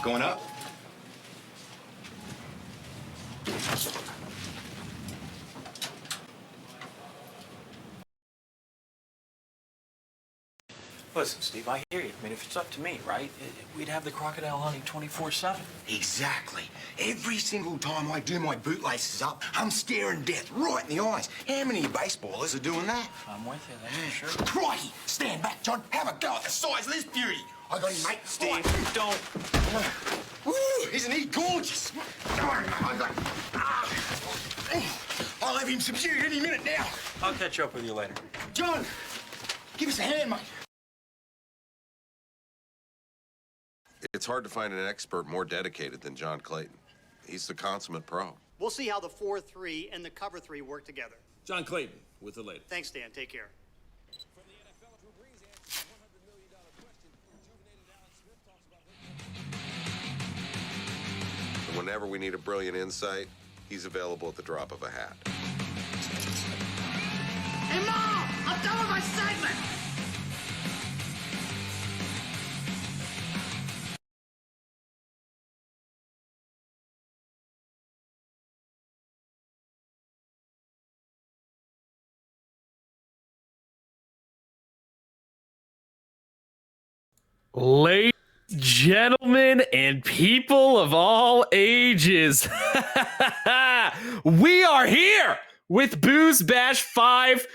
Going up? Listen, Steve, I hear you. I mean, if it's up to me, right, we'd have the crocodile hunting 24/7. Exactly. Every single time I do my bootlaces up, I'm staring death right in the eyes. How many baseballers are doing that? I'm with you, that's for sure. Crikey! Stand back, John. Have a go at the size of this beauty. I got him, mate. Steve, don't. Woo! Isn't he gorgeous? Come on, mate. I'll have him subdued any minute now. I'll catch up with you later. John, give us a hand, mate. It's hard to find an expert more dedicated than John Clayton. He's the consummate pro. We'll see how the 4-3 and the cover 3 work together. John Clayton with the latest. Thanks, Dan. Take care. From the NFL, Drew Brees answers the $100 million question. Rejuvenated Alex Smith talks about And whenever we need a brilliant insight, he's available at the drop of a hat. Hey, Mom! I'm done with my segment! Ladies, gentlemen, and people of all ages, we are here with Boozebash 5.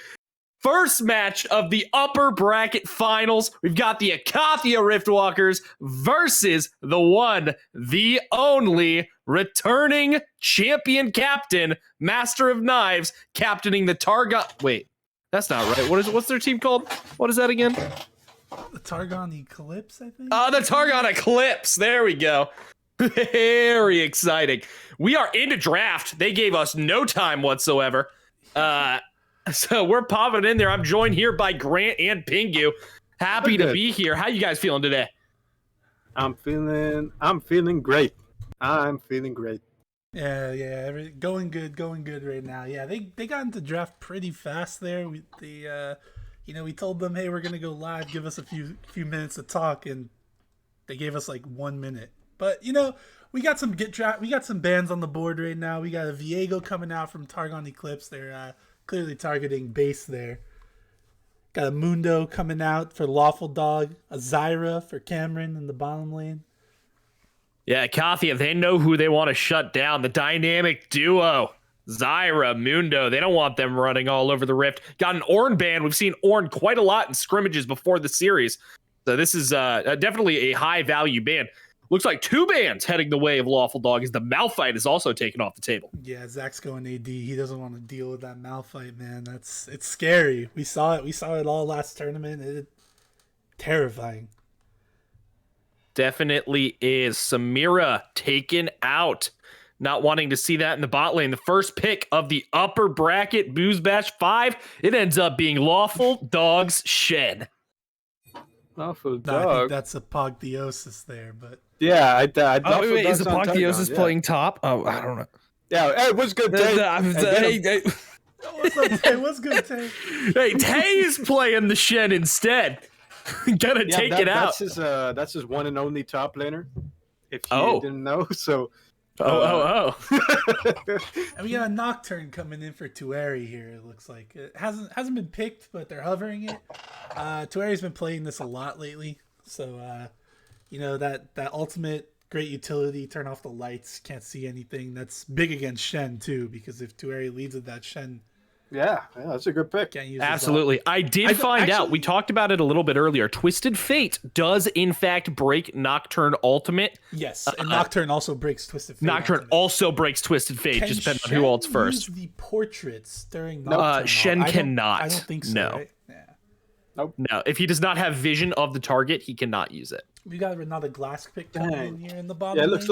First match of the upper bracket finals. We've got the Icathia Riftwalkers versus the one, the only, returning champion captain, Master of Knives, captaining the Targon. Wait, that's not right. What's their team called? What is that again? The Targon Eclipse, I think? The Targon Eclipse. There we go. Very exciting. We are into draft. They gave us no time whatsoever. So we're popping in there. I'm joined here by Grant and Pingu. Happy to be here. How you guys feeling today? I'm feeling great. I'm feeling great. Yeah. Going good right now. Yeah, they got into draft pretty fast there. We told them, hey, we're gonna go live. Give us a few minutes to talk, and they gave us like 1 minute. But we got some we got some bands on the board right now. We got a Viego coming out from Targon Eclipse. They're clearly targeting base there. Got a Mundo coming out for Lawful Dog. A Zyra for Cameron in the bottom lane. Yeah, Icathia, they know who they want to shut down. The dynamic duo. Zyra, Mundo, they don't want them running all over the Rift. Got an Ornn ban. We've seen Ornn quite a lot in scrimmages before the series. So this is definitely a high-value ban. Looks like two bans heading the way of Lawful Dog as the Malphite is also taken off the table. Yeah, Zach's going AD. He doesn't want to deal with that Malphite, man. It's scary. We saw it. We saw it all last tournament. Terrifying. Definitely is. Samira taken out. Not wanting to see that in the bot lane. The first pick of the upper bracket, Boozebash 5, it ends up being Lawful Dog's Shed. Lawful No, I Dog. think that's Apotheosis there, but... Yeah, I wait, is Apotheosis playing top? Oh, I don't know. Yeah, hey, what's good, Tay? What's good, Tay? Hey, Tay is playing the Shed instead. Gotta take it out. That's his one and only top laner. If you didn't know, so... And we got a Nocturne coming in for Tueri here, it looks like. It hasn't been picked, but they're hovering it. Tueri's been playing this a lot lately. So, that ultimate great utility, turn off the lights, can't see anything. That's big against Shen, too, because if Tueri leads with that Shen... Yeah, that's a good pick. Can't use Absolutely. I did find out. We talked about it a little bit earlier. Twisted Fate does, in fact, break Nocturne Ultimate. Yes, and Nocturne also breaks Twisted Fate. Nocturne Ultimate. also breaks Twisted Fate, just depending on who ults first. Use the portraits during Nocturne? Shen cannot. I don't think so, No. right? Yeah. Nope. No, if he does not have vision of the target, he cannot use it. We got another glass pick coming in here in the bottom. Yeah, it looks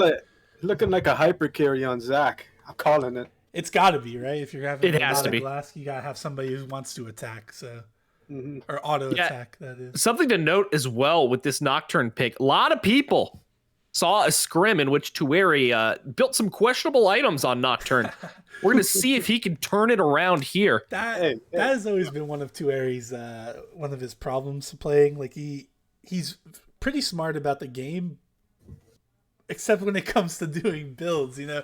looking like a hyper carry on Zach. I'm calling it. It's got to be, right? If you're having it has to be. Glass, you got to have somebody who wants to attack, so or auto attack, that is. Something to note as well with this Nocturne pick. A lot of people saw a scrim in which Tueri built some questionable items on Nocturne. We're going to see if he can turn it around here. That has always been one of Tueri's one of his problems playing. Like he's pretty smart about the game, except when it comes to doing builds. You know,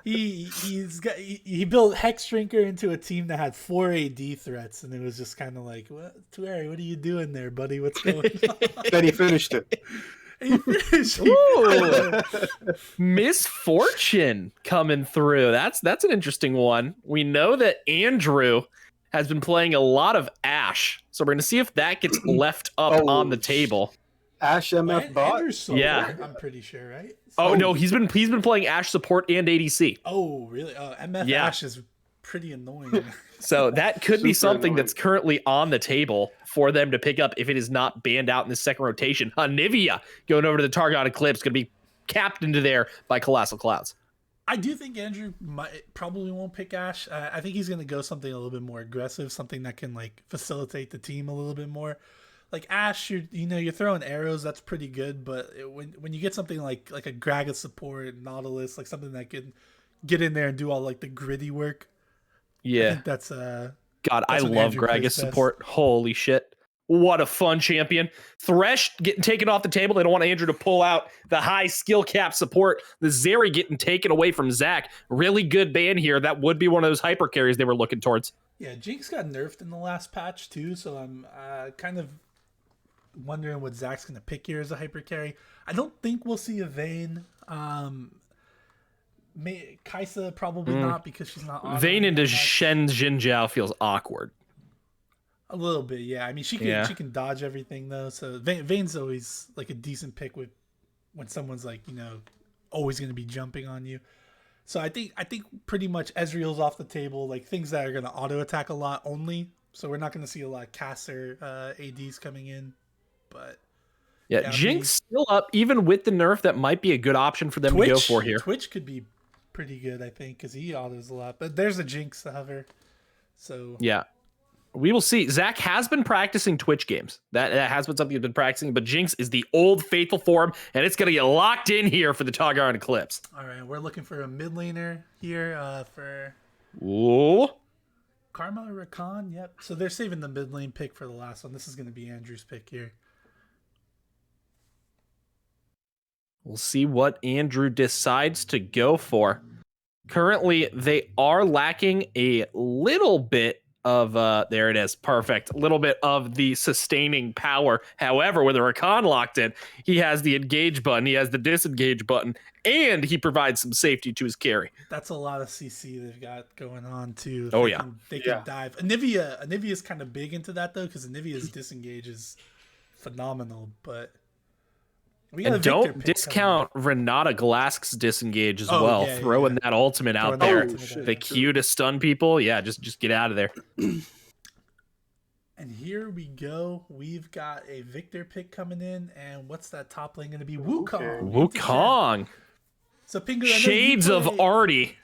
he built Hex Drinker into a team that had 4 AD threats, and it was just kind of like, what, Tueri, what are you doing there, buddy? What's going on? Then he finished it. Ooh. Misfortune coming through. That's an interesting one. We know that Andrew has been playing a lot of Ashe, so we're going to see if that gets left up on the table. Ashe MF bot? Yeah. I'm pretty sure, right? Oh no, he's been playing Ashe support and ADC. Oh really? MF Ashe is pretty annoying. So that could be Super something annoying. that's currently on the table for them to pick up if it is not banned out in the second rotation. Nivea going over to the Targon Eclipse, going to be capped into there by Colossal Clouds. I do think Andrew probably won't pick Ashe. I think he's going to go something a little bit more aggressive, something that can like facilitate the team a little bit more. Like Ashe, you're throwing arrows, that's pretty good, but when you get something like a Gragas support, Nautilus, like something that can get in there and do all like the gritty work. Yeah, I think that's God, I what love Andrew plays Gragas best. support. Holy shit. What a fun champion. Thresh getting taken off the table. They don't want Andrew to pull out the high skill cap support. The Zeri getting taken away from Zach. Really good ban here. That would be one of those hyper carries they were looking towards. Yeah, Jinx got nerfed in the last patch too, so I'm kind of wondering what Zach's going to pick here as a hyper carry. I don't think we'll see a Vayne. Kaisa probably not because she's not on. Vayne into Shen Jinjiao feels awkward. A little bit, yeah. I mean, she can dodge everything though. So Vayne's always like a decent pick when someone's like always going to be jumping on you. So I think pretty much Ezreal's off the table. Like things that are going to auto attack a lot only. So we're not going to see a lot of caster ADs coming in. But yeah, Jinx still up even with the nerf. That might be a good option for them to go for here. Twitch could be pretty good, I think, because he autos a lot. But there's a Jinx hover. So yeah. We will see. Zach has been practicing Twitch games. That has been something he's been practicing, but Jinx is the old faithful form, and it's going to get locked in here for the Targon Eclipse. All right, we're looking for a mid laner here for Ooh. Karma or Rakan. Yep. So they're saving the mid lane pick for the last one. This is going to be Andrew's pick here. We'll see what Andrew decides to go for. Currently, they are lacking a little bit of there it is, perfect, a little bit of the sustaining power. However, with a Rakan locked in, he has the engage button, he has the disengage button, and he provides some safety to his carry. That's a lot of CC they've got going on too. They can dive. Anivia's kind of big into that though, because Anivia's disengage is phenomenal. But we got and don't discount Renata Glask's disengage as well. Yeah, throwing that ultimate out there, the out. Q to stun people. Yeah, just get out of there. And here we go. We've got a Victor pick coming in, and what's that top lane going to be? Wukong. Wukong. So Pingu, Shades of Artie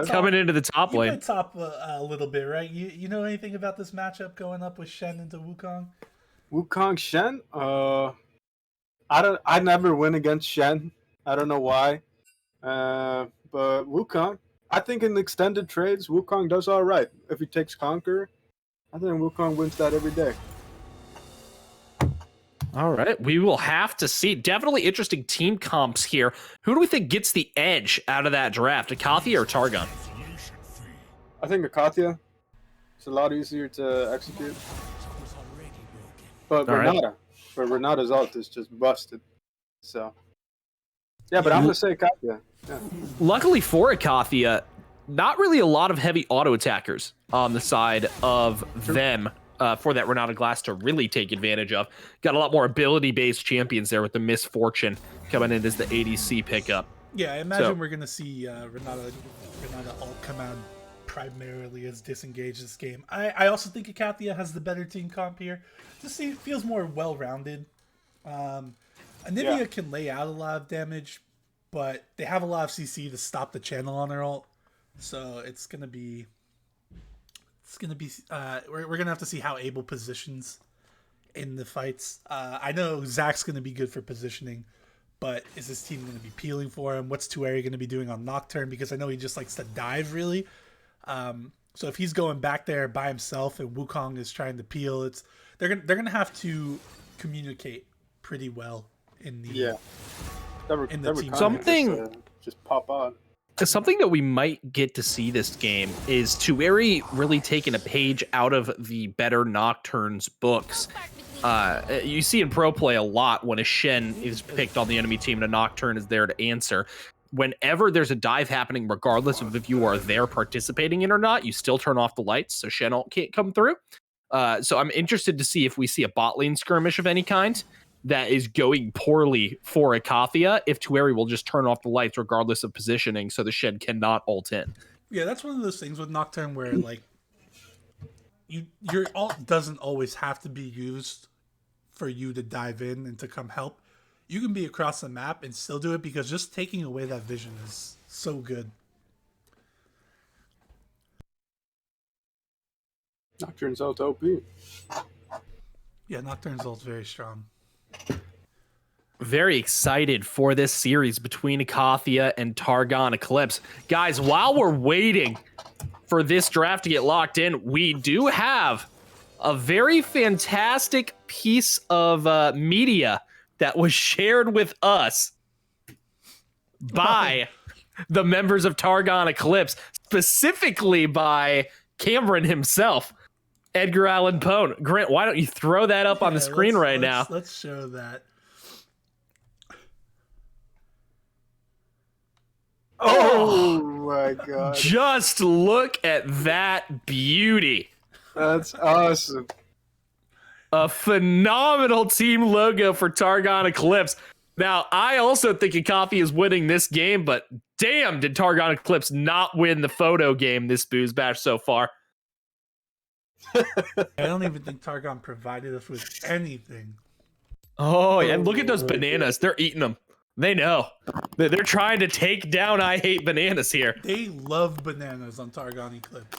coming into the top lane. You play top a little bit, right? You know anything about this matchup going up with Shen into Wukong? Wukong Shen? I never win against Shen. I don't know why. But Wukong, I think in extended trades, Wukong does all right. If he takes Conqueror, I think Wukong wins that every day. All right, we will have to see. Definitely interesting team comps here. Who do we think gets the edge out of that draft, Icathia or Targon? I think Icathia. It's a lot easier to execute. But Renata's ult is just busted. So, yeah, but I'm going to say Icathia. Yeah. Luckily for Icathia, not really a lot of heavy auto attackers on the side of them for that Renata Glass to really take advantage of. Got a lot more ability-based champions there with the Misfortune coming in as the ADC pickup. Yeah, I imagine we're going to see Renata ult come out primarily as disengaged this game. I also think Icathia has the better team comp here. Just feels more well-rounded. Anivia can lay out a lot of damage, but they have a lot of CC to stop the channel on their ult. So it's gonna be we're gonna have to see how Abel positions in the fights. I know Zach's gonna be good for positioning, but is this team gonna be peeling for him? What's Tueri gonna be doing on Nocturne? Because I know he just likes to dive really. So if he's going back there by himself and Wukong is trying to peel, they're gonna have to communicate pretty well in the in the team. Something- just pop out. Something that we might get to see this game is Tueri really taking a page out of the Better Nocturne's books. You see in pro play a lot when a Shen is picked on the enemy team and a Nocturne is there to answer. Whenever there's a dive happening, regardless of if you are there participating in or not, you still turn off the lights so Shen can't come through. So I'm interested to see if we see a bot lane skirmish of any kind that is going poorly for Icathia, if Tueri will just turn off the lights regardless of positioning so the Shen cannot ult in. Yeah, that's one of those things with Nocturne where like your ult doesn't always have to be used for you to dive in and to come help. You can be across the map and still do it because just taking away that vision is so good. Nocturne's ult OP. Yeah, Nocturne's ult's very strong. Very excited for this series between Icathia and Targon Eclipse. Guys, while we're waiting for this draft to get locked in, we do have a very fantastic piece of media that was shared with us by the members of Targon Eclipse, specifically by Cameron himself, Edgar Allan Poe. Grant, why don't you throw that up on the screen now? Let's show that. Oh my god. Just look at that beauty. That's awesome. A phenomenal team logo for Targon Eclipse. Now, I also think Icathia is winning this game, but damn, did Targon Eclipse not win the photo game this Boozebash so far. I don't even think Targon provided us with anything. Oh, yeah, and look at those bananas. They're eating them. They know. They're trying to take down I Hate Bananas here. They love bananas on Targon Eclipse.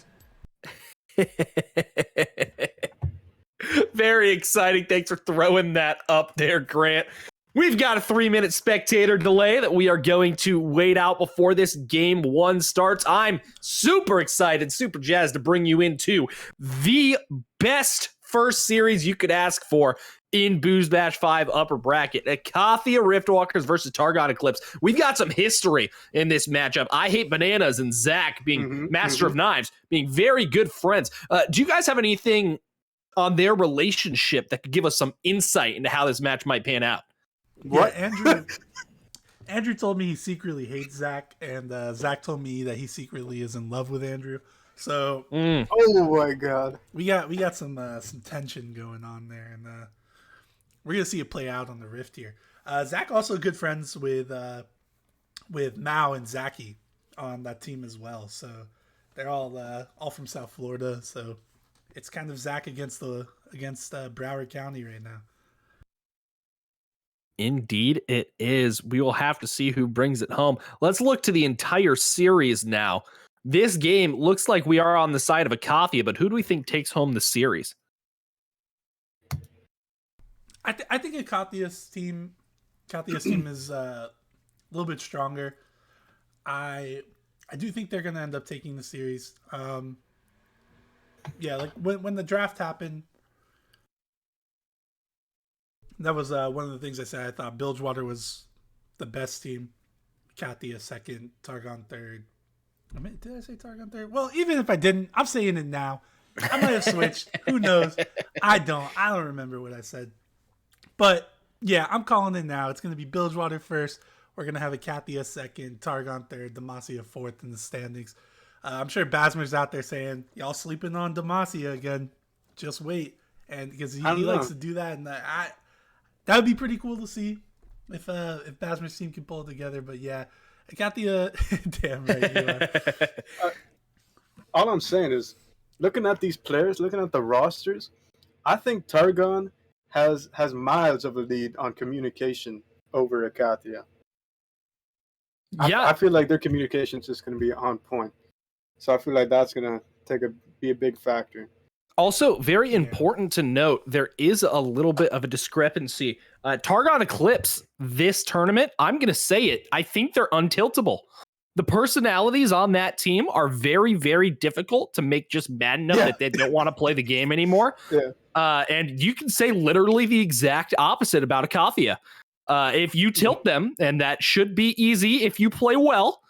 Very exciting. Thanks for throwing that up there, Grant. We've got a 3-minute spectator delay that we are going to wait out before this game one starts. I'm super excited, super jazzed to bring you into the best first series you could ask for in Boozebash 5 upper bracket. Icathia Riftwalkers versus Targon Eclipse. We've got some history in this matchup. I Hate Bananas and Zach being Master of Knives, being very good friends. Do you guys have anything on their relationship that could give us some insight into how this match might pan out? What? Yeah, Andrew told me he secretly hates Zach, and Zach told me that he secretly is in love with Andrew. So, oh my god, we got some tension going on there, and we're gonna see it play out on the Rift here. Zach also good friends with Mao and Zachy on that team as well. So they're all from South Florida. So it's kind of Zach against Broward County right now. Indeed, it is. We will have to see who brings it home. Let's look to the entire series now. This game looks like we are on the side of Icathia, but who do we think takes home the series? I think Icathia's team is a little bit stronger. I do think they're going to end up taking the series. Yeah, like when the draft happened, that was one of the things I said. I thought Bilgewater was the best team, Icathia second, Targon third. Did I say Targon third? Well, even if I didn't, I'm saying it now. I might have switched. Who knows? I don't remember what I said. But yeah, I'm calling it now. It's going to be Bilgewater first. We're going to have Icathia second, Targon third, Demacia fourth in the standings. I'm sure Basmer's out there saying, y'all sleeping on Demacia again. Just wait. And because he likes to do that. And that would be pretty cool to see if Basmer's team can pull it together. But yeah, Icathia, damn right you are. All I'm saying is, looking at these players, looking at the rosters, I think Targon has miles of a lead on communication over Icathia. Yeah, I feel like their communication is just going to be on point. So I feel like that's going to be a big factor. Also, very important to note, there is a little bit of a discrepancy. Targon Eclipse, this tournament, I'm going to say it, I think they're untiltable. The personalities on that team are very, very difficult to make just mad enough that they don't want to play the game anymore. Yeah. And you can say literally the exact opposite about Icathia. If you tilt them, and that should be easy if you play well,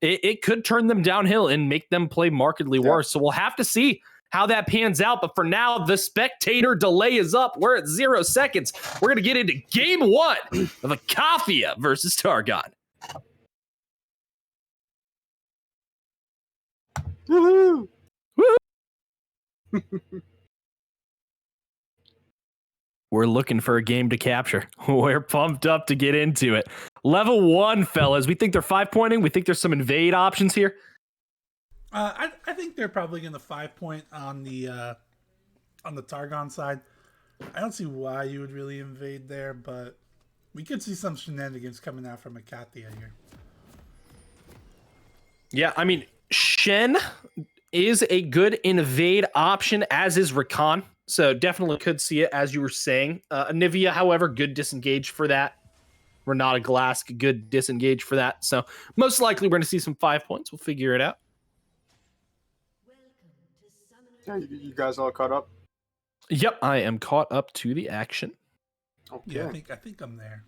it could turn them downhill and make them play markedly worse. So we'll have to see how that pans out. But for now, the spectator delay is up. We're at 0 seconds. We're going to get into game 1 of Icathia versus Targon. Woohoo! We're looking for a game to capture. We're pumped up to get into it. Level 1, fellas. We think they're 5-pointing. We think there's some invade options here. I think they're probably going to 5-point on the Targon side. I don't see why you would really invade there, but we could see some shenanigans coming out from Icathia here. Yeah, I mean, Shen is a good invade option, as is Recon. So definitely could see it, as you were saying. Anivia, however, good disengage for that. Renata Glass, good disengage for that. So most likely we're going to see some 5 points. We'll figure it out. Yeah, you guys all caught up? Yep, I am caught up to the action. Okay. Yeah, I think I'm there.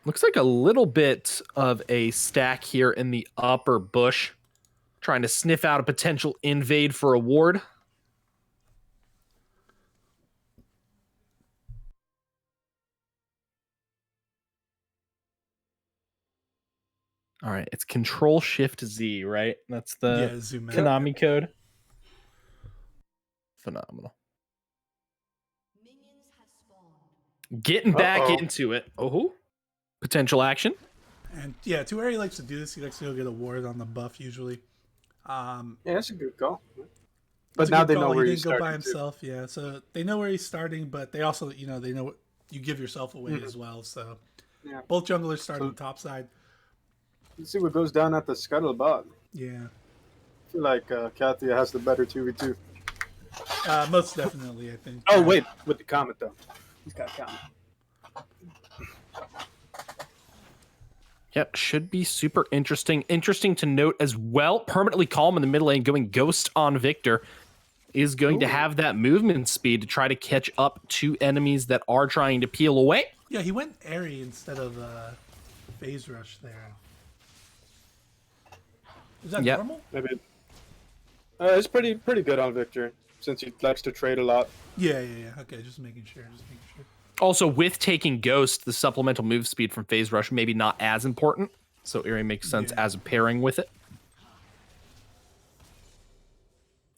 Looks like a little bit of a stack here in the upper bush. Trying to sniff out a potential invade for a ward. All right, it's Control-Shift-Z, right? That's the zoom out. Konami code. Phenomenal. Getting back into it. Oh, potential action. And yeah, Tueri likes to do this. He likes to go get a ward on the buff usually. Yeah, that's a good call. But now they know where he's starting. He didn't go by himself. Yeah, so they know where he's starting, but they also, they know what you give yourself away as well. So yeah, both junglers start on the top side. Let's see what goes down at the scuttlebutt. Yeah, I feel like Icathia has the better 2v2. Most definitely, I think. Oh wait, with the comet though. He's got a comet. Yep, should be super interesting. Interesting to note as well, permanently calm in the middle lane, going Ghost on Victor, is going to have that movement speed to try to catch up to enemies that are trying to peel away. Yeah, he went Airy instead of Phase Rush there. Is that normal? Maybe. It's pretty good on Victor, since he likes to trade a lot. Yeah. Okay, just making sure. Also, with taking Ghost, the supplemental move speed from Phase Rush maybe not as important, so Airy makes sense as a pairing with it.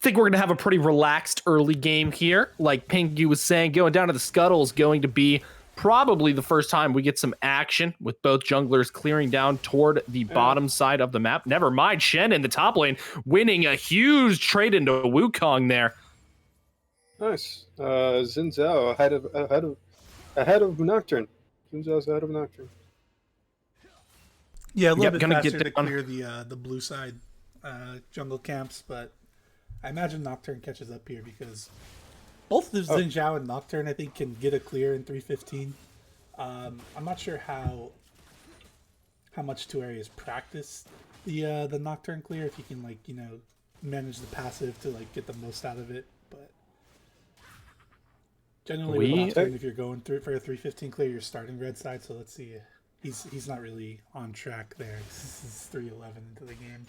I think we're going to have a pretty relaxed early game here. Like Pinky was saying, going down to the Scuttle is going to be probably the first time we get some action with both junglers clearing down toward the bottom side of the map. Never mind, Shen in the top lane winning a huge trade into Wukong there. Nice. Xin Zhao ahead of Nocturne. Xin Zhao's ahead of Nocturne. Yeah, a little bit faster to clear the blue side jungle camps, but I imagine Nocturne catches up here because both the Xin Zhao and Nocturne, I think, can get a clear in 3:15. I'm not sure how much Tueri has practiced the Nocturne clear, if he can manage the passive to get the most out of it, but generally with Nocturne, if you're going through for a 3:15 clear, you're starting red side, so let's see. He's not really on track there. This is 3:11 into the game.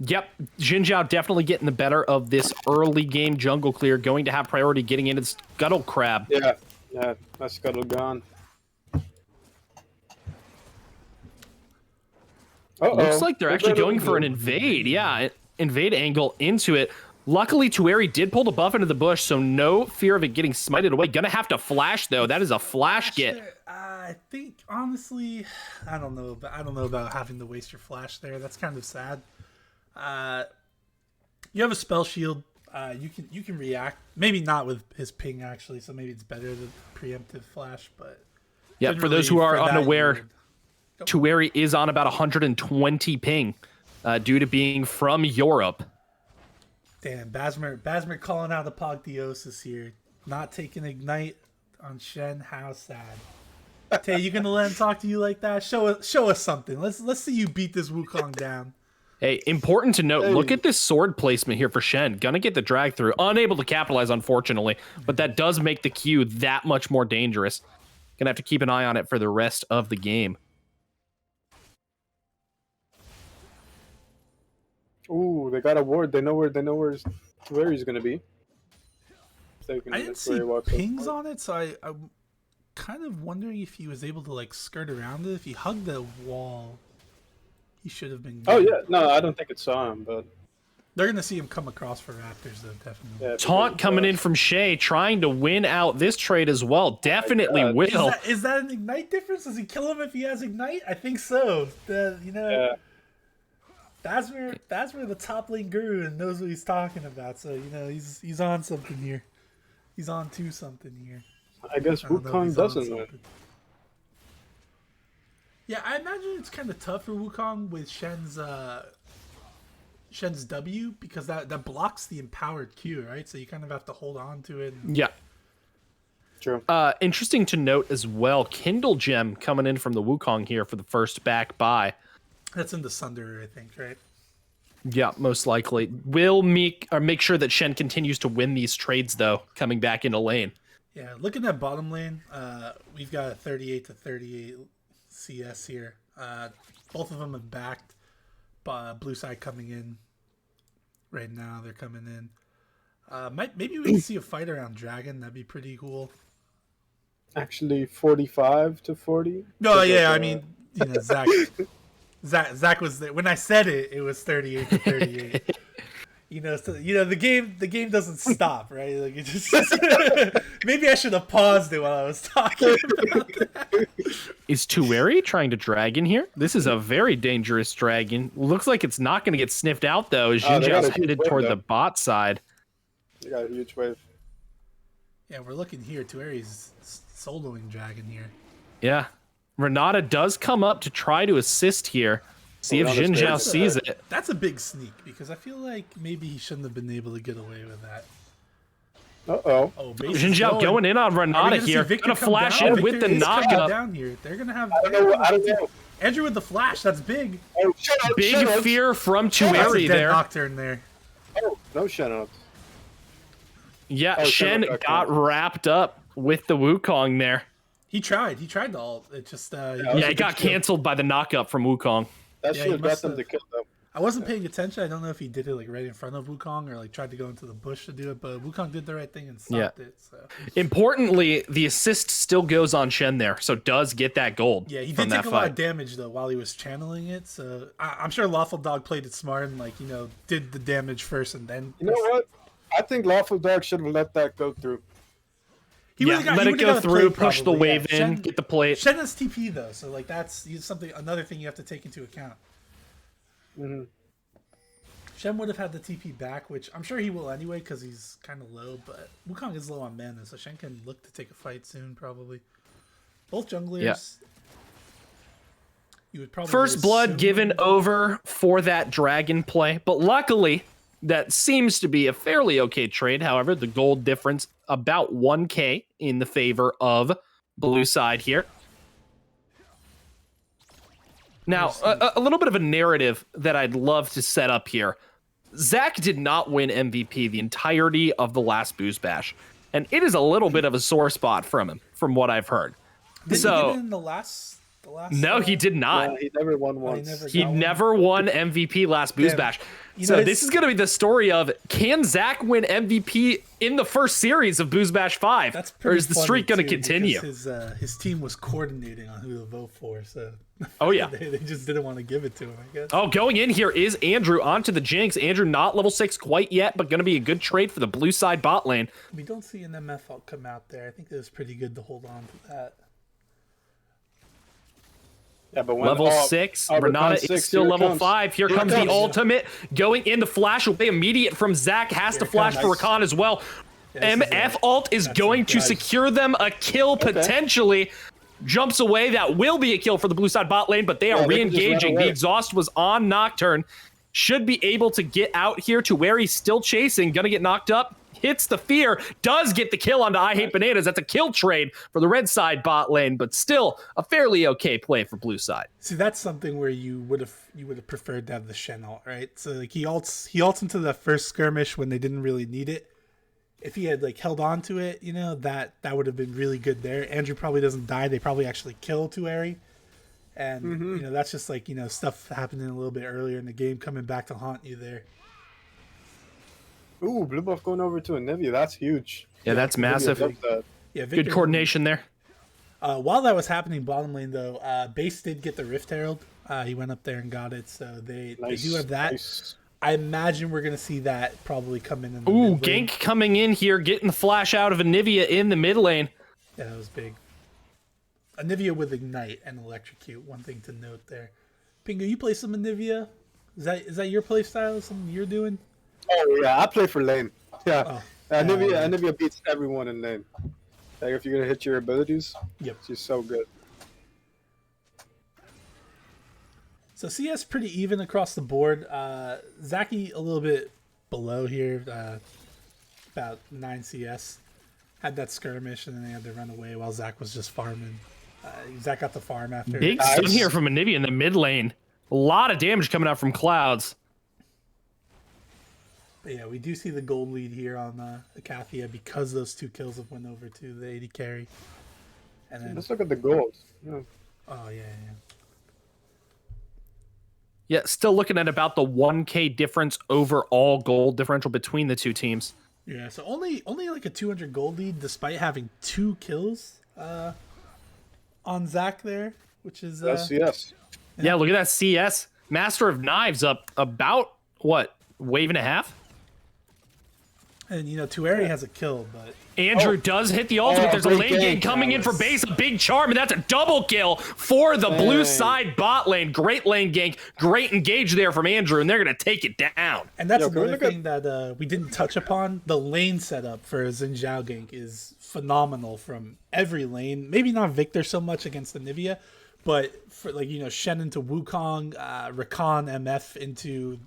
Yep, Xin Zhao definitely getting the better of this early game jungle clear, going to have priority getting into the Scuttle Crab. Yeah, that Scuttle gone. Looks like they're actually going for an invade. Yeah, invade angle into it. Luckily, Tueri did pull the buff into the bush, so no fear of it getting smited away. Gonna have to flash though. That is a flash get. I think honestly, I don't know about having to waste your flash there. That's kind of sad. You have a spell shield. You can react. Maybe not with his ping actually. So maybe it's better the preemptive flash. But yeah, for those who are unaware, Tueri is on about 120 ping due to being from Europe. Damn, Basmer calling out apotheosis here. Not taking ignite on Shen. How sad. Tay, you gonna let him talk to you like that? Show us something. Let's see you beat this Wukong down. Hey, important to note, look at this sword placement here for Shen. Gonna get the drag through. Unable to capitalize, unfortunately, but that does make the Q that much more dangerous. Gonna have to keep an eye on it for the rest of the game. Ooh, they got a ward. They know where he's gonna be. I didn't see pings on it, so I'm kind of wondering if he was able to like skirt around it. If he hugged the wall, he should have been good. Oh yeah, no, I don't think it saw him, but they're gonna see him come across for Raptors though, definitely. yeah, Taunt coming in from Shay, trying to win out this trade as well. Definitely will. Is that an ignite difference? Does he kill him if he has ignite? I think so. Yeah. That's where the top lane guru knows what he's talking about. So he's on something here. He's on to something here. I guess Wukong doesn't win. Yeah, I imagine it's kind of tough for Wukong with Shen's W because that blocks the empowered Q, right? So you kind of have to hold on to it. Yeah. True. Interesting to note as well, Kindle Gem coming in from the Wukong here for the first back buy. That's in the Sunder, I think, right? Yeah, most likely. Will make sure that Shen continues to win these trades, though, coming back into lane. Yeah, looking at bottom lane, we've got a 38 to 38 CS here. Both of them have backed. Blue side coming in right now. They're coming in. Maybe we can see a fight around Dragon. That'd be pretty cool. Actually, 45 to 40. No, yeah, I mean, Zach was there when I said it. It was 38 to 38. The game doesn't stop, right? Like it just maybe I should have paused it while I was talking about that. Is Tueri trying to dragon here? This is a very dangerous dragon. Looks like it's not going to get sniffed out though. As Jinjiao's headed toward the bot side. They got a huge wave. Yeah, we're looking here. Tueri's soloing dragon here. Yeah. Renata does come up to try to assist here. See if Jinjiao sees it. That's a big sneak because I feel like maybe he shouldn't have been able to get away with that. Uh-oh. Jinjiao going in on Renata here. Gonna flash in with the knockup. Down here. They're gonna have. I don't know. Andrew with the flash. That's big. Oh, shut up, big fear from Tueri there. Nocturne there. Oh, no shut up. Yeah, Shen got wrapped up with the Wukong there. He tried to ult. It just it got canceled by the knockup from Wukong. That should have got them to kill them. I wasn't paying attention. I don't know if he did it like right in front of Wukong or like tried to go into the bush to do it, but Wukong did the right thing and stopped it. So importantly, the assist still goes on Shen there, so does get that gold. Yeah, he did take a lot of damage though while he was channeling it. So I'm sure Lawful Dog played it smart and like did the damage first and then. You know what? I think Lawful Dog should have let that go through. Let it go through, push the wave in, get the plate. Shen has TP though, so like that's another thing you have to take into account. Mm-hmm. Shen would have had the TP back, which I'm sure he will anyway because he's kind of low, but Wukong is low on mana, so Shen can look to take a fight soon probably. Both junglers. Yeah. You would probably First blood given over for that dragon play, but luckily that seems to be a fairly okay trade. However, the gold difference about 1k in the favor of blue side here. Now, a little bit of a narrative that I'd love to set up here. Zach did not win MVP the entirety of the last Boozebash, and it is a little bit of a sore spot from him, from what I've heard. Did he get it in the last? No, he did not. Yeah, he never won once. He never won MVP last Boozebash. So this is going to be the story of, can Zach win MVP in the first series of Boozebash 5? Or is the streak going to continue? His team was coordinating on who to vote for, so oh yeah, they just didn't want to give it to him, I guess. Oh, going in here is Andrew onto the Jinx. Andrew not level 6 quite yet, but going to be a good trade for the blue side bot lane. We don't see an MF ult come out there. I think it was pretty good to hold on to that. Yeah, but when level 6, Renata is still level 5. Here comes the ultimate. Going in, the flash away immediate from Zach. Has to flash for Rakan as well. MF ult is going to secure them a kill potentially. Jumps away. That will be a kill for the blue side bot lane, but they are re-engaging. The exhaust was on Nocturne. Should be able to get out here to where he's still chasing. Gonna get knocked up. hits the fear, does get the kill onto I Hate Bananas. That's a kill trade for the red side bot lane, but still a fairly okay play for blue side. See, that's something where you would have preferred to have the Shen ult, right? So like he ults into the first skirmish when they didn't really need it. If he had like held on to it, you know, that would have been really good there. Andrew probably doesn't die. They probably actually kill Tueri. And, you know, that's just like, you know, stuff happening a little bit earlier in the game coming back to haunt you there. Ooh, blue buff going over to Anivia. That's huge. Yeah, that's massive. Yeah, Good coordination there. While that was happening bottom lane, though, Base did get the Rift Herald. He went up there and got it, so they do have that. Nice. I imagine we're going to see that probably come in the Ooh, mid lane. gank coming in here, getting the flash out of Anivia in the mid lane. Yeah, that was big. Anivia with Ignite and Electrocute. One thing to note there. Pingu, you play some Anivia? Is that your play style? Something you're doing? Oh, yeah, I play for lane. Yeah. Oh. Anivia beats everyone in lane. Like, if you're going to hit your abilities, Yep. she's so good. So CS pretty even across the board. Zaki a little bit below here, about 9 CS. Had that skirmish and then they had to run away while Zach was just farming. Zach got the farm after. Big stun here from Anivia in the mid lane. A lot of damage coming out from Clouds. But yeah, we do see the gold lead here on Icathia because those 2 kills have went over to the AD carry. And then, Let's look at the gold. Yeah. oh yeah. Yeah, still looking at about the 1K difference overall gold differential between the two teams. Yeah, so only like a 200 gold lead despite having 2 kills on Zach there, which is That's CS. Yeah, look at that CS. Master of Knives up about, what, wave and a half? And you know, Tueri has a kill, but Andrew does hit the ultimate. There's a great lane game, gank coming in for Travis. base, a big charm, and that's a double kill for the blue side bot lane. Great lane gank, great engage there from Andrew, and they're going to take it down. and that's Yo, can we another look at- thing that we didn't touch upon. The lane setup for Xin Zhao gank is phenomenal from every lane. Maybe not Victor so much against the Nivea, but for like, you know, Shen into Wukong, Rakan MF into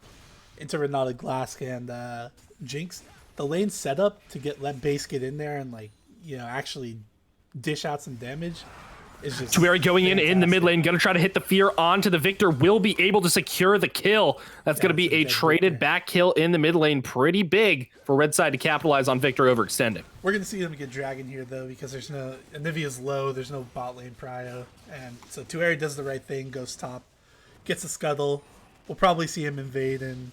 Renata Glask and Jinx. The lane setup to let base get in there and like, you know, actually dish out some damage is just Tueri going in the fantastic. mid lane, going to try to hit the fear onto the Victor, will be able to secure the kill. That's going to be it's a a dead traded Victor. back kill in the mid lane. Pretty big for red side to capitalize on Victor overextending. We're gonna see them get Dragon here though, because there's no Anivia's low, there's no bot lane prio, and so Tueri does the right thing, goes top, gets a scuttle. We'll probably see him invade and,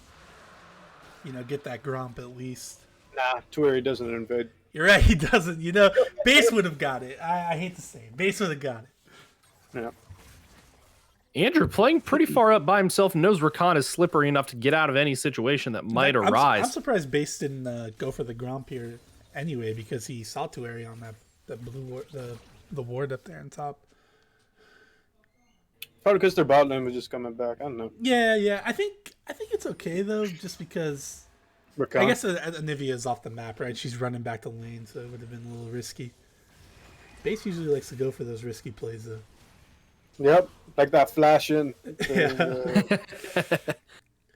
you know, get that Gromp at least. Nah, Tueri doesn't invade. You're right, he doesn't. You know, Base would have got it. I hate to say it. Base would have got it. Yeah. Andrew playing pretty far up by himself, knows Rakan is slippery enough to get out of any situation that might arise. I'm surprised Base didn't go for the Gromp here anyway, because he saw Tueri on that blue ward, the ward up there on top. Probably because their bot lane was just coming back. I don't know. Yeah. I think it's okay though, just because. Rakan. I guess Anivia is off the map, right? She's running back to lane, so it would have been a little risky. Base usually likes to go for those risky plays, though. Yep, like that flash in. That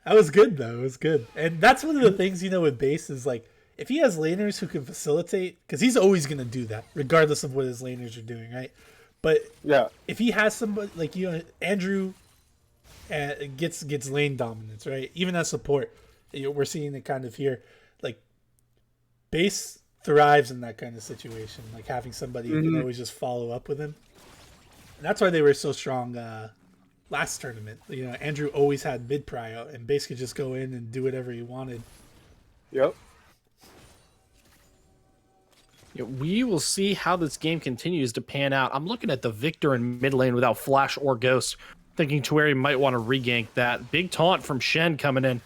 was good, though. It was good. And that's one of the things, you know, with Base is, like, if he has laners who can facilitate, because he's always going to do that, regardless of what his laners are doing, right? But Yeah. if he has somebody, like, you know, Andrew gets lane dominance, right? Even as support. We're seeing it kind of here. Like, Base thrives in that kind of situation, like having somebody who can always just follow up with him. And that's why they were so strong last tournament. You know, Andrew always had mid prio, and Base could just go in and do whatever he wanted. Yep. Yeah, we will see how this game continues to pan out. I'm looking at the Victor in mid lane without Flash or Ghost, thinking Tueri might want to regank that. Big taunt from Shen coming in.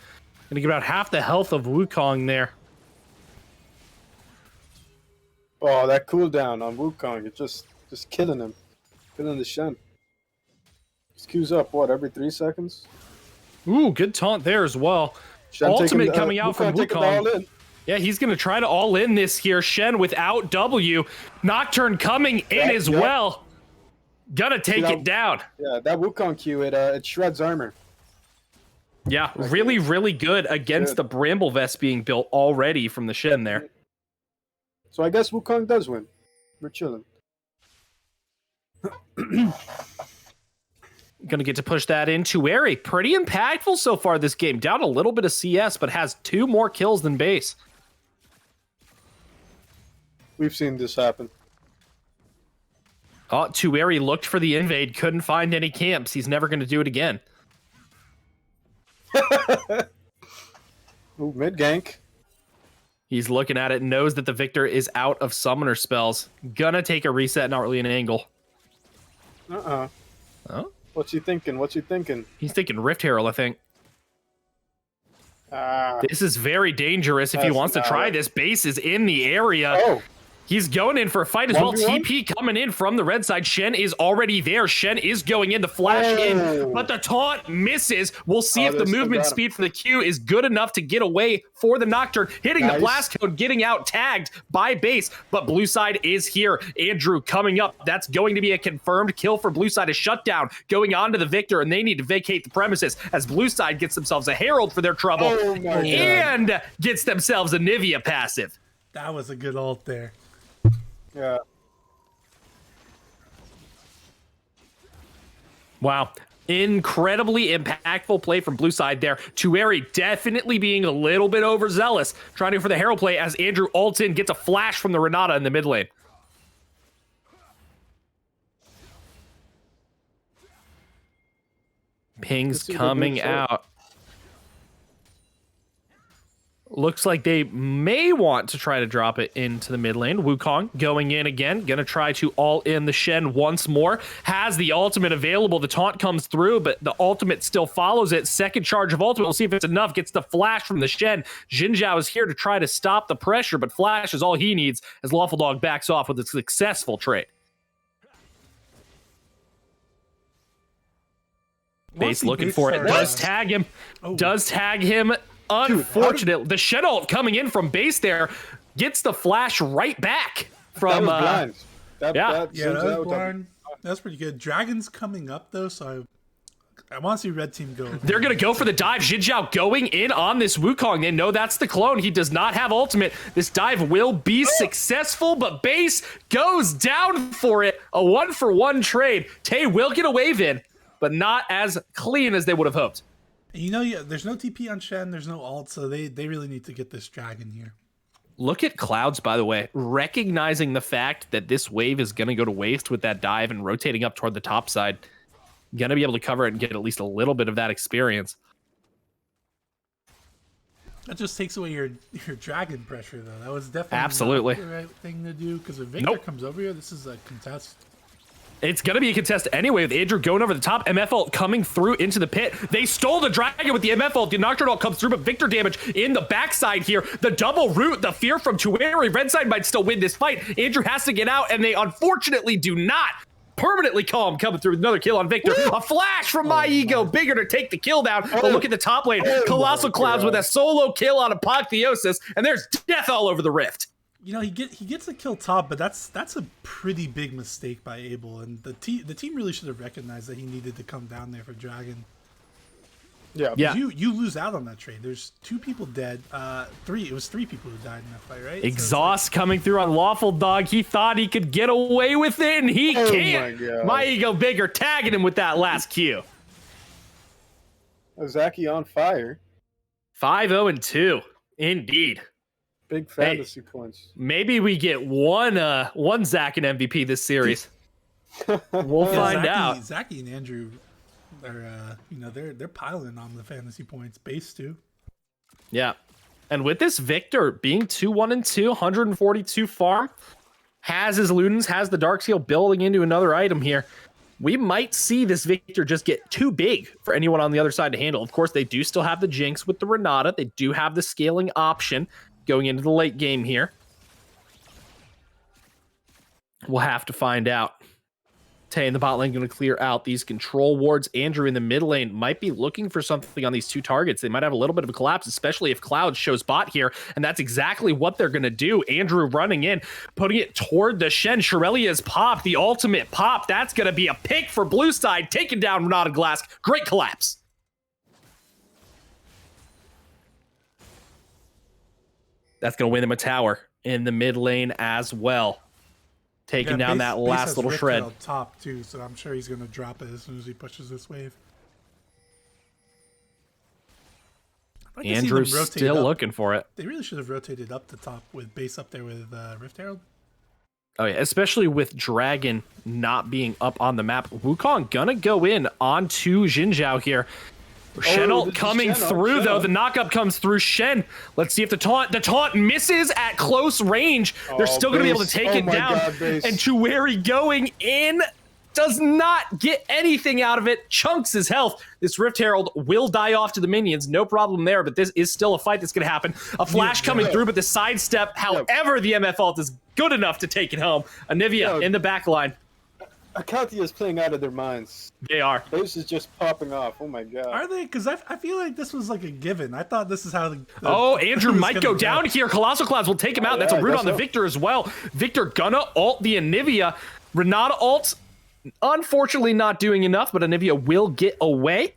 Gonna get about half the health of Wukong there. Oh, that cooldown on Wukong, it's just killing him. Killing the Shen. Just queues up, what, every 3 seconds? Ooh, good taunt there as well. Shen Ultimate taking, coming out from taking it all Wukong. in. Yeah, he's going to try to all in this here. Shen without W. Nocturne coming in as yep. well. Gonna take that- it down. Yeah, that Wukong Q, it shreds armor. Yeah, really, really good against the Bramble Vest being built already from the Shen there. So I guess Wukong does win. We're chilling. Gonna get to push that in. Tueri, pretty impactful so far this game. Down a little bit of CS, but has 2 more kills than base. We've seen this happen. Oh, Tueri looked for the invade, couldn't find any camps. He's never gonna do it again. Ooh, mid gank. He's looking at it, knows that the Victor is out of summoner spells. Gonna take a reset, not really an angle. Uh-uh. Oh? What's he thinking? What's he thinking? He's thinking Rift Herald, I think. Ah. This is very dangerous if he That's wants to not try it. this. Base is in the area. Oh. He's going in for a fight as well. 1v1? TP coming in from the red side. Shen is already there. Shen is going in. The flash in, but the taunt misses. We'll see if the they still movement got him. speed for the Q is good enough to get away for the Nocturne. Hitting the Nice. blast code, getting out tagged by base, but blue side is here. Andrew coming up. That's going to be a confirmed kill for blue side. A shutdown going on to the Victor, and they need to vacate the premises as blue side gets themselves a Herald for their trouble Oh my God. and gets themselves a Nivea passive. That was a good ult there. Yeah. Wow. Incredibly impactful play from blue side there. Tueri definitely being a little bit overzealous, trying to go for the Herald play as Andrew ults in, gets a flash from the Renata in the mid lane. Pings Let's see the coming blue side. out. Looks like they may want to try to drop it into the mid lane. Wukong going in again. Gonna try to all in the Shen once more. Has the ultimate available. The taunt comes through, but the ultimate still follows it. Second charge of ultimate. We'll see if it's enough. Gets the flash from the Shen. Xin Zhao is here to try to stop the pressure, but flash is all he needs as Lawful Dog backs off with a successful trade. Base looking for it. Does tag him. Oh. Does tag him. Unfortunate. The Shen ult coming in from base there gets the flash right back That from. was blind. That, yeah. that Yeah, sends that was out blind. That's pretty good. Dragon's coming up though, so I want to see red team go. They're going to go for the dive. Xin Zhao going in on this Wukong. They know that's the clone. He does not have ultimate. This dive will be successful, but base goes down for it. A 1-for-1 trade. Tay will get a wave in, but not as clean as they would have hoped. You know, yeah, there's no TP on Shen, there's no ult, so they really need to get this dragon here. Look at Clouds, by the way, recognizing the fact that this wave is going to go to waste with that dive and rotating up toward the top side. Going to be able to cover it and get at least a little bit of that experience. That just takes away your dragon pressure, though. That was definitely Absolutely. not the right thing to do, because if Victor Nope. comes over here, this is a contest. It's going to be a contest anyway with Andrew going over the top. MF ult coming through into the pit. They stole the dragon with the MF ult. The Nocturne ult comes through, but Victor damage in the backside here. The double root, the fear from Tueri. Red side might still win this fight. Andrew has to get out, and they unfortunately do not. Permanently calm coming through with another kill on Victor. A flash from My Ego, bigger to take the kill down. But look at the top lane. Colossal Clouds with a solo kill on Apotheosis, and there's death all over the Rift. You know, he gets a kill top, but that's a pretty big mistake by Abel, and the team really should have recognized that he needed to come down there for Dragon. Yeah. Yeah. You lose out on that trade. There's 2 people dead. It was 3 people who died in that fight, right? So it's Exhaust coming through on Lawful Dog. He thought he could get away with it, and he Oh can't. my God. My Ego bigger, tagging him with that last Q. Zaki on fire. 5-0-2. Indeed. Big fantasy points. Maybe we get one Zach and MVP this series. We'll find out. Zaki and Andrew are, they're piling on the fantasy points. Base too. Yeah. And with this Victor being 2-1-2, 142 farm, has his Ludens, has the Darksteel building into another item here. We might see this Victor just get too big for anyone on the other side to handle. Of course, they do still have the Jinx with the Renata. They do have the scaling option going into the late game here. We'll have to find out. Tay in the bot lane going to clear out these control wards. Andrew in the mid lane might be looking for something on these 2 targets. They might have a little bit of a collapse, especially if Cloud shows bot here, and that's exactly what they're going to do. Andrew running in, putting it toward the Shen. Shirelia's pop, the ultimate pop. That's going to be a pick for blue side, taking down Renata Glass. Great collapse. That's going to win them a tower. in the mid lane as well. Taking down that last little shred. Top too, so I'm sure he's going to drop it as soon as he pushes this wave. Andrew's still looking for it. They really should have rotated up the top with base up there with Rift Herald. Oh yeah, especially with Dragon not being up on the map. Wukong gonna go in onto Jinzhao here. Shen ult coming through though. The knockup comes through Shen. Let's see if the taunt misses at close range. They're still gonna be able to take it down. And Chueri going in does not get anything out of it. Chunks his health. This Rift Herald will die off to the minions. No problem there, but this is still a fight that's going to happen. A flash coming through, but the sidestep, however, the MF ult is good enough to take it home. Anivia in the back line. Icathia is playing out of their minds. They are. This is just popping off. Oh my god. Are they? Because I feel like this was like a given. I thought this is how the Andrew might go down here. Colossal Clouds will take him out. That's a root on the Victor as well. Victor gonna ult the Anivia. Renata ult. Unfortunately not doing enough, but Anivia will get away.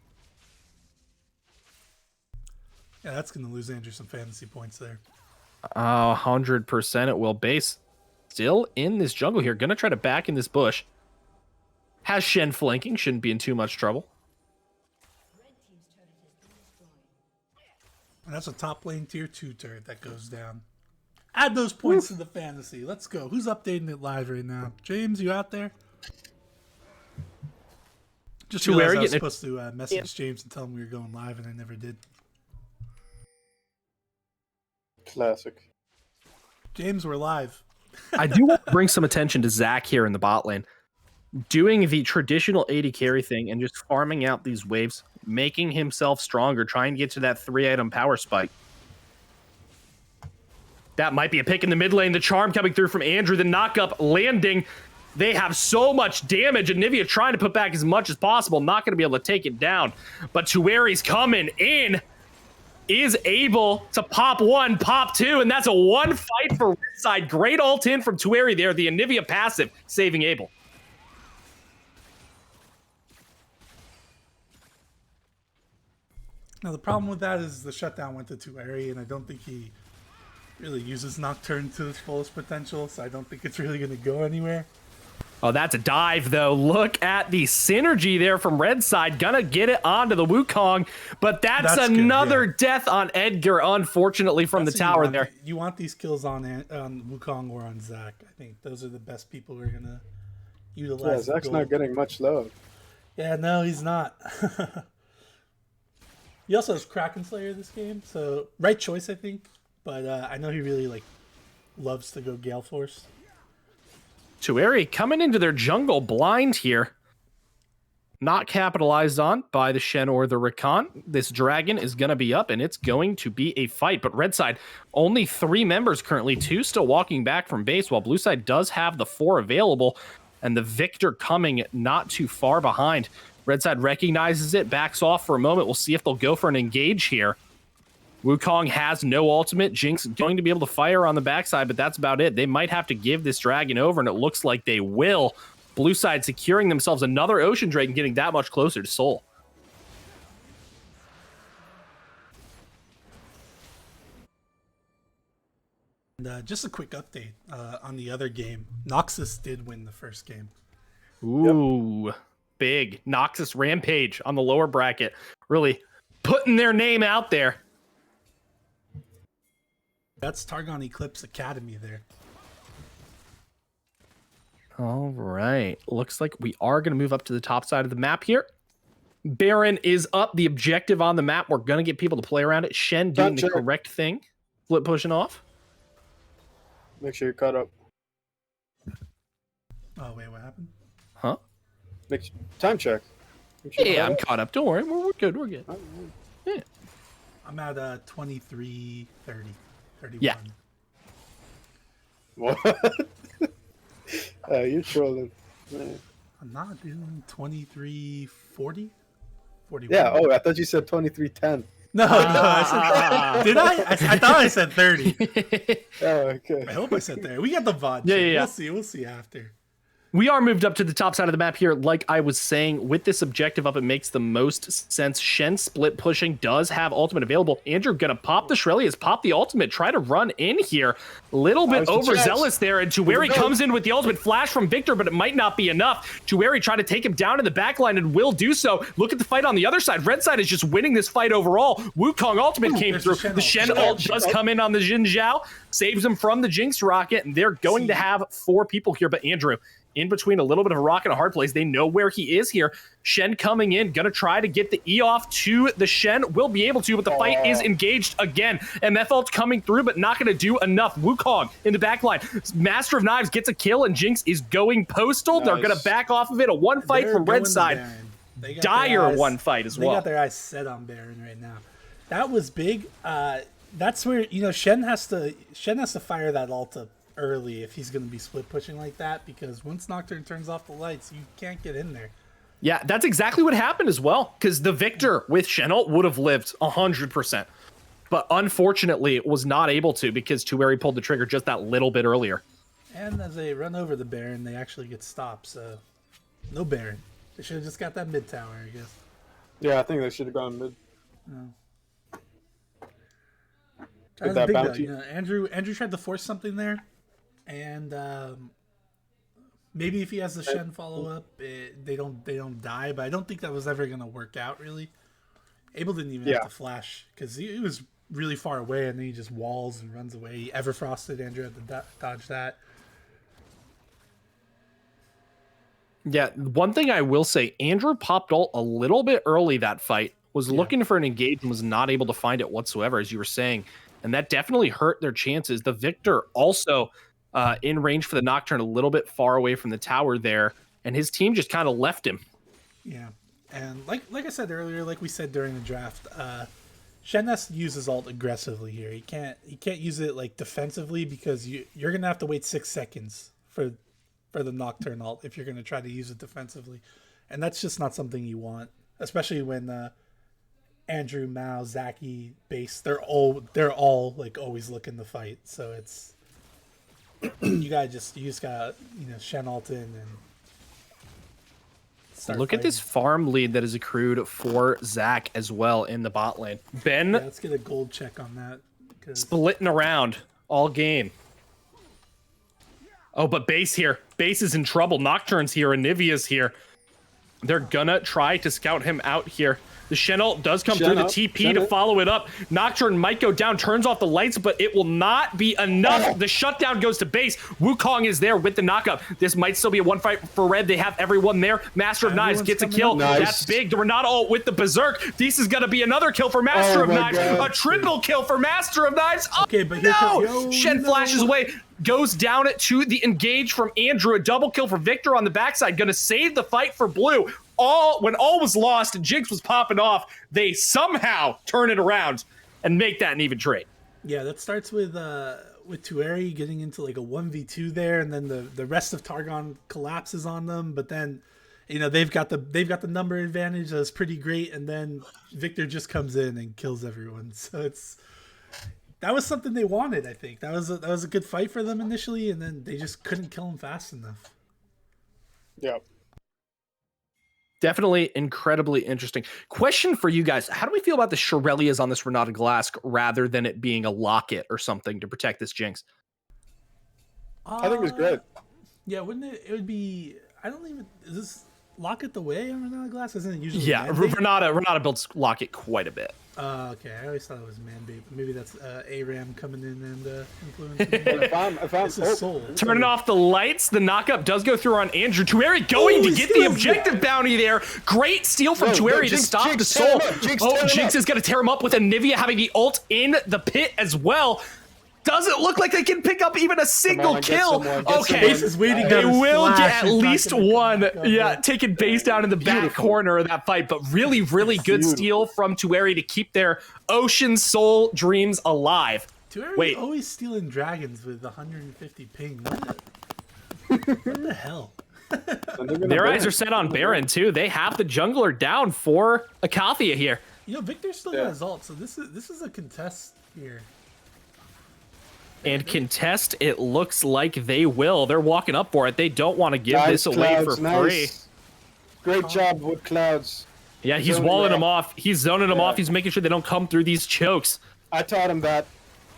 Yeah, that's going to lose Andrew some fantasy points there. 100% it will. Base still in this jungle here. Gonna try to back in this bush. Has Shen flanking. Shouldn't be in too much trouble. And that's a top lane tier 2 turret that goes down. Add those points to the fantasy. Let's go. Who's updating it live right now? James, you out there? Just realized I was supposed to message James and tell him we were going live, and I never did. Classic. James, we're live. I do want to bring some attention to Zach here in the bot lane. Doing the traditional AD carry thing and just farming out these waves, making himself stronger, trying to get to that 3-item power spike. That might be a pick in the mid lane. The charm coming through from Andrew. The knockup landing. They have so much damage. Anivia trying to put back as much as possible. Not going to be able to take it down. But Chueri's coming in. Is able to pop one, pop two. And that's a one fight for Rek'Sai. Great ult in from Chueri there. The Anivia passive saving Abel. Now, the problem with that is the shutdown went to Chueri, and I don't think he really uses Nocturne to its fullest potential, so I don't think it's really going to go anywhere. Oh, that's a dive, though. Look at the synergy there from Red Side. Gonna get it onto the Wukong, but that's another death on Edgar, unfortunately, from the tower there. You want these kills on Wukong or on Zach. I think those are the best people who are going to utilize. Yeah, Zach's not getting much love. Yeah, no, he's not. He also has Kraken Slayer this game, so right choice, I think. But I know he really loves to go Gale Force. Chueri coming into their jungle blind here. Not capitalized on by the Shen or the Rakan. This dragon is going to be up, and it's going to be a fight. But red side, only 3 members currently. 2 still walking back from base, while blue side does have the 4 available. And the Victor coming not too far behind. Red side recognizes it, backs off for a moment. We'll see if they'll go for an engage here. Wukong has no ultimate. Jinx going to be able to fire on the backside, but that's about it. They might have to give this dragon over, and it looks like they will. Blue side securing themselves another Ocean Drake and getting that much closer to Soul. And just a quick update on the other game. Noxus did win the first game. Ooh, big. Noxus Rampage on the lower bracket. Really putting their name out there. That's Targon Eclipse Academy there. All right. Looks like we are going to move up to the top side of the map here. Baron is up. The objective on the map. We're going to get people to play around it. Shen doing the correct thing. Flip pushing off. Make sure you're caught up. Oh, wait, what happened? Huh? Time check. Yeah, I'm caught up. Don't worry. We're good. We're good. Yeah. I'm at 23:30. 31. Yeah. What? You're trolling. Man. I'm not doing 23:40. 41. Yeah. Oh, I thought you said 23:10. No, I said, did I? I thought I said 30. Oh, okay. I hope I said 30. We got the VOD. Yeah. We'll see after. We are moved up to the top side of the map here. Like I was saying, with this objective up, it makes the most sense. Shen split pushing does have ultimate available. Andrew gonna pop the Shirelias, pop the ultimate, try to run in here. Little bit overzealous there, and Tueri comes in with the ultimate flash from Victor, but it might not be enough. Tueri trying to take him down in the backline and will do so. Look at the fight on the other side. Red side is just winning this fight overall. Wukong ultimate came through. The Shen ult does come in on the Jin Zhao, saves him from the Jinx rocket, and they're going to have 4 people here, but Andrew in between a little bit of a rock and a hard place. They know where he is here. Shen coming in, gonna try to get the E off to the Shen. Will be able to, but the fight is engaged again. MF ult coming through, but not gonna do enough. Wukong in the back line. Master of Knives gets a kill, and Jinx is going postal. Nice. They're gonna back off of it. A one fight from red side. Dire one fight as well. They got their eyes set on Baron right now. That was big. That's where, you know, Shen has to fire that ult up early if he's going to be split pushing like that, because once Nocturne turns off the lights, you can't get in there. Yeah, that's exactly what happened as well, because the Victor with Shen ult would have lived 100%, but unfortunately it was not able to because Tueri pulled the trigger just that little bit earlier. And as they run over the Baron, they actually get stopped, so no Baron. They should have just got that mid tower, I guess. Yeah, I think they should have gone mid. That was big though. You know, Andrew tried to force something there. And maybe if he has the Shen follow up, they don't die. But I don't think that was ever gonna work out really. Abel didn't even have to flash because he was really far away, and then he just walls and runs away. He Everfrosted. Andrew had to dodge that. Yeah, one thing I will say, Andrew popped ult a little bit early that fight. Was looking for an engage and was not able to find it whatsoever, as you were saying, and that definitely hurt their chances. The Victor also. In range for the Nocturne, a little bit far away from the tower there, and his team just kind of left him. Yeah, and like I said earlier, like we said during the draft, Shen has to use his ult aggressively here. He can't use it like defensively, because you're gonna have to wait 6 seconds for the Nocturne ult if you're gonna try to use it defensively, and that's just not something you want, especially when Andrew, Mao, Zaki, Base, they're all like always looking to fight. So it's you just gotta Shen ult in and start look fighting. at this farm lead that is accrued for Zach as well in the bot lane. Ben, let's get a gold check on that. Splitting around all game. Oh, but Base here. Base is in trouble. Nocturne's here and Nivea's here. They're gonna try to scout him out here. The Shen ult does come through the TP to follow it up. Nocturne might go down, turns off the lights, but it will not be enough. The shutdown goes to Base. Wukong is there with the knockup. This might still be a one fight for red. They have everyone there. Master of Knives gets a kill. Nice. That's big. We're not all with the Berserk. This is going to be another kill for Master of Knives. A triple kill for Master of Knives. Oh, okay, but no! Shen flashes away. Goes down it to the engage from Andrew. A double kill for Victor on the backside. Going to save the fight for blue. When all was lost and Jinx was popping off, they somehow turn it around and make that an even trade. Yeah, that starts with Tueri getting into like a 1v2 there, and then the rest of Targon collapses on them. But then, they've got the number advantage that's pretty great, and then Victor just comes in and kills everyone. So that was something they wanted. I think that was a good fight for them initially, and then they just couldn't kill him fast enough. Yeah. Definitely incredibly interesting. Question for you guys. How do we feel about the Shirelias on this Renata Glask rather than it being a locket or something to protect this Jinx? I think it's great. Yeah, wouldn't it? It would be. I don't even. Is this locket the way on Renata Glask? Isn't it usually? Yeah, Renata builds locket quite a bit. Okay, I always thought it was Manbait, but maybe that's ARAM coming in and influencing me. if I'm Soul. Turning off the lights, the knockup does go through on Andrew. Tueri going to get the objective bounty there. Great steal from Tueri to stop the Soul. Jinx is going to tear him up with a Nivea having the ult in the pit as well. Doesn't look like they can pick up even a single kill. Okay, they will get at least one. Yeah, taking Base down in the back corner of that fight, but really, really good steal from Tueri to keep their Ocean Soul dreams alive. Tueri always stealing dragons with 150 ping. What the hell? Their eyes are set on Baron too. They have the jungler down for Icathia here. Victor still got his ult, so this is a contest here. and contest. It looks like they will. They're walking up for it. They don't want to give this away for free. Great job with Clouds. Yeah, he's Zoning walling them them off. He's zoning them off. He's making sure they don't come through these chokes. I taught him that.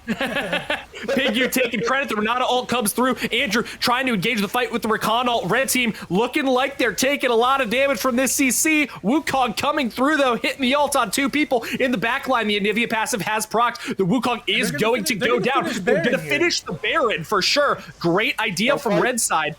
Pig, you're taking credit. The Renata ult comes through. Andrew trying to engage the fight with the Recon ult. Red team looking like they're taking a lot of damage from this CC. Wukong coming through, though, hitting the ult on 2 people in the back line. The Anivia passive has procced. The Wukong is going to go down. They're going to finish the Baron for sure. Great idea from Red side.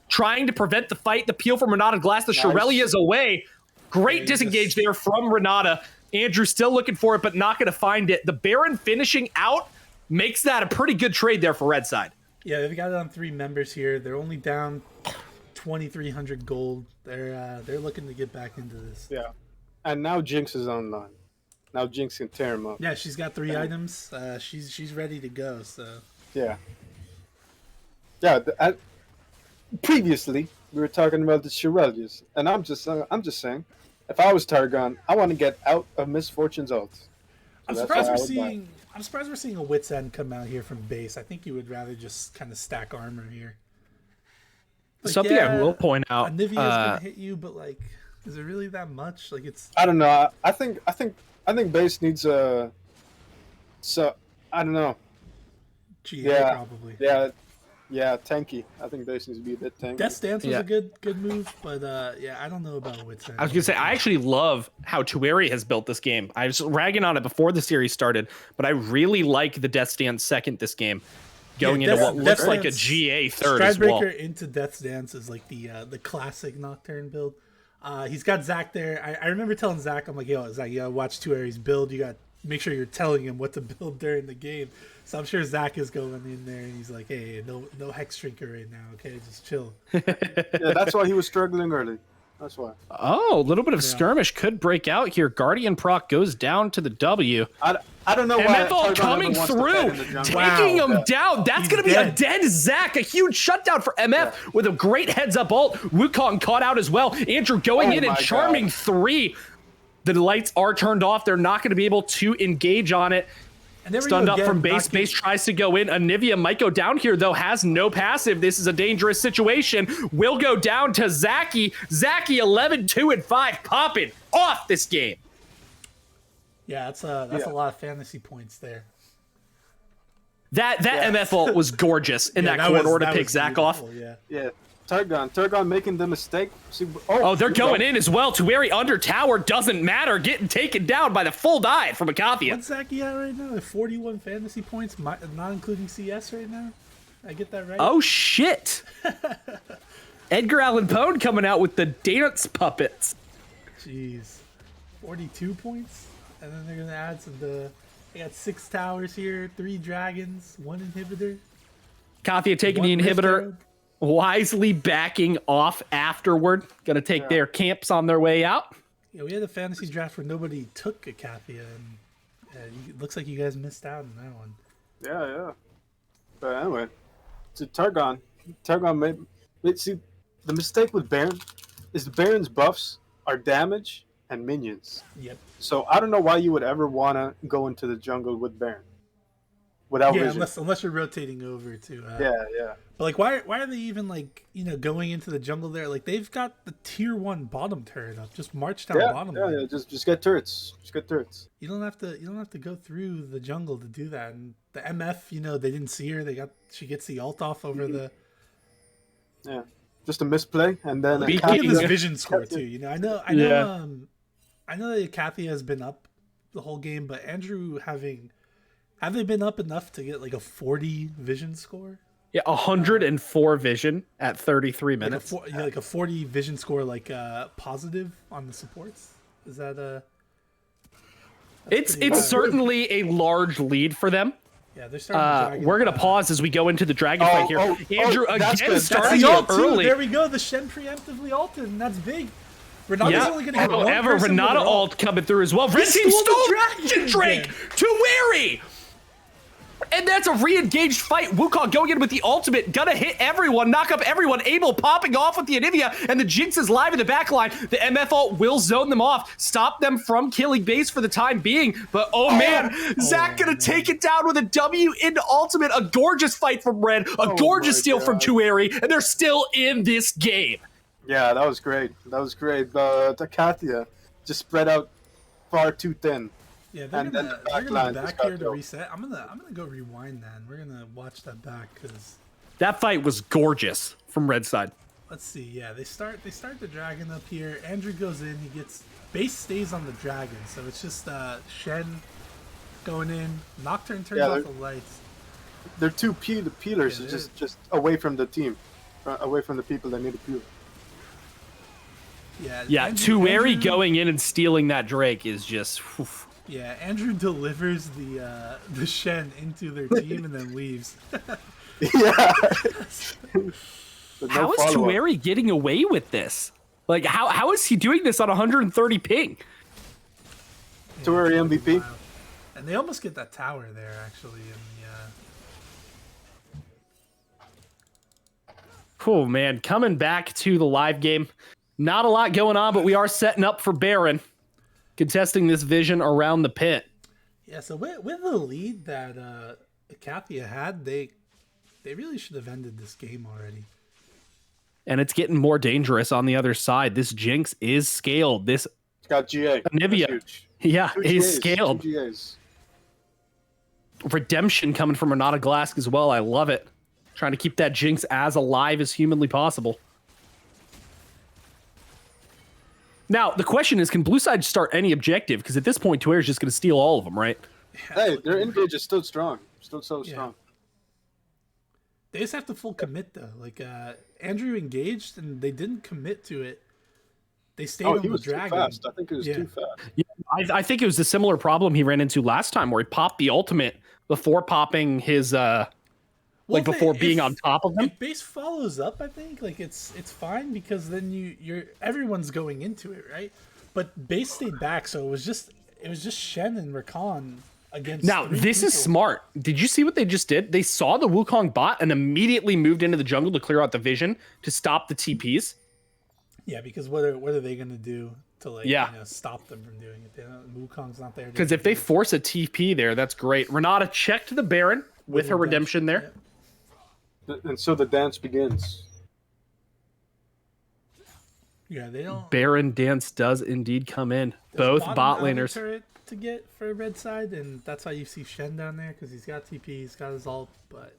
Trying to prevent the fight. The peel from Renata Glass. The Shirelli is away. Great disengage there from Renata. Andrew still looking for it, but not going to find it. The Baron finishing out makes that a pretty good trade there for Red side. Yeah, they've got it on 3 members here. They're only down 2,300 gold. They're looking to get back into this. Yeah, and now Jinx is online. Now Jinx can tear him up. Yeah, she's got 3 items. She's ready to go. So yeah. Previously, we were talking about the Shirelias, and I'm just saying, if I was Targon, I want to get out of Misfortune's ult. I'm surprised we're seeing a Wit's End come out here from base. I think you would rather just kind of stack armor here. Like, Something I will point out. Anivia's gonna hit you, but like, is it really that much? Like, it's. I don't know. I think base needs a. So I don't know. GA probably. Yeah, tanky. I think base needs to be a bit tanky. Death Stance was a good move, but yeah, I don't know about Wit's End. I was gonna say I actually love how Tueri has built this game. I was ragging on it before the series started, but I really like the Death Stance second this game, going into what looks like a GA third as well. Stridebreaker into Death Stance is like the classic Nocturne build. He's got Zach there. I remember telling Zach, I'm like, yo, Zach, you gotta watch Tueri's build. You got make sure you're telling him what to build during the game. So I'm sure Zach is going in there and he's like, hey, no Hex Drinker right now, okay? Just chill. Yeah, that's why he was struggling early. That's why. Oh, a little bit of skirmish could break out here. Guardian proc goes down to the W. I don't know why. MF coming through, taking him down. That's going to be a dead Zach. A huge shutdown for MF with a great heads-up ult. Wukong caught out as well. Andrew going in and charming 3. The lights are turned off. They're not going to be able to engage on it. Stunned up from base. Base tries to go in. Anivia might go down here, though. Has no passive. This is a dangerous situation. Will go down to Zaki. Zaki 11, 2, and 5. Popping off this game. Yeah, that's a lot of fantasy points there. That MF ult was gorgeous in that corridor to pick Zach off. Yeah. Targon making the mistake. Oh, they're going in as well. Tueri under tower, doesn't matter. Getting taken down by the full dive from Icathia. What's Zaki at right now? 41 fantasy points, not including CS right now? I get that right? Oh, shit. Edgar Allan Poe coming out with the dance puppets. Jeez. 42 points? And then they're going to add they got 6 towers here, 3 dragons, 1 inhibitor. Icathia taking the inhibitor. Wisely backing off afterward. Gonna take their camps on their way out. Yeah, we had a fantasy draft where nobody took Icathia, and it looks like you guys missed out on that one. Yeah. But anyway, to Targon see, the mistake with Baron is the Baron's buffs are damage and minions. Yep. So I don't know why you would ever want to go into the jungle with Baron. Without vision. Unless you're rotating over to yeah. But like, why are they even like going into the jungle there? Like they've got the tier 1 bottom turret up. Just march down bottom. Yeah. Just get turrets. You don't have to go through the jungle to do that. And the MF, they didn't see her. She gets the ult off over the. Yeah, just a misplay, and then Speaking this vision score too. I know that Icathia has been up the whole game, but Andrew have they been up enough to get like a 40 vision score? Yeah, 104 vision at 33 minutes. Like a 40 vision score, like positive on the supports. Is that It's certainly a large lead for them. Yeah, they're starting. We're gonna pause as we go into the dragon fight here. Andrew again starting early. There we go. The Shen preemptively ulted, and that's big. Renata's only gonna get one person. However, Renata ult coming through as well. Red team stole Dragon Drake. Tueri. And that's a re-engaged fight. Wukong going in with the ultimate, gonna hit everyone, knock up everyone. Abel popping off with the Anivia, and the Jinx is live in the backline. The MF ult will zone them off, stop them from killing base for the time being. But oh man, Zach gonna take it down with a W into ultimate. A gorgeous fight from Red, a gorgeous steal from Tueri, and they're still in this game. Yeah, that was great. That was great. The Icathia just spread out far too thin. Yeah, they're And gonna, then the they're back gonna line back just got here to killed. reset. I'm gonna go rewind that, and we're gonna watch that back because That fight was gorgeous from Red side. let's see. Yeah, they start the dragon up here. Andrew goes in. He gets base stays on the dragon, so it's just Shen going in. Nocturne turns off the lights. They're two peelers, Yeah, just away from the team, away from the people that need to peel. Yeah, Tueri going in and stealing that Drake is just. Oof. Yeah, Andrew delivers the Shen into their team and then leaves. Yeah. How is Tueri getting away with this? Like, how is he doing this on 130 ping? Tueri MVP. Wild. And they almost get that tower there, actually. Oh man, coming back to the live game. Not a lot going on, but we are setting up for Baron, contesting this vision around the pit. Yeah, so with the lead that Icathia had, they really should have ended this game already. And it's getting more dangerous on the other side. This Jinx is scaled. This It's got GA. Anivia, yeah, Two is GAs, scaled. two GAs. Redemption coming from Renata Glask as well. I love it. Trying to keep that Jinx as alive as humanly possible. Now, the question is, can Blue Side start any objective? Because at this point, Tueri's just going to steal all of them, right? Hey, their engage is still strong. Still so strong. They just have to full commit, though. Like, Andrew engaged, and they didn't commit to it. They stayed on he the was dragon. too fast. I think it was too fast. Yeah, I think it was a similar problem he ran into last time, where he popped the ultimate before popping his, before being on top of them. If base follows up, I think like it's fine because then everyone's going into it, right? But base stayed back, so it was just Shen and Rakan against. Now this is smart. Did you see what they just did? They saw the Wukong bot and immediately moved into the jungle to clear out the vision to stop the TPs. Yeah, because what are they gonna do to stop them from doing it? Wukong's not there. Because if they force a TP there, that's great. Renata checked the Baron with her redemption there. And so the dance begins. Yeah, they don't. Baron dance does indeed come in. Both bot laners. Turret to get for Red side, and that's why you see Shen down there because he's got TP, he's got his ult, but.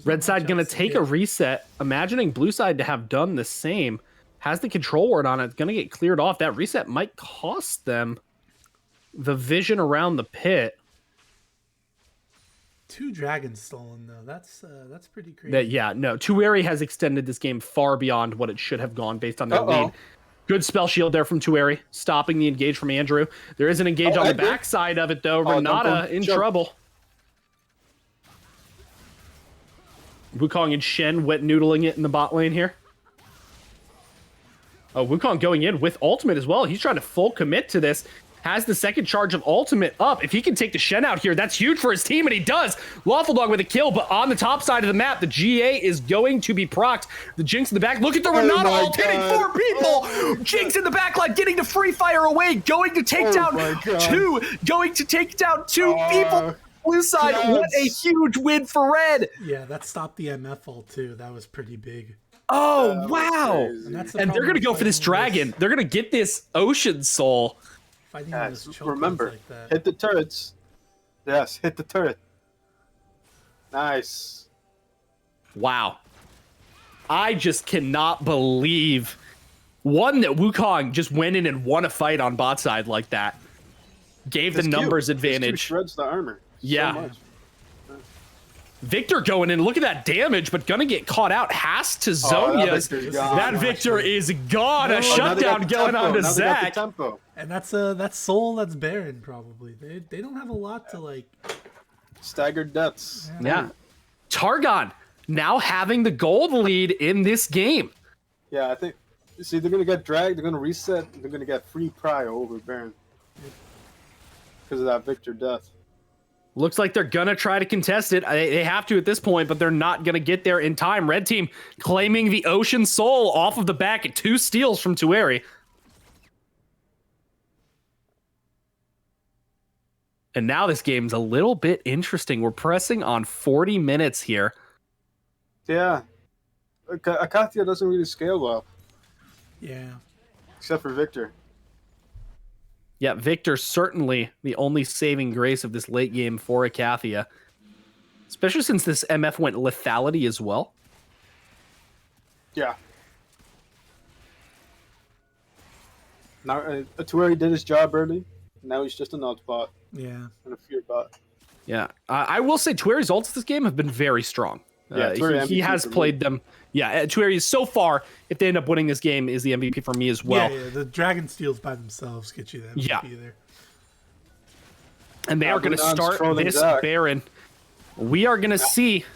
Red side gonna take a reset. Imagining blue side to have done the same. Has the control ward on it. It's gonna get cleared off. That reset might cost them the vision around the pit. 2 dragons stolen though. That's pretty crazy. Tueri has extended this game far beyond what it should have gone based on their lead. Good spell shield there from Tueri, stopping the engage from Andrew. There is an engage on the backside of it though. Renata in trouble. Wukong and Shen wet noodling it in the bot lane here. Oh, Wukong going in with ultimate as well. He's trying to full commit to this. Has the second charge of ultimate up. If he can take the Shen out here, that's huge for his team, and he does. Lawful Dog with a kill, but on the top side of the map, the GA is going to be procced. The Jinx in the back. Look at the Renata ult hitting 4 people. Jinx in the back line getting the free fire away, going to take down 2. Going to take down 2 people. Blue side, what a huge win for Red. Yeah, that stopped the MF ult too. That was pretty big. Oh, wow. And they're going to go for this dragon. They're going to get this Ocean Soul. Remember, like that. hit the turrets. Yes, hit the turret. Nice. Wow. I just cannot believe, one, that Wukong just went in and won a fight on bot side like that. Gave the numbers advantage. Shreds the armor. Yeah. So much. Victor going in. Look at that damage, but gonna get caught out. Has to Zonia's. That Victor is gone. A shutdown going on to Zach. And that's Soul, that's Baron probably. They don't have a lot to like. Staggered deaths. Yeah. Targon now having the gold lead in this game. Yeah, I think. See, they're gonna get dragged. They're gonna reset. They're gonna get free prio over Baron because of that Victor death. Looks like they're going to try to contest it. They have to at this point, but they're not going to get there in time. Red team claiming the Ocean Soul off of the back at 2 steals from Tueri. And now this game's a little bit interesting. We're pressing on 40 minutes here. Yeah. Icathia doesn't really scale well. Yeah. Except for Victor. Yeah, Victor certainly the only saving grace of this late game for Icathia. Especially since this MF went lethality as well. Yeah. Now, Tueri did his job early. Now he's just an ult bot. Yeah. And a fear bot. Yeah, I will say Tueri's ults this game have been very strong. Yeah, he has played them. Yeah, Tueri so far, if they end up winning this game, is the MVP for me as well. Yeah, the Dragon Steals by themselves get you the MVP there. And they are going to start this Zach. Baron. We are going to see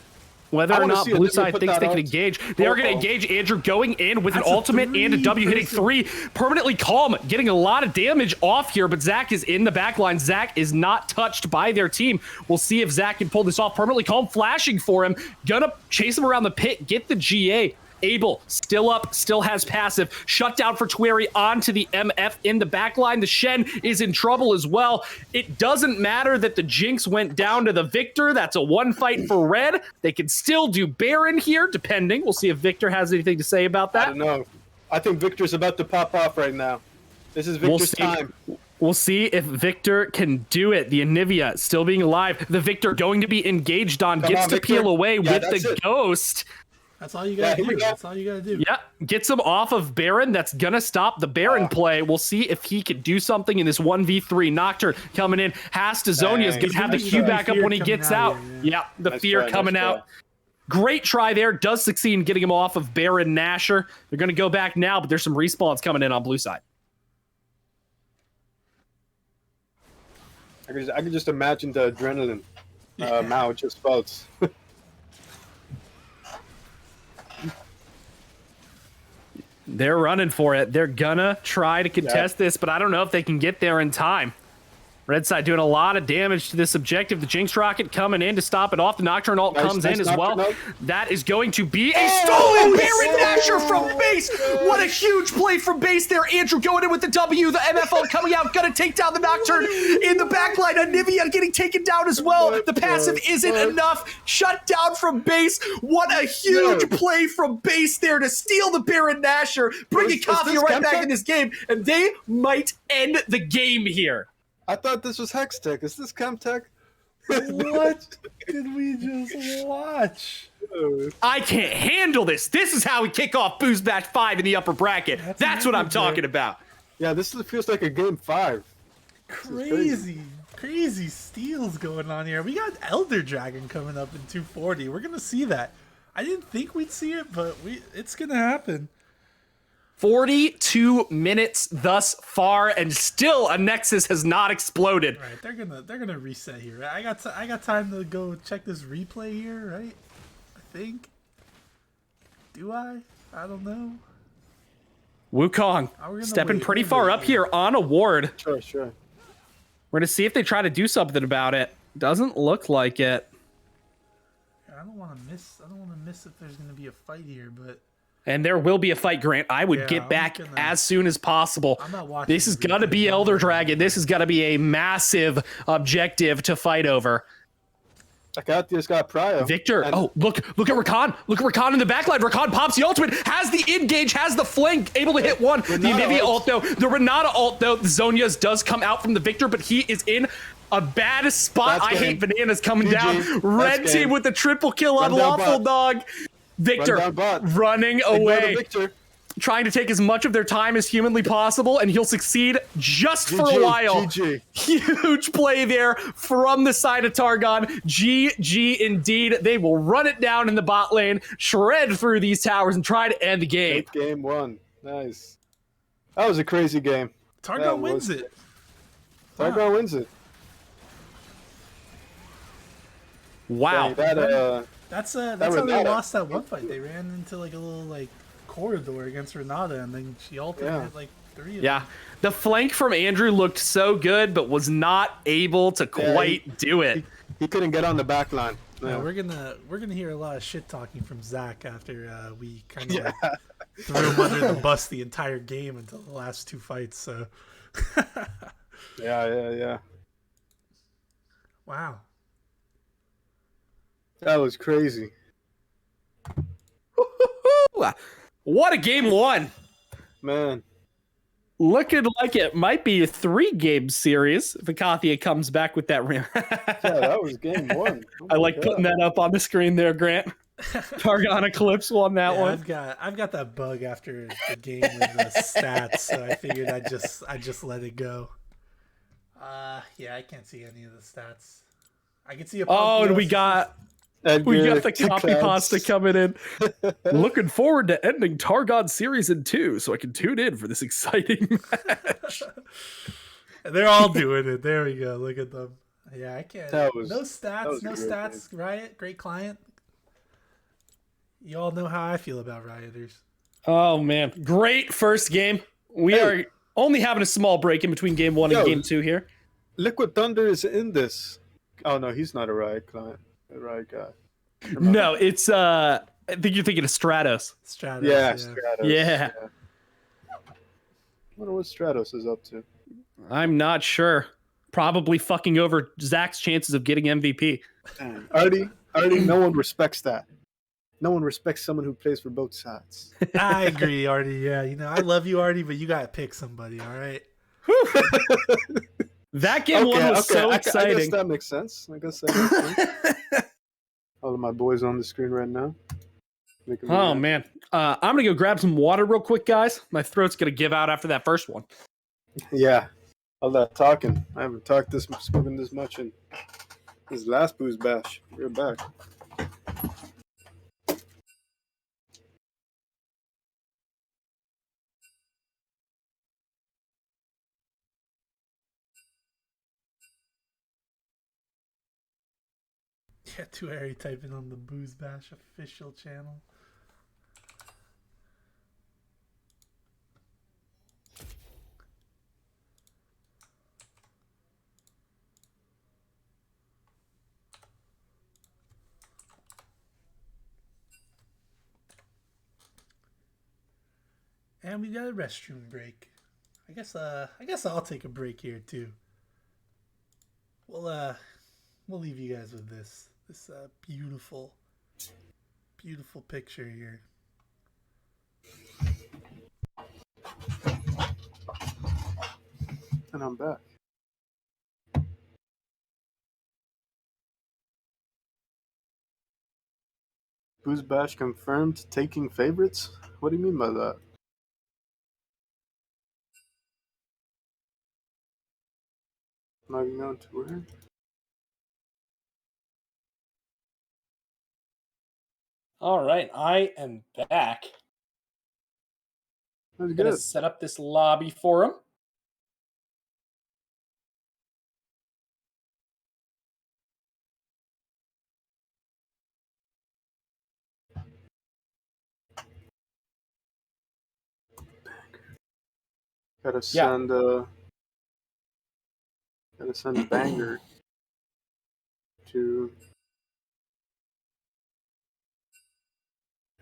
whether or not Blue Side thinks they can engage. They are going to engage Andrew going in with an ultimate and a W hitting 3. Permanently Calm, getting a lot of damage off here, but Zach is in the backline. Zach is not touched by their team. We'll see if Zach can pull this off. Permanently Calm flashing for him. Gonna chase him around the pit, get the GA. Abel still up, still has passive. Shut down for Tueri onto the MF in the backline. The Shen is in trouble as well. It doesn't matter that the Jinx went down to the Victor. That's a 1 fight for Red. They can still do Baron here, depending. We'll see if Victor has anything to say about that. I don't know. I think Victor's about to pop off right now. This is Victor's time. We'll see if Victor can do it. The Anivia still being alive. The Victor going to be engaged on. Gets to peel away with the Ghost. That's all you gotta do. That's all you gotta do. Yeah, gets him off of Baron. That's gonna stop the Baron play. We'll see if he can do something in this 1v3. Nocturne coming in. Has to Zonia's gonna have the Q back up when he gets out. Yeah, the fear coming out. Great try there. Does succeed in getting him off of Baron Nashor. They're gonna go back now, but there's some respawns coming in on blue side. I could just imagine the adrenaline Mao just felt. They're running for it. They're gonna try to contest this, but I don't know if they can get there in time. Red side doing a lot of damage to this objective. The Jinx Rocket coming in to stop it off. The Nocturne ult comes in as well. That is going to be a stolen Baron Nashor from base. What a huge play from base there. Andrew going in with the W. The MF ult coming out. Gonna take down the Nocturne in the backline. Anivia getting taken down as well. The passive isn't enough. Shut down from base. What a huge play from base there to steal the Baron Nashor. Bring Icathia right back in this game. And they might end the game here. I thought this was Hextech. Is this Chemtech? What did we just watch? I can't handle this. This is how we kick off Boozebash 5 in the upper bracket. That's what I'm talking about. Yeah, this feels like a game 5. Crazy steals going on here. We got Elder Dragon coming up in 240. We're gonna see that. I didn't think we'd see it, but it's gonna happen. 42 minutes thus far, and still a Nexus has not exploded. Right, they're gonna reset here. Right? I got time to go check this replay here, right? I think. Do I? I don't know. Wukong stepping pretty far up here on a ward. Sure. We're gonna see if they try to do something about it. Doesn't look like it. I don't want to miss if there's gonna be a fight here, but. And there will be a fight, Grant. I would get back as soon as possible. I'm not watching. This is gonna be Elder Dragon. This is gonna be a massive objective to fight over. Icathia got Prio. Victor. Look at Rakan. Look at Rakan in the backline. Rakan pops the ultimate, has the engage, has the flank, able to hit one. The Anivia ult though. The Renata ult though. The Zonia's does come out from the Victor, but he is in a bad spot. I hate bananas coming down. Red team with the triple kill on Lawful Dog. Victor running away, trying to take as much of their time as humanly possible, and he'll succeed just for a while. Huge play there from the side of Targon. GG indeed. They will run it down in the bot lane, shred through these towers, and try to end the game. Game 1. Nice. That was a crazy game. Targon wins it. Targon wins it. Wow. That's how they lost that one fight. They ran into like a little corridor against Renata, and then she ulted and hit like 3 of them. The flank from Andrew looked so good, but was not able to quite do it. He couldn't get on the back line. Yeah, No. we're gonna hear a lot of shit talking from Zach after we kind of like, threw him under the bus the entire game until the last 2 fights. So, Yeah. wow. That was crazy. What a game one. Man. Looking like it might be a 3-game series if Icathia comes back with that rim. Yeah, that was game one. Oh I my like God. putting that up on the screen there, Grant. Targon Eclipse won that Yeah, one. I've got that bug after the game with the stats, so I figured I just let it go. Yeah, I can't see any of the stats. I can see a. Oh, and we got the Two copy clouds. pasta coming in. Looking forward to ending Targon series in 2 so I can tune in for this exciting match. They're all doing it. There we go. Look at them. Yeah, I can't. That was- no that was stats. a No great stats. Riot, great client. You all know how I feel about Rioters. Oh, man. Great first game. We are only having a small break in between game 1 and Yo. game 2 here. Liquid Thunder is in this. Oh no, he's not a Riot client. A Riot guy. No, it's I think you're thinking of Stratos. Stratos. Yeah, Stratos. Yeah. I wonder what Stratos is up to. I'm not sure. Probably fucking over Zach's chances of getting MVP. Damn. Artie, no one respects that. No one respects someone who plays for both sides. I agree, Artie. Yeah, I love you, Artie, but you gotta pick somebody. All right. That game one was so I exciting. guess that makes sense. All of my boys on the screen right now. Making me Oh mad. man, I'm gonna go grab some water real quick, guys. My throat's gonna give out after that first one. Yeah. All that talking. I haven't spoken this much in this last Boozebash. We're back. Yeah, too Harry typing on the Boozebash official channel. And we got a restroom break. I guess I'll take a break here too. We'll leave you guys with this beautiful picture here. And I'm back. Boozebash confirmed taking favorites? What do you mean by that? Not going to where? All right, I am back. That's I'm gonna good. set up this lobby for him. Gotta send a banger to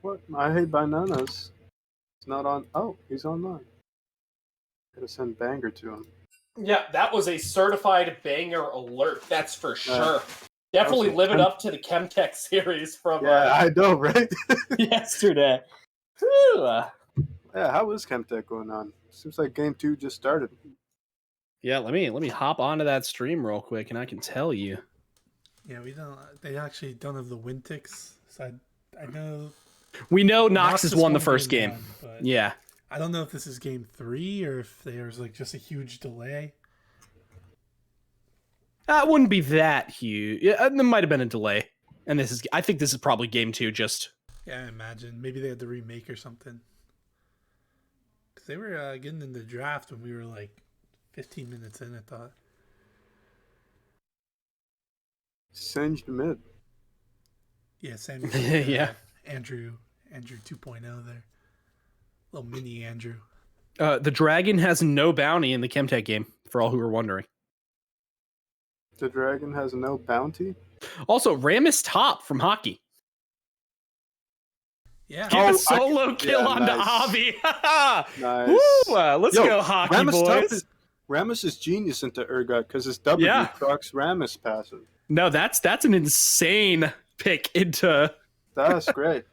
what? I hate bananas. It's not on. Oh, he's online. Gotta send banger to him. Yeah, that was a certified banger alert. That's for sure. Yeah. Definitely Okay. living up to the Chemtech series from Yeah, I know, right? yesterday. Whew. Yeah, how is Chemtech going on? Seems like game 2 just started. Yeah, let me hop onto that stream real quick, and I can tell you. Yeah, they actually don't have the win ticks. So I know We know Nox has just won the won first game game. 1, but Yeah. I don't know if this is game 3 or if there's like just a huge delay. That wouldn't be that huge. Yeah, there might have been a delay. And I think this is probably game 2 just. Yeah, I imagine. Maybe they had to remake or something. Because they were getting in the draft when we were like 15 minutes in, I thought. Singed mid. Yeah, Sammy. Yeah. Andrew 2.0 there. Little mini Andrew. The dragon has no bounty in the Chemtech game, for all who are wondering. The dragon has no bounty? Also, Ramus top from hockey. Yeah. Get a solo kill onto nice. Avi. Nice. Woo, let's Yo, go, hockey Ramus boys. Ramus is genius into Urgot because his W Yeah. procs Ramus passive. No, that's an insane pick into, That's great.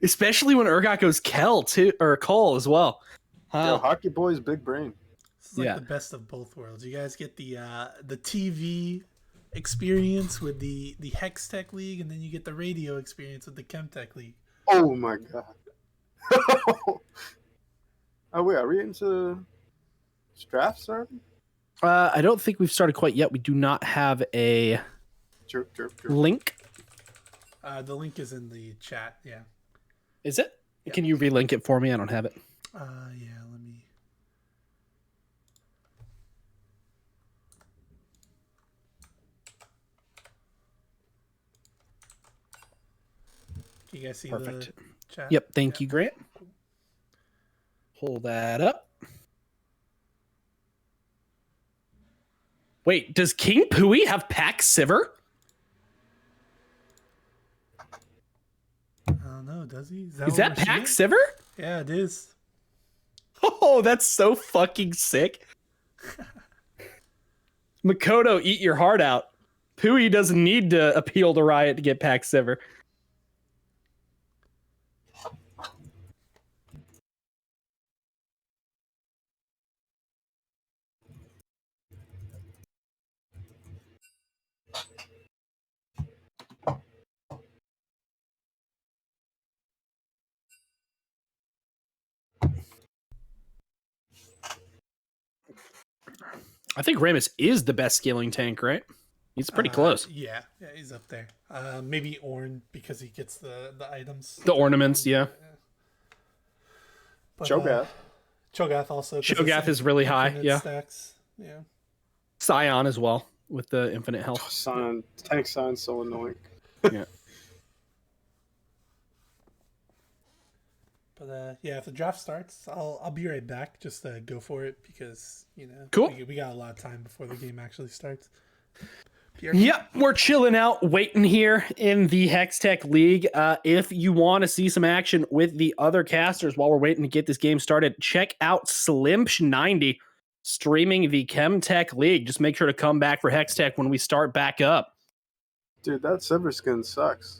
especially when Urgot goes Kel too, or Cole as well. Yo, hockey boy's big brain. This is like Yeah. the best of both worlds. You guys get the TV experience with the Hextech League, and then you get the radio experience with the Chemtech League. Oh my god. Oh wait, are we into draft starting? I don't think we've started quite yet. We do not have a Chirp. link. The link is in the chat. Yeah. Is it? Can you relink it for me? I don't have it. Yeah. Let me. Can you guys see Perfect. the chat? Yep. Thank you, Grant. Pull that up. Wait, does King Pooey have Pack Siver? I don't know. Does he? Is what that we're Pack seeing? Siver? Yeah, it is. Oh, that's so fucking sick. Makoto, eat your heart out. Pooey doesn't need to appeal to Riot to get Pack Siver. I think Ramus is the best scaling tank, right? He's pretty close. Yeah, he's up there. Maybe Ornn because he gets the items. The ornaments, yeah. But, Cho'Gath. Cho'Gath also. 'cause Cho'Gath it's is really high, infinite yeah. Stacks. Yeah. Scion as well with the infinite health. Tank Sion's so annoying. Yeah. But yeah, if the draft starts, I'll be right back. Just go for it because Cool. we got a lot of time before the game actually starts. Yep, we're chilling out, waiting here in the Hextech League. If you want to see some action with the other casters while we're waiting to get this game started, check out Slimsh90 streaming the Chemtech League. Just make sure to come back for Hextech when we start back up. Dude, that silver skin sucks.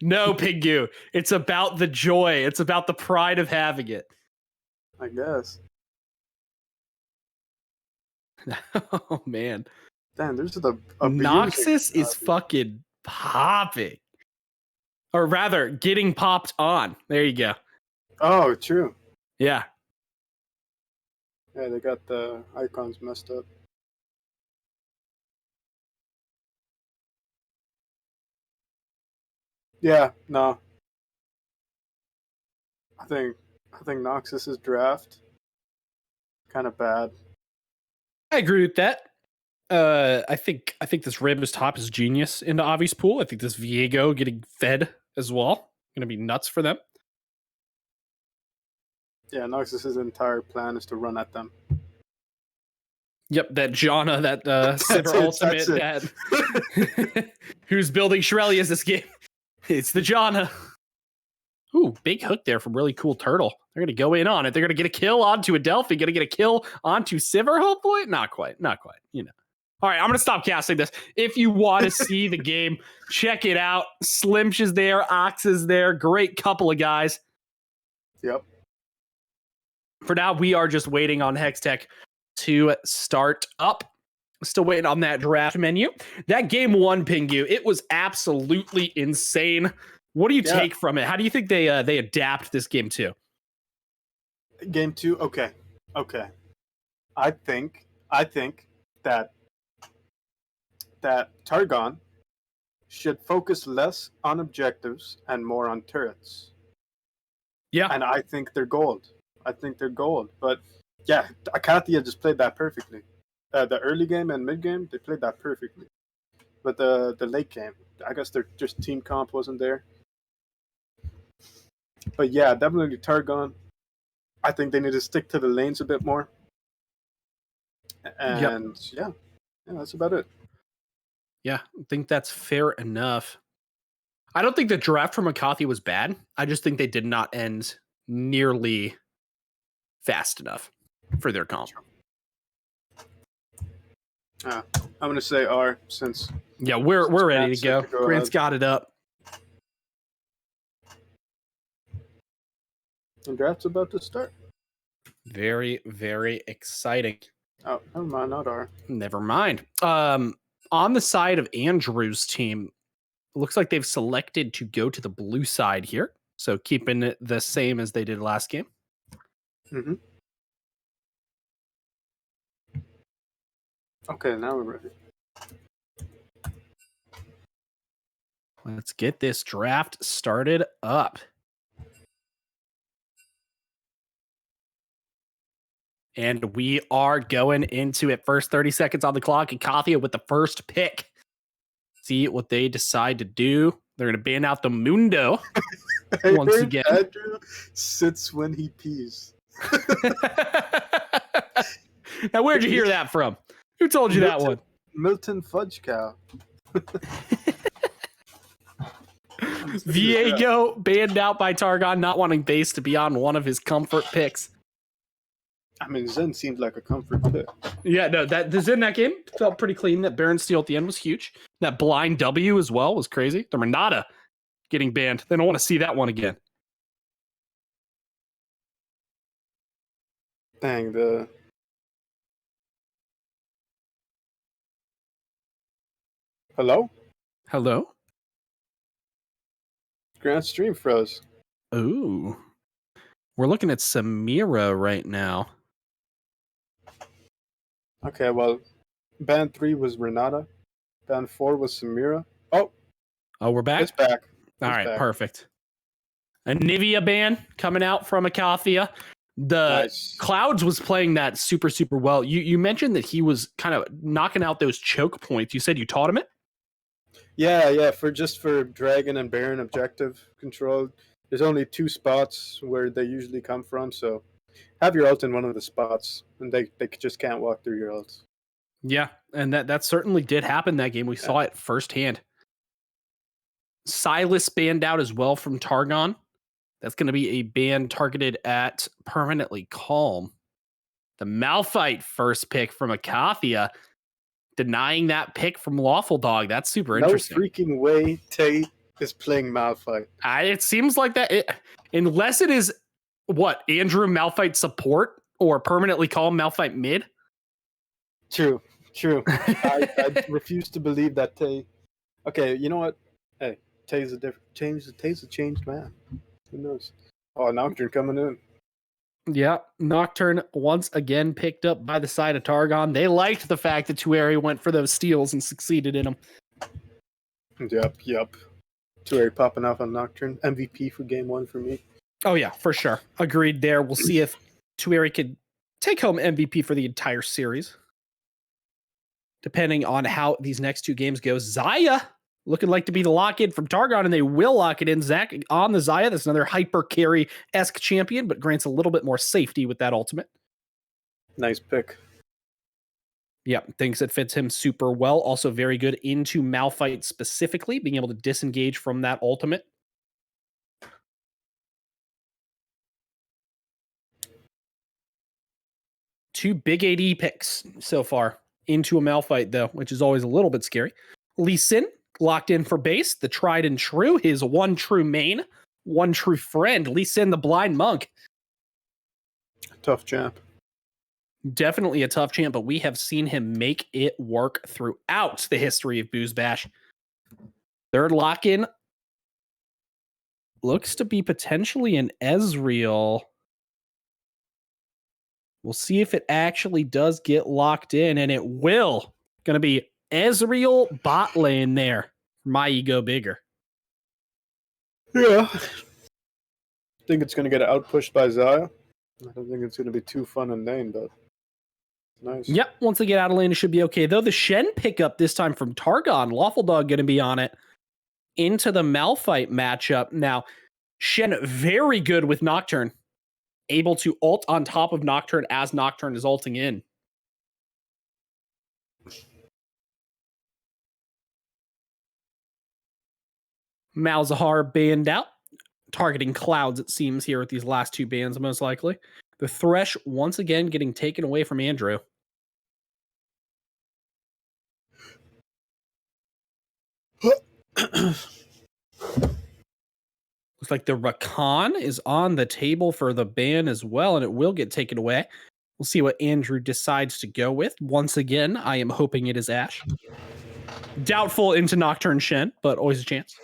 No, Pingu. It's about the joy. It's about the pride of having it. I guess. Oh, man. Damn, there's the Noxus is fucking popping. Or rather, getting popped on. There you go. Oh, true. Yeah. Yeah, they got the icons messed up. Yeah, no. I think Noxus's draft kind of bad. I agree with that. I think this Ramus top is genius into Avi's pool. I think this Viego getting fed as well. Gonna be nuts for them. Yeah, Noxus's entire plan is to run at them. Yep, that Janna, that Sivir ultimate, that who's building Shirelius this game. It's the Janna. Ooh, big hook there from really cool turtle. They're gonna go in on it. They're gonna get a kill onto Adelphi. Gonna get a kill onto Sivir, hopefully. Not quite. All right, I'm gonna stop casting this. If you want to see the game, check it out. Slimsh is there, Ox is there. Great couple of guys. Yep. For now, we are just waiting on Hextech to start up. Still waiting on that draft menu. That game one, Pingu, it was absolutely insane. What do you take from it? How do you think they adapt this game two? Game two, okay. I think that Targon should focus less on objectives and more on turrets. Yeah. And I think they're gold. But yeah, Icathia just played that perfectly. The early game and mid game, they played that perfectly. But the late game, I guess their just team comp wasn't there. But yeah, definitely Targon. I think they need to stick to the lanes a bit more. And yeah, that's about it. Yeah, I think that's fair enough. I don't think the draft from Icathia was bad. I just think they did not end nearly fast enough for their comp. I'm gonna say R since Yeah, we're ready Grant's to go. set to go Grant's ahead. got it up. the draft's about to start. Very, very exciting. Oh, never mind, not R. Never mind. On the side of Andrew's team, it looks like they've selected to go to the blue side here. So keeping it the same as they did last game. Mm-hmm. Okay, now we're ready. Let's get this draft started up. And we are going into it. First 30 seconds on the clock. Icathia with the first pick. See what they decide to do. They're going to ban out the Mundo once again. Andrew sits when he pees. Now, where'd you hear that from? Who told you that one? Milton Fudge Cow. Viego banned out by Targon, not wanting base to be on one of his comfort picks. I mean, Zen seemed like a comfort pick. Yeah, no, the Zen that game felt pretty clean. That Baron Steel at the end was huge. That blind W as well was crazy. The Renata getting banned. They don't want to see that one again. Dang, the... Hello? Hello? Grant stream froze. Ooh. We're looking at Samira right now. Okay, well, band 3 was Renata. Band 4 was Samira. Oh, Oh, we're back? it's back. All It's right, back. perfect. A Nivea ban coming out from Icathia. The Nice. Clouds was playing that super, super well. You mentioned that he was kind of knocking out those choke points. You said you taught him it? Yeah, for Dragon and Baron objective control. There's only 2 spots where they usually come from, so have your ult in one of the spots, and they just can't walk through your ults. Yeah, and that certainly did happen that game. We saw it firsthand. Silas banned out as well from Targon. That's going to be a ban targeted at Permanently Calm. The Malphite first pick from Icathia, denying that pick from Lawful Dog. That's super interesting. No freaking way Tay is playing Malphite. It seems like that. Unless it is, what, Andrew Malphite support or Permanently Calm Malphite mid? True. I refuse to believe that Tay... Okay, you know what? Hey, Tay's a changed man. Who knows? Oh, Nocturne coming in. Yeah, Nocturne once again picked up by the side of Targon. They liked the fact that Tueri went for those steals and succeeded in them. Yep. Tueri popping off on Nocturne. MVP for game 1 for me. Oh yeah, for sure. Agreed there. We'll see if Tueri could take home MVP for the entire series. Depending on how these next 2 games go. Xayah looking like to be the lock-in from Targon, and they will lock it in. Zach on the Xayah. That's another hyper carry-esque champion, but grants a little bit more safety with that ultimate. Nice pick. Yep, thinks it fits him super well. Also very good into Malphite specifically, being able to disengage from that ultimate. Two big AD picks so far into a Malphite, though, which is always a little bit scary. Lee Sin locked in for base, the tried and true, his one true main, one true friend. Lee Sin, the blind monk. Tough champ. Definitely a tough champ, but we have seen him make it work throughout the history of Boozebash. Third lock-in looks to be potentially an Ezreal. We'll see if it actually does get locked in, and it will. Going to be Ezreal bot lane there. My ego bigger. Yeah. I think it's going to get outpushed by Xayah. I don't think it's going to be too fun and lane, but nice. Yep, once they get out of lane, it should be okay. Though the Shen pickup this time from Targon, Lawful Dog going to be on it into the Malphite matchup. Now, Shen very good with Nocturne. Able to ult on top of Nocturne as Nocturne is ulting in. Malzahar banned out. Targeting clouds, it seems, here with these last two bans, most likely. The Thresh once again getting taken away from Andrew. Looks like the Rakan is on the table for the ban as well, and it will get taken away. We'll see what Andrew decides to go with. Once again, I am hoping it is Ashe. Doubtful into Nocturne Shen, but always a chance.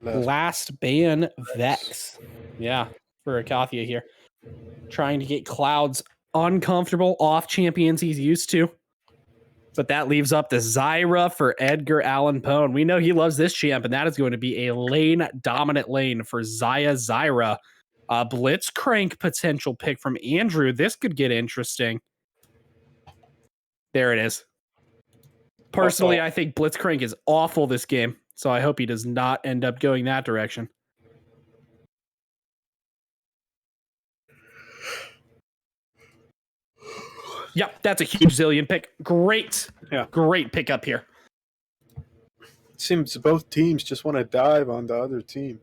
Last ban, Vex. Yeah, for Icathia here. Trying to get Clouds uncomfortable off champions he's used to. But that leaves up the Zyra for Edgar Allan Poe. And we know he loves this champ, and that is going to be a lane-dominant lane for Zyra. Blitzcrank potential pick from Andrew. This could get interesting. There it is. Personally, I think Blitzcrank is awful this game, so I hope he does not end up going that direction. Yep, that's a huge Zillion pick. Great. Yeah. Great pickup here. It seems both teams just want to dive on the other team.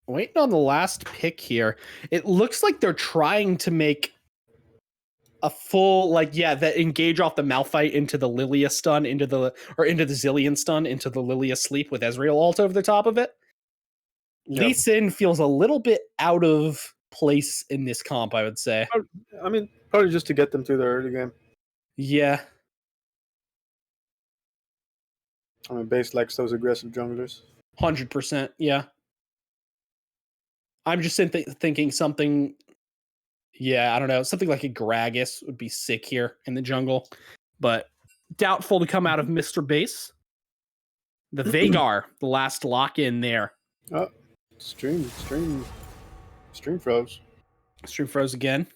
Waiting on the last pick here. It looks like they're trying to make a full, that engage off the Malphite into the Lilia stun, into the Zillion stun, into the Lilia sleep with Ezreal ult over the top of it. Yep. Lee Sin feels a little bit out of place in this comp, I would say. I mean, probably just to get them through the early game. Yeah. I mean, base likes those aggressive junglers. 100%, yeah. I'm just thinking something, I don't know, something like a Gragas would be sick here in the jungle, but doubtful to come out of Mr. Base. The Veigar, the last lock-in there. Oh, stream froze. Stream froze again.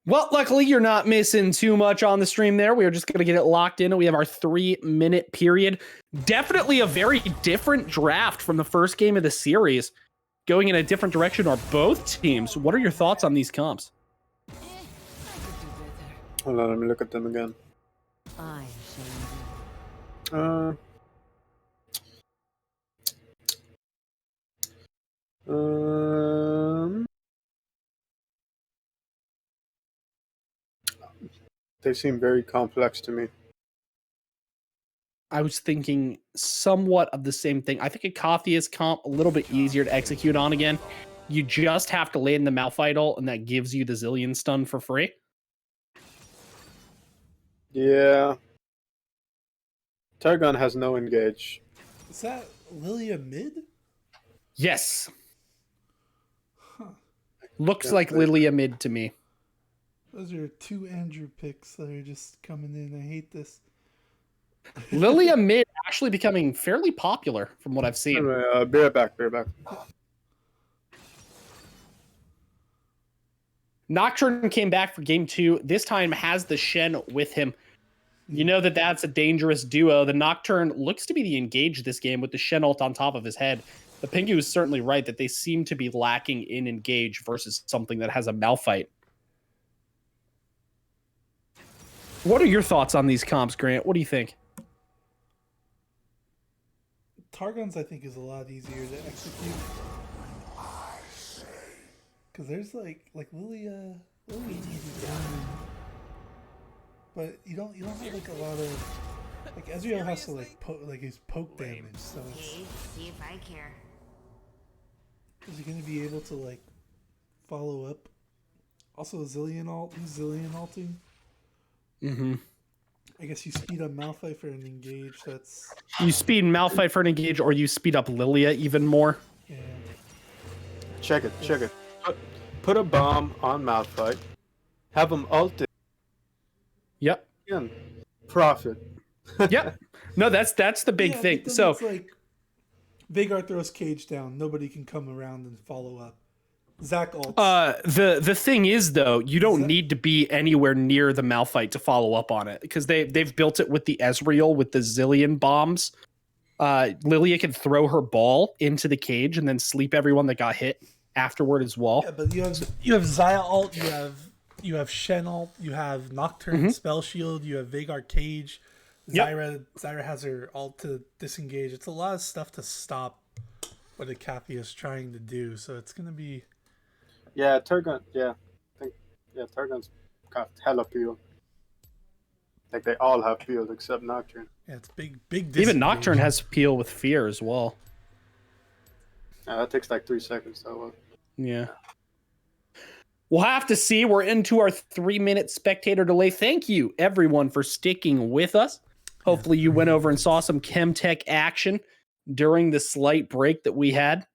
Well, luckily you're not missing too much on the stream there. We are just going to get it locked in. We have our 3-minute period. Definitely a very different draft from the first game of the series. Going in a different direction are both teams. What are your thoughts on these comps? Hold on, let me look at them again. They seem very complex to me. I was thinking somewhat of the same thing. I think Icathia's comp a little bit easier to execute on again. You just have to land the Malphite ult, and that gives you the Zillion stun for free. Yeah. Targon has no engage. Is that Lilia mid? Yes. Looks like Lilia mid to me. Those are 2 Andrew picks that are just coming in. I hate this. Lilia mid actually becoming fairly popular from what I've seen. Be right back. Nocturne came back for game 2. This time has the Shen with him. You know that's a dangerous duo. The Nocturne looks to be the engage this game with the Shen ult on top of his head. The Pingu is certainly right that they seem to be lacking in engage versus something that has a Malphite. What are your thoughts on these comps, Grant? What do you think? Targon's, I think, is a lot easier to execute. Because there's like Lilia easy down. But you don't have like a lot of Ezreal has to his poke damage, so it's See if I care. is he gonna be able to follow up? Also Zillion ulting. Mm-hmm. I guess you speed up Malphite for an engage. That's you speed Malphite for an engage, or you speed up Lilia even more. Yeah. Check it. Put a bomb on Malphite. Have him ult it. Yep. Again. Profit. Yep. No, that's the big thing. So it's like Veigar throws cage down. Nobody can come around and follow up. Zach ults. The thing is though, you don't need to be anywhere near the Malphite to follow up on it because they've built it with the Ezreal with the Zillion bombs. Lilia can throw her ball into the cage and then sleep everyone that got hit afterward as well. Yeah, but you have Xayah ult, you have Shen ult, you have Nocturne spell shield, you have Veigar cage. Zyra has her ult to disengage. It's a lot of stuff to stop what Icathia is trying to do. So it's gonna be. Yeah, Targon. Yeah, I think Targon's got hella peel. Like they all have peel except Nocturne. Yeah, it's big disengage. Even Nocturne has peel with fear as well. Yeah, that takes like 3 seconds. So. Yeah. We'll have to see. We're into our 3-minute spectator delay. Thank you, everyone, for sticking with us. Hopefully you went over and saw some Chemtech action during the slight break that we had.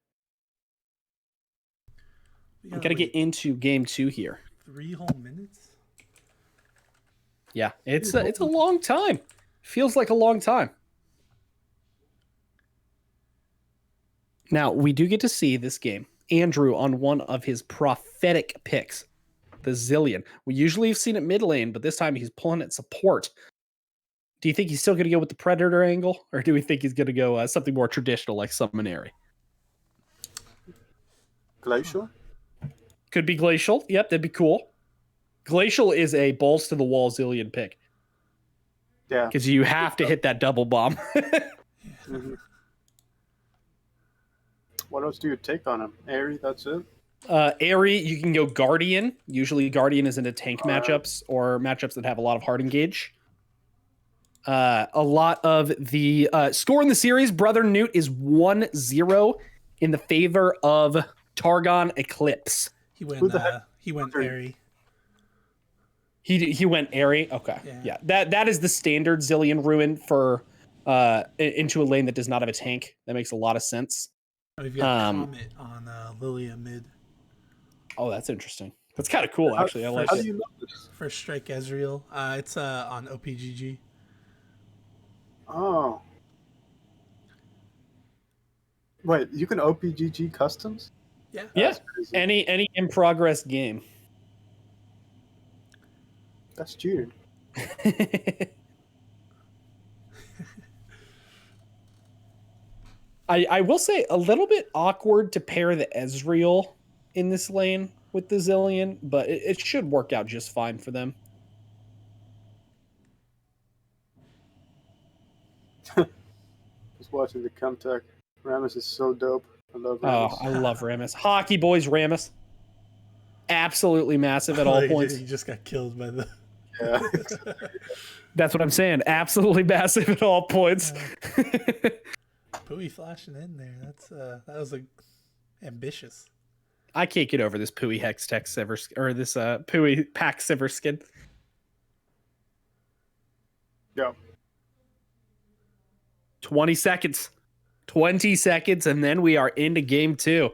We got to get into game 2 here. 3 whole minutes? Yeah, it's a long time. Feels like a long time. Now, we do get to see this game. Andrew on one of his prophetic picks, the Zillion. We usually have seen it mid lane, but this time he's pulling at support. Do you think he's still going to go with the Predator angle, or do we think he's going to go something more traditional like Summonary? Glacial? Could be Glacial. Yep, that'd be cool. Glacial is a balls to the wall Zillion pick. Yeah. Because you have to hit that double bomb. Mm-hmm. What else do you take on him? Airy, that's it? Airy, you can go Guardian. Usually Guardian is into tank matchups or matchups that have a lot of hard engage. A lot of the score in the series, Brother Newt, is 1-0 in the favor of Targon Eclipse. He went Airy. He went Airy. Okay, yeah. That is the standard Zillion ruin for into a lane that does not have a tank. That makes a lot of sense. We've got Comet on Lilia mid. Oh, that's interesting. That's kind of cool, actually. I like How it. do you know this? First Strike Ezreal. It's on OPGG. Oh. Wait, you can OPGG customs? Yeah. Yeah. Any in progress game. That's cheating. I will say a little bit awkward to pair the Ezreal in this lane with the Zillion, but it should work out just fine for them. Just watching the Chemtech. Rammus is so dope. I love Rammus. Oh, I love Rammus. Hockey boys Rammus. Absolutely massive at all points. He just got killed by the... Yeah. That's what I'm saying. Absolutely massive at all points. Pooey flashing in there. That was ambitious. I can't get over this Pooey Hextech Sever or this Pooey Pack Sever skin. Yeah. 20 seconds. 20 seconds, and then we are into game 2.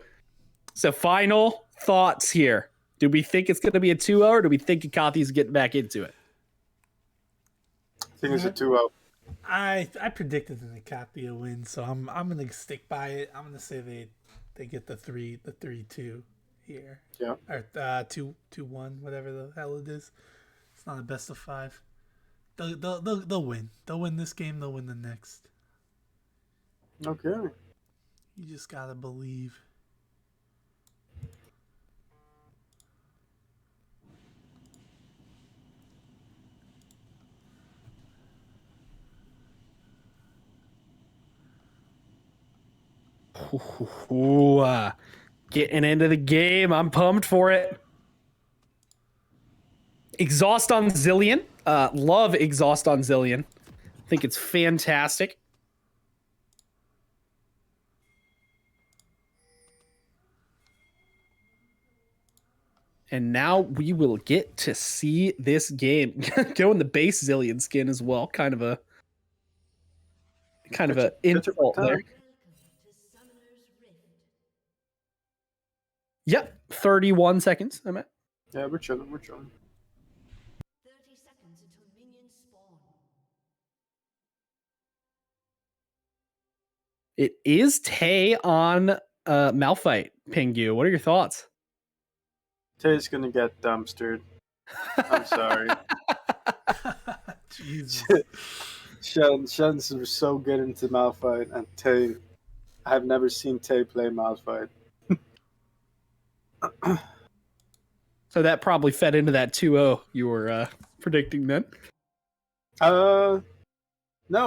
So final thoughts here. Do we think it's going to be a 2-0, or do we think Icathia's getting back into it? I think it's a 2-0. I predicted an Icathia win, so I'm gonna stick by it. I'm gonna say they get the 3-2 here. Yeah. Or 2-1, whatever the hell it is. It's not a best of 5. They'll win. They'll win this game. They'll win the next. Okay. You just gotta believe. Ooh, getting into the game. I'm pumped for it. Exhaust on Zillion. Love Exhaust on Zillion. I think it's fantastic. And now we will get to see this game. Go in the base Zillion skin as well. Kind of a insult there. Yep, 31 seconds. I'm at. Yeah, we're chilling. We're chilling. 30 seconds until minions spawn. It is Tay on Malphite, Pingu. What are your thoughts? Tay's gonna get dumpstered. I'm sorry. Jesus. Shen's so good into Malphite, and Tay. I have never seen Tay play Malphite. So that probably fed into that 2-0 you were predicting then. No,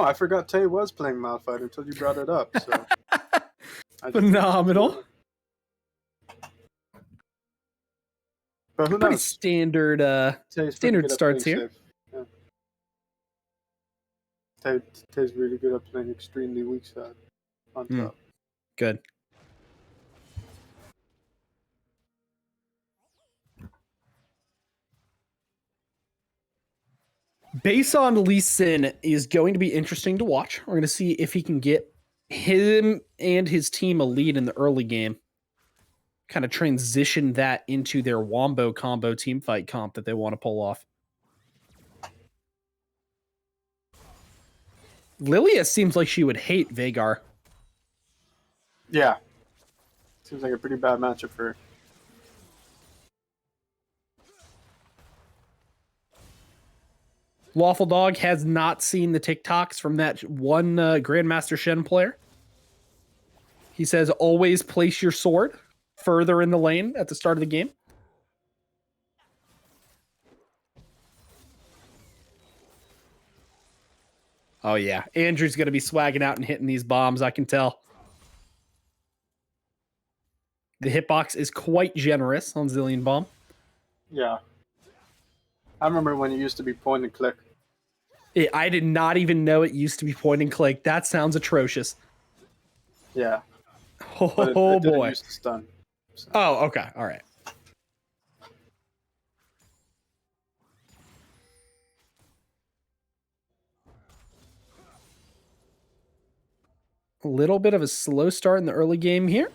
I forgot Tay was playing Malphite until you brought it up. So I just- Phenomenal. But who Pretty knows? standard Tay's pretty standard good at starts playing here. safe. Yeah. Tay's really good at playing extremely weak side on top. Good. Based on Lee Sin is going to be interesting to watch. We're going to see if he can get him and his team a lead in the early game. Kind of transition that into their Wombo combo team fight comp that they want to pull off. Lilia seems like she would hate Vhagar. Yeah. Seems like a pretty bad matchup for her. Waffle Dog has not seen the TikToks from that one Grandmaster Shen player. He says, always place your sword further in the lane at the start of the game. Oh, yeah. Andrew's going to be swagging out and hitting these bombs, I can tell. The hitbox is quite generous on Zillion Bomb. Yeah. I remember when it used to be point and click. I did not even know it used to be point and click. That sounds atrocious. Yeah. Oh, But it didn't boy. use to stun. So. Oh, okay. All right. A little bit of a slow start in the early game here.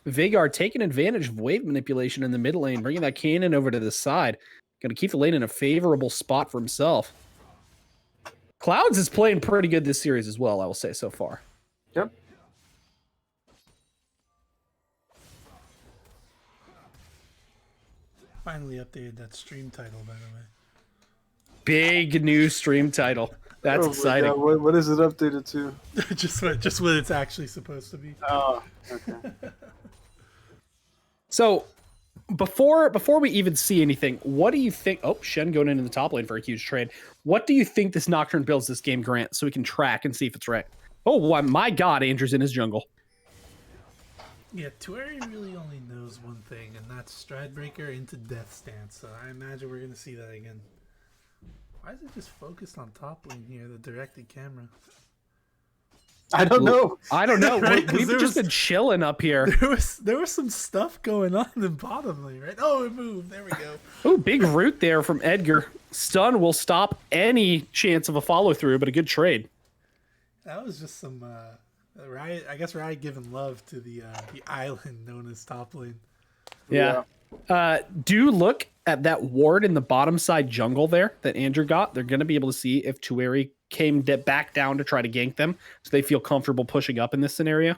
Vhagar taking advantage of wave manipulation in the mid lane, bringing that cannon over to the side. Going to keep the lane in a favorable spot for himself. Clouds is playing pretty good this series as well, I will say so far. Yep. Finally updated that stream title, by the way. Big new stream title. That's Oh my exciting. God, what is it updated to? just what it's actually supposed to be. Oh, okay. So, before we even see anything, what do you think? Oh, Shen going into the top lane for a huge trade. What do you think this Nocturne builds this game, Grant, so we can track and see if it's right? Oh, my God, Andrew's in his jungle. Yeah, Tueri really only knows one thing, and that's Stridebreaker into Death Stance. So I imagine we're gonna see that again. Why is it just focused on top lane here, the directed camera? I don't know. I don't know. Right, 'cause We've there just was- been chilling up here. There was some stuff going on in bottom lane, right? Oh, it moved. There we go. Oh, big root there from Edgar. Stun will stop any chance of a follow through, but a good trade. That was just some Riot. I guess Riot giving love to the island known as top lane. Yeah. Do look at that ward in the bottom side jungle there that Andrew got. They're going to be able to see if Tueri came back down to try to gank them, so they feel comfortable pushing up in this scenario.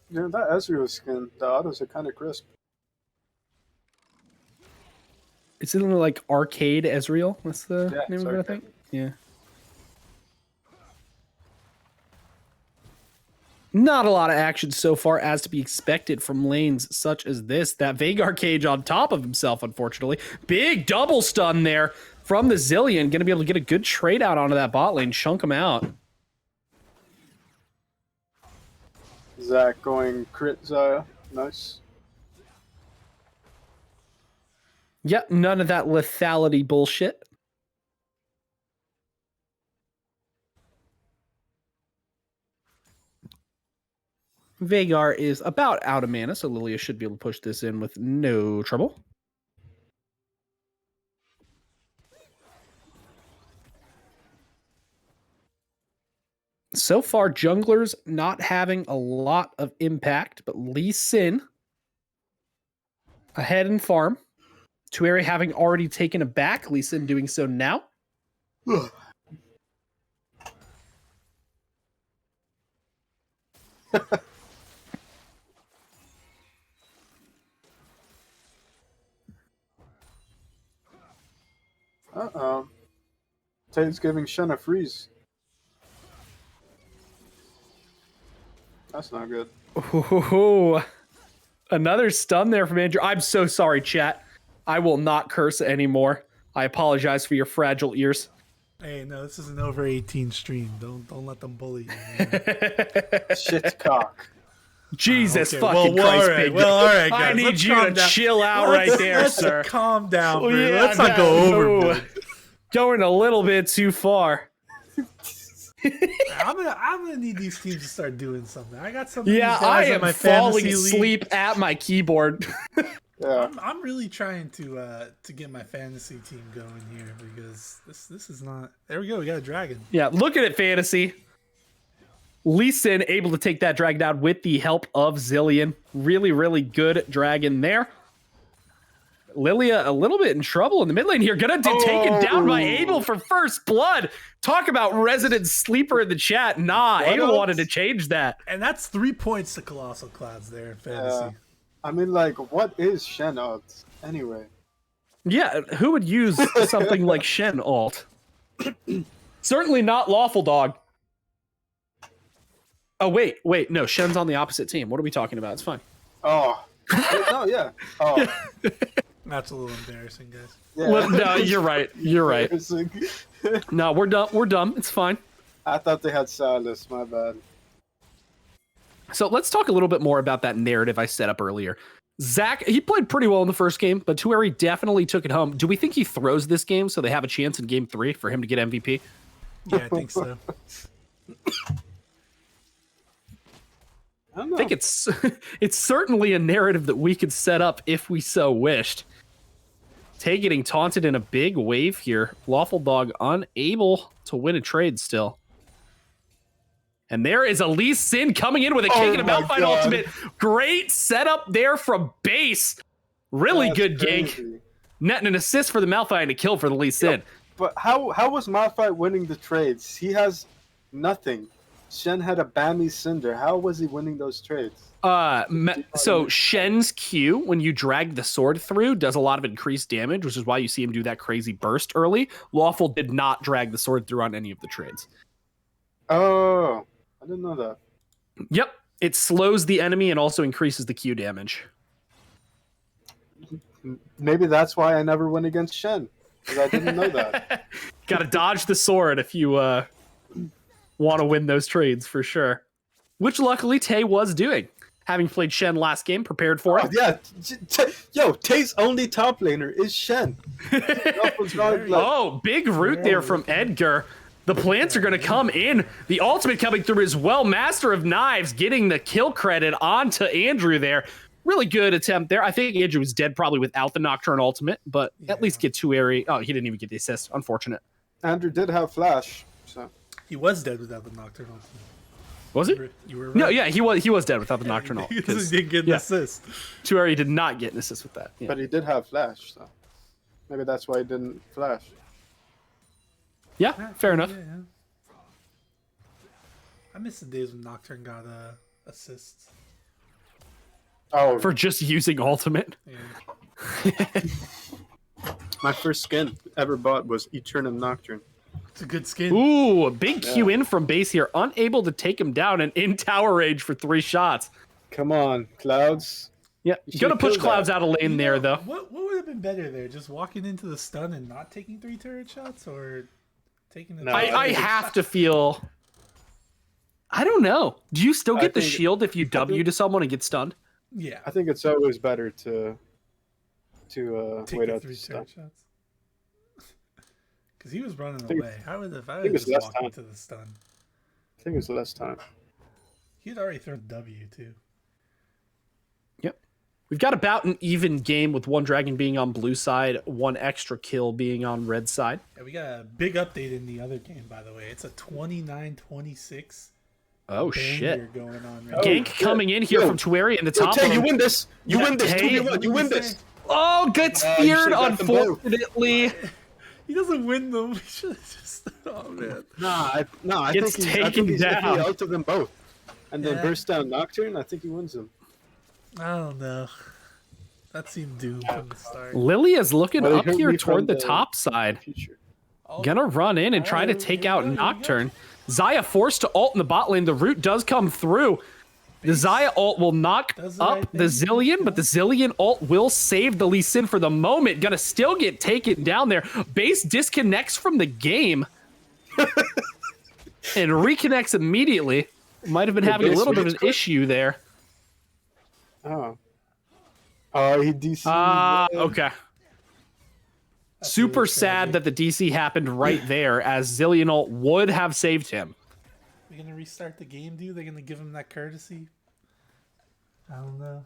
Yeah, that Ezreal skin, the autos are kind of crisp. It's in like Arcade Ezreal. What's the Yeah, name it's of it, I Arcade. think? Yeah. Not a lot of action so far as to be expected from lanes such as this. That Vhagar cage on top of himself, unfortunately. Big double stun there from the Zillion. Going to be able to get a good trade out onto that bot lane. Chunk him out. Zach going crit Zaya. Nice. Yep, none of that lethality bullshit. Vhagar is about out of mana, so Lilia should be able to push this in with no trouble. So far, junglers not having a lot of impact, but Lee Sin ahead in farm. Tueri having already taken a back, Lee Sin doing so now. Uh-oh. Tate's giving Shen a freeze. That's not good. Ooh, another stun there from Andrew. I'm so sorry, chat. I will not curse anymore. I apologize for your fragile ears. Hey, no, this is an over 18 stream. Don't let them bully you. Man. Shit cock. Jesus Okay, fucking well, Christ, all right, big well, all right, I guys, need let's you calm to down. chill out Let's- right there, let's sir. Calm down, bro. Yeah, Let's not go overboard. Going a little bit too far. I'm gonna need these teams to start doing something. I got some. Yeah, of these I guys in am my falling fantasy league. asleep at my keyboard. Yeah. I'm really trying to get my fantasy team going here because this is not. There we go. We got a dragon. Yeah, look at it, fantasy. Lee Sin able to take that dragon down with the help of Zillion. Really, really good dragon there. Lilia a little bit in trouble in the mid lane here. Gonna be taken down by Abel for first blood. Talk about resident sleeper in the chat. Nah, What Abel else? wanted to change that. And that's 3 points to Colossal Clouds there in fantasy. I mean, like, what is Shen odds anyway? Yeah, who would use something like Shen alt? Certainly not Lawful Dog. Oh, wait, no, Shen's on the opposite team. What are we talking about? It's fine. Oh. No, yeah. Oh. That's a little embarrassing, guys. Yeah. Well, no, you're right. You're right. Embarrassing. No, we're dumb. We're dumb. It's fine. I thought they had Silas. My bad. So let's talk a little bit more about that narrative I set up earlier. Zach, he played pretty well in the first game, but Tueri definitely took it home. Do we think he throws this game so they have a chance in game 3 for him to get MVP? Yeah, I think so. I don't know. I think it's certainly a narrative that we could set up if we so wished. Tay getting taunted in a big wave here. Lawful Dog unable to win a trade still. And there is Lee Sin coming in with a kick and a my Malphite God. ultimate. Great setup there from base. Really That's good gank. crazy. Netting an assist for the Malphite and a kill for the Lee Sin. But how was Malphite winning the trades? He has nothing. Shen had a Bammy Cinder. How was he winning those trades? So Shen's Q, when you drag the sword through, does a lot of increased damage, which is why you see him do that crazy burst early. Lawful did not drag the sword through on any of the trades. Oh, I didn't know that. Yep. It slows the enemy and also increases the Q damage. Maybe that's why I never win against Shen. Because I didn't know that. Gotta dodge the sword if you want to win those trades for sure. Which luckily Tay was doing. Having played Shen last game, prepared for it. Yeah. Yo, Tay's only top laner is Shen. Oh, big root there from Edgar. The plants are going to come in. The ultimate coming through as well. Master of Knives getting the kill credit onto Andrew there. Really good attempt there. I think Andrew was dead probably without the Nocturne ultimate, but at least get Tueri. Oh, he didn't even get the assist. Unfortunate. Andrew did have flash, so He was dead without the Nocturne ultimate. Was he? You were right. No, yeah, he was dead without the Nocturne ult. He 'cause didn't get an assist. Tueri did not get an assist with that. Yeah, but he did have flash, so maybe that's why he didn't flash. yeah, fair enough. Yeah. I miss the days when Nocturne got assists. Oh, For just using ultimate. Yeah. my first skin ever bought was Eternum Nocturne. It's a good skin. Ooh, a big Q in from base here. Unable to take him down and in tower range for 3 shots. Come on, Clouds. Yeah, You gonna should've push killed Clouds that. out of lane You there, know, though. What would have been better there? Just walking into the stun and not taking 3 turret shots, or taking the? No, I have to feel... I don't know. Do you still I get the think- shield if you W to someone and get stunned? Yeah, I think it's always better to take wait the out 3 the stun. turret shots. Because he was running think- away. How would if I think would it's just less walk time. into the stun? I think it's less time. He'd already thrown W too. Yep. We've got about an even game with one dragon being on blue side, one extra kill being on red side. Yeah, we got a big update in the other game, by the way. It's a 29-26 Oh, banger shit. going on right Gank shit. coming in here Yo. from Tueri in the Yo, top. Tay, of you him. win this. You Yeah, win this. Tay. 2v1. You win this. Oh, gets you feared, should've got them both. unfortunately. He doesn't win them. We should have just. Oh man. I Gets think I taken think he's down. if he ulted them both, and then Yeah. burst down Nocturne. I think he wins them. I don't know. That seemed doomed from the start. Lilia's looking Well, they up heard here me toward from the the top side. Future. Gonna run in and try to take out Nocturne. Xayah forced to ult in the bot lane. The root does come through. The Xayah ult will knock up the Zillion, but the Zillion ult will save the Lee Sin for the moment. Gonna still get taken down there. Base disconnects from the game and reconnects immediately. Might have been having a little bit of an issue there. Oh. Oh, he DC. Okay. Super sad that the DC happened right there, as Zillion ult would have saved him. They're gonna restart the game, dude. They're gonna give him that courtesy. I don't know.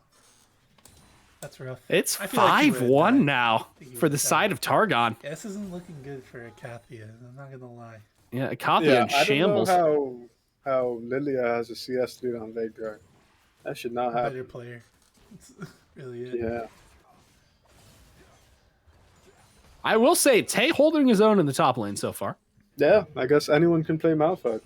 That's rough. It's I feel like he would've 5-1 died. now He for the would've side died. of Targon. Yeah, this isn't looking good for Icathia. I'm not gonna lie. Yeah, Icathia Yeah, in I shambles. don't know how Lilia has a CS lead on Veigar. That should not Better happen. player. That's really it. Yeah. I will say, Tay holding his own in the top lane so far. Yeah, I guess anyone can play Malphite.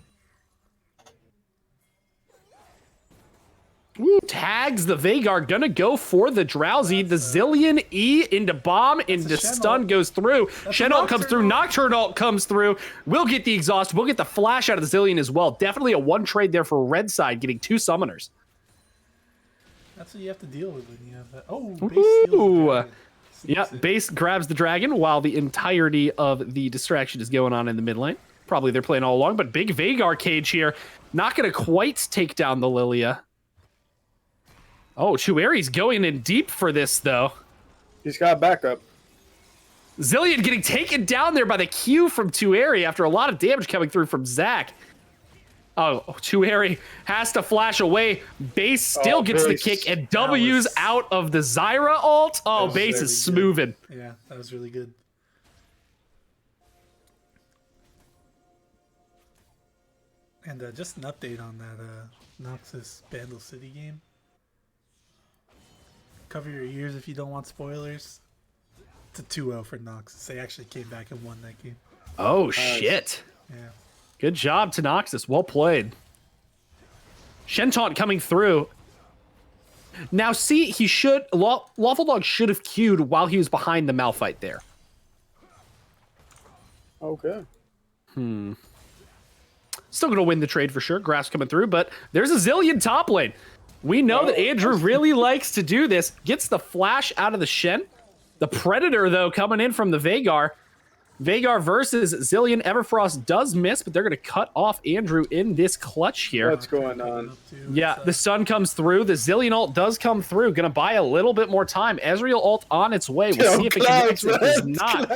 Ooh, tags the Veigar, gonna go for the Drowsy. The Zillion E into bomb, into Shen stun ult. goes through. Shen ult comes through, Nocturne Nocturne ult comes through. We'll get the exhaust, we'll get the flash out of the Zillion as well. Definitely a one trade there for red side, getting 2 summoners. That's what you have to deal with when you have that. Oh, base steals the Ooh. dragon. Yeah, Sneaks it. base grabs the dragon while the entirety of the distraction is going on in the mid lane. Probably they're playing all along, but big Veigar cage here. Not gonna quite take down the Lilia. Oh, Chueri's going in deep for this, though. He's got backup. Zillion getting taken down there by the Q from Tueri after a lot of damage coming through from Zac. Oh, Tueri has to flash away. Base still gets the Base. kick and W's out of the Zyra ult. Oh, was Base very is good. smoothing. Yeah, that was really good. And just an update on that Noxus Bandle City game. Cover your ears if you don't want spoilers. It's a 2-0 for Noxus. They actually came back and won that game. Oh, shit. Yeah. Good job to Noxus. Well played. Shenton coming through. Now, see, he should... Lawful Dog should have queued while he was behind the Malphite there. Okay. Still going to win the trade for sure. Grass coming through, but there's a Zillion top lane. We know that Andrew really likes to do this. Gets the flash out of the Shen. The Predator, though, coming in from the Veigar. Veigar versus Zillion. Everfrost does miss, but they're going to cut off Andrew in this clutch here. What's going on? Yeah, the sun comes through. The Zillion ult does come through. Going to buy a little bit more time. Ezreal ult on its way. We'll see if it connects. It does not.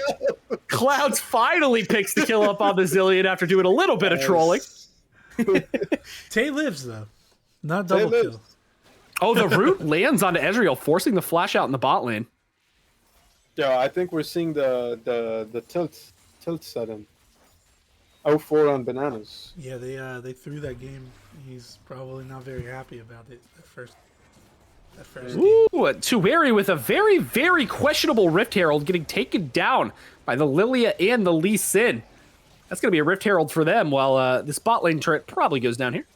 Clouds finally picks the kill up on the Zillion after doing a little bit of trolling. Tay lives, though. Not Tay double lives. kill. Oh, the root lands onto Ezreal, forcing the flash out in the bot lane. Yeah, I think we're seeing the tilt set in. 0-4 on bananas. Yeah, they threw that game. He's probably not very happy about it at first. Game. Ooh, Tueri with a very, very questionable Rift Herald getting taken down by the Lilia and the Lee Sin. That's going to be a Rift Herald for them while this bot lane turret probably goes down here.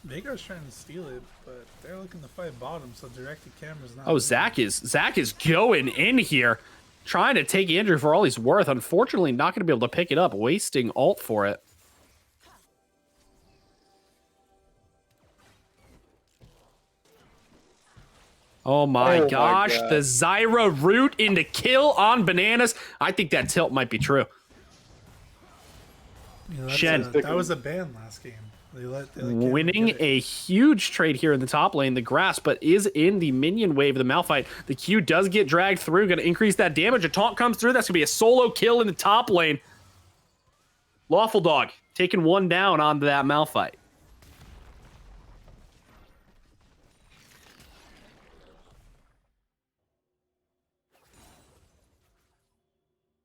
Veigar's trying to steal it, but they're looking to fight bottom, so directed camera's not. Oh, Zac is going in here, trying to take Andrew for all he's worth. Unfortunately, not going to be able to pick it up, wasting ult for it. Oh my gosh, God. the Zyra root into kill on bananas. I think that tilt might be true. You know, Shen. that was a ban last game. They can't Winning get it. a huge trade here in the top lane. The grass, but is in the minion wave of the Malphite. The Q does get dragged through. Going to increase that damage. A taunt comes through. That's going to be a solo kill in the top lane. Lawful Dog taking one down onto that Malphite.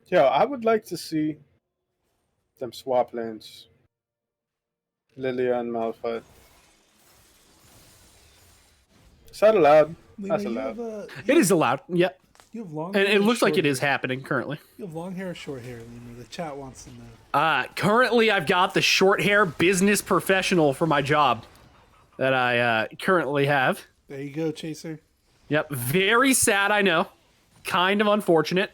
Yeah, I would like to see them swap lanes. Lilia and Malphite. Is that allowed? Lena, That's you allowed. have, It is allowed. Yep. You have long And hair it or looks like short it is hair? happening currently. You have long hair or short hair, Lena? The chat wants to know. Currently, I've got the short hair business professional for my job that I currently have. There you go, Chaser. Yep, very sad, I know. Kind of unfortunate.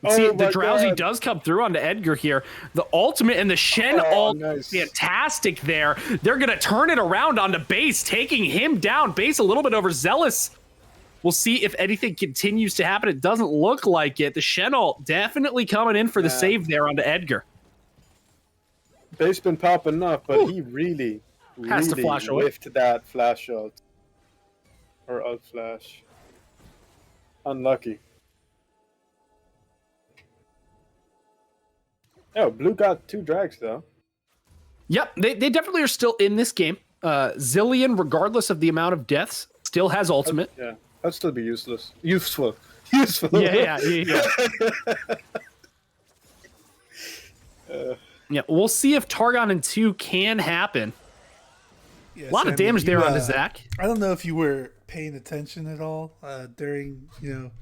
Oh See, the my Drowsy God. does come through onto Edgar here. The ultimate and the Shen ult, nice. fantastic there. They're going to turn it around onto Base, taking him down. Base a little bit overzealous. We'll see if anything continues to happen. It doesn't look like it. The Shen ult definitely coming in for the save there onto Edgar. Base been popping up, but he really, Has to flash away. whiffed that flash ult. Or ult flash. Unlucky. Oh, blue got 2 drags though. Yep, they definitely are still in this game. Zillion, regardless of the amount of deaths, still has ultimate. Yeah, that'd still be useless. Useful. Useful. Yeah. Yeah, we'll see if Targon and 2 can happen. Yeah, A lot of Sammy, damage there you, onto Zach. I don't know if you were paying attention at all during,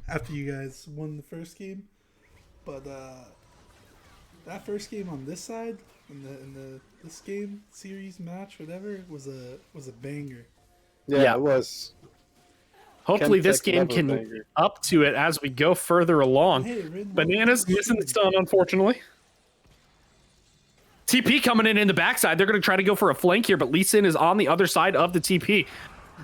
after you guys won the first game, but that first game on this side, this game series match, whatever, was a banger. Yeah, it was. Hopefully this Chemtech game level can banger. up to it as we go further along. Hey, Rin, Bananas missing the stun, unfortunately. TP coming in the backside. They're going to try to go for a flank here, but Lee Sin is on the other side of the TP.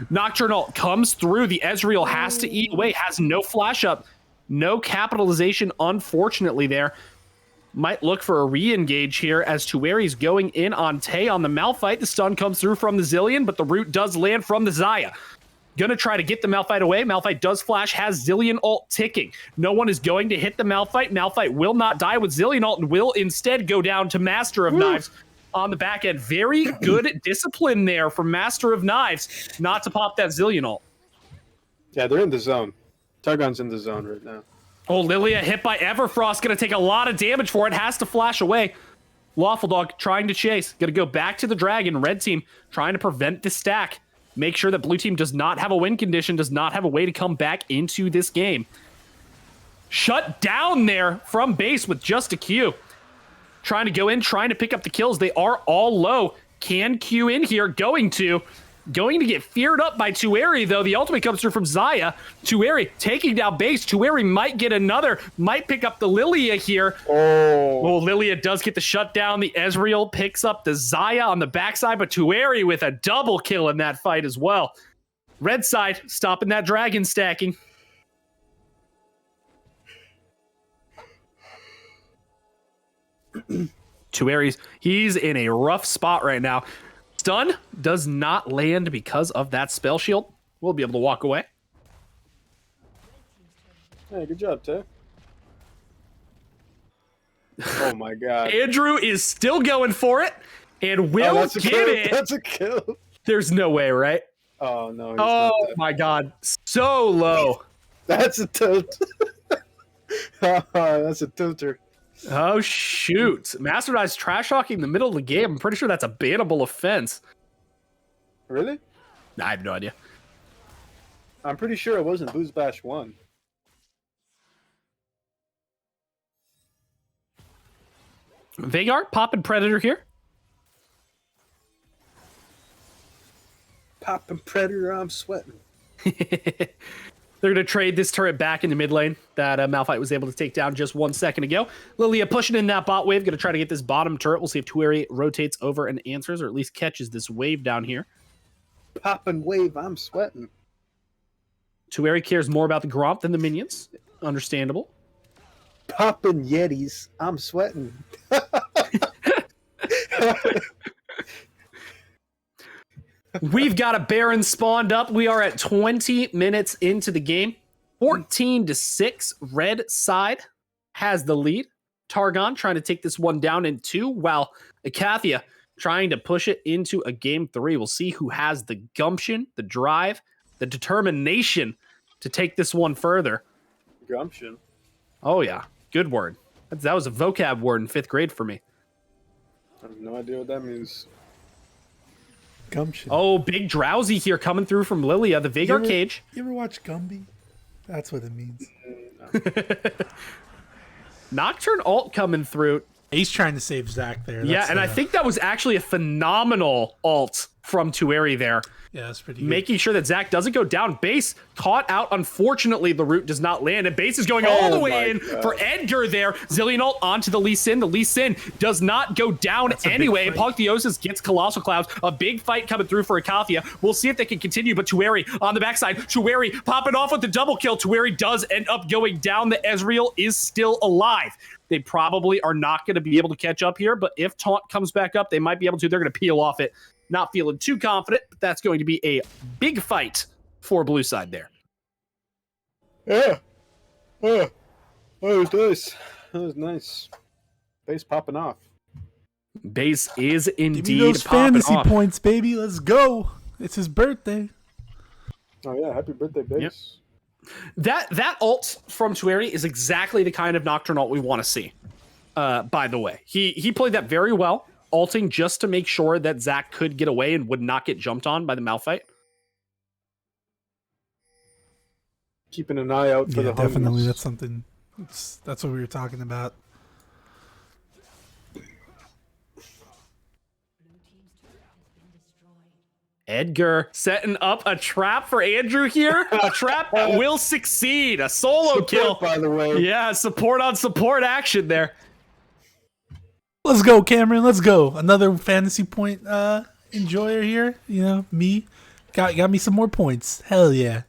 Nocturnal comes through. The Ezreal has to eat away. Has no flash up. No capitalization, unfortunately, there. Might look for a re-engage here as Tueri's going in on Tay on the Malphite. The stun comes through from the Zillion, but the root does land from the Xayah. Gonna try to get the Malphite away. Malphite does flash, has Zillion ult ticking. No one is going to hit the Malphite. Malphite will not die with Zillion ult and will instead go down to Master of Knives on the back end. Very good discipline there from Master of Knives not to pop that Zillion ult. Yeah, they're in the zone. Targon's in the zone right now. Oh, Lilia hit by Everfrost. Gonna take a lot of damage for it. Has to flash away. Lawful Dog trying to chase. Gonna go back to the Dragon. Red team trying to prevent the stack. Make sure that blue team does not have a win condition, does not have a way to come back into this game. Shut down there from base with just a Q. Trying to go in, trying to pick up the kills. They are all low. Can Q in here, going to get feared up by Tueri, though. The ultimate comes through from Xayah. Tueri taking down base. Tueri might get another, might pick up the Lilia here. Oh, Lilia does get the shutdown. The Ezreal picks up the Xayah on the backside, but Tueri with a double kill in that fight as well. Red side stopping that dragon stacking. Tueri's, he's in a rough spot right now. Stun does not land because of that spell shield. We'll be able to walk away. Hey, good job, Tay. Oh my God. Andrew is still going for it and will that's a get kill. it. That's a kill. There's no way, right? Oh no. He's Oh not dead. my God. So low. That's a tilt. That's a tilter. Oh, shoot. Master Knives trash talking in the middle of the game. I'm pretty sure that's a bannable offense. Really? I have no idea. I'm pretty sure it wasn't Boozebash 1. Vagar popping Predator here. Poppin' Predator, I'm sweating. They're going to trade this turret back into mid lane that Malphite was able to take down just 1 second ago. Lilia pushing in that bot wave. Going to try to get this bottom turret. We'll see if Tueri rotates over and answers, or at least catches this wave down here. Poppin' wave, I'm sweating. Tueri cares more about the Gromp than the minions. Understandable. Poppin' Yetis, I'm sweating. We've got a Baron spawned up. We are at 20 minutes into the game. 14-6. Red side has the lead. Targon trying to take this one down in 2, while Icathia trying to push it into a game 3. We'll see who has the gumption, the drive, the determination to take this one further. Gumption. Oh, yeah. Good word. That was a vocab word in 5th grade for me. I have no idea what that means. Gumption. Oh, big Drowsy here coming through from Lilia, the Vagar cage. You ever watch Gumby? That's what it means. Nocturne ult coming through. He's trying to save Zach there. Yeah, and I think that was actually a phenomenal ult from Tueri there. Yeah, that's pretty good. Making sure that Zach doesn't go down. Base caught out. Unfortunately, the root does not land, and Base is going all the way in for Edgar there. Zillion ult onto the Lee Sin. The Lee Sin does not go down anyway. Apotheosis gets Colossal Clouds. A big fight coming through for Icathia. We'll see if they can continue, but Tueri on the backside. Tueri popping off with the double kill. Tueri does end up going down. The Ezreal is still alive. They probably are not going to be able to catch up here, but if Taunt comes back up, they might be able to. They're going to peel off it. Not feeling too confident, but that's going to be a big fight for blue side there. Yeah. Oh, that was nice. That was nice. Base popping off. Base is indeed Give me those popping fantasy off. points, baby. Let's go. It's his birthday. Oh yeah, happy birthday, Base. Yep. That ult from Tueri is exactly the kind of Nocturne ult we want to see. By the way, he played that very well, ulting just to make sure that Zach could get away and would not get jumped on by the Malphite. Keeping an eye out for the definitely. homeless. That's something. That's what we were talking about. Edgar setting up a trap for Andrew here. A trap that will succeed. A solo kill. By the way. Yeah, support on support action there. Let's go, Cameron. Let's go. Another fantasy point enjoyer here. You know, me. Got me some more points. Hell yeah.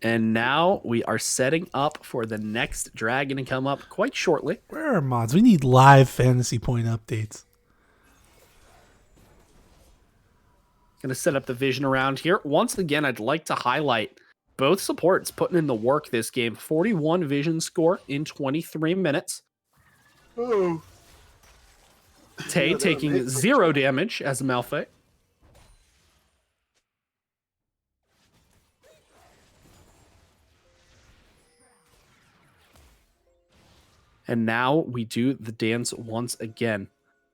And now we are setting up for the next dragon to come up quite shortly. Where are mods? We need live fantasy point updates. Going to set up the vision around here. Once again, I'd like to highlight both supports putting in the work this game. 41 vision score in 23 minutes. Oh. Tay taking 0 damage as a Malphite. And now we do the dance once again.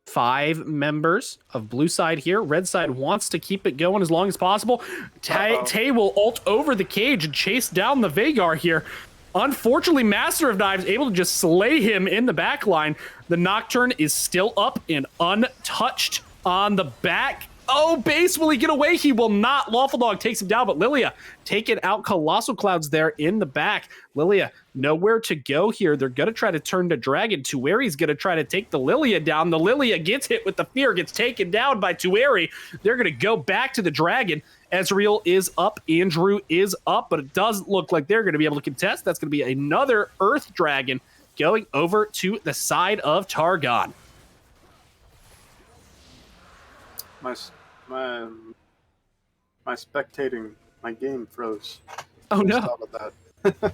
5 members of blue side here. Red side wants to keep it going as long as possible. Tay will ult over the cage and chase down the Veigar here. Unfortunately, Master of Knives able to just slay him in the back line. The Nocturne is still up and untouched on the back. Oh, Base, will he get away? He will not. Lawful Dog takes him down, but Lilia taking out Colossal Clouds there in the back. Lilia, nowhere to go here. They're going to try to turn to Dragon. Tueri's going to try to take the Lilia down. The Lilia gets hit with the fear, gets taken down by Tueri. They're going to go back to the Dragon. Ezreal is up. Andrew is up, but it does look like they're going to be able to contest. That's going to be another Earth Dragon going over to the side of Targon. My spectating, my game froze. Oh no. Stop with that.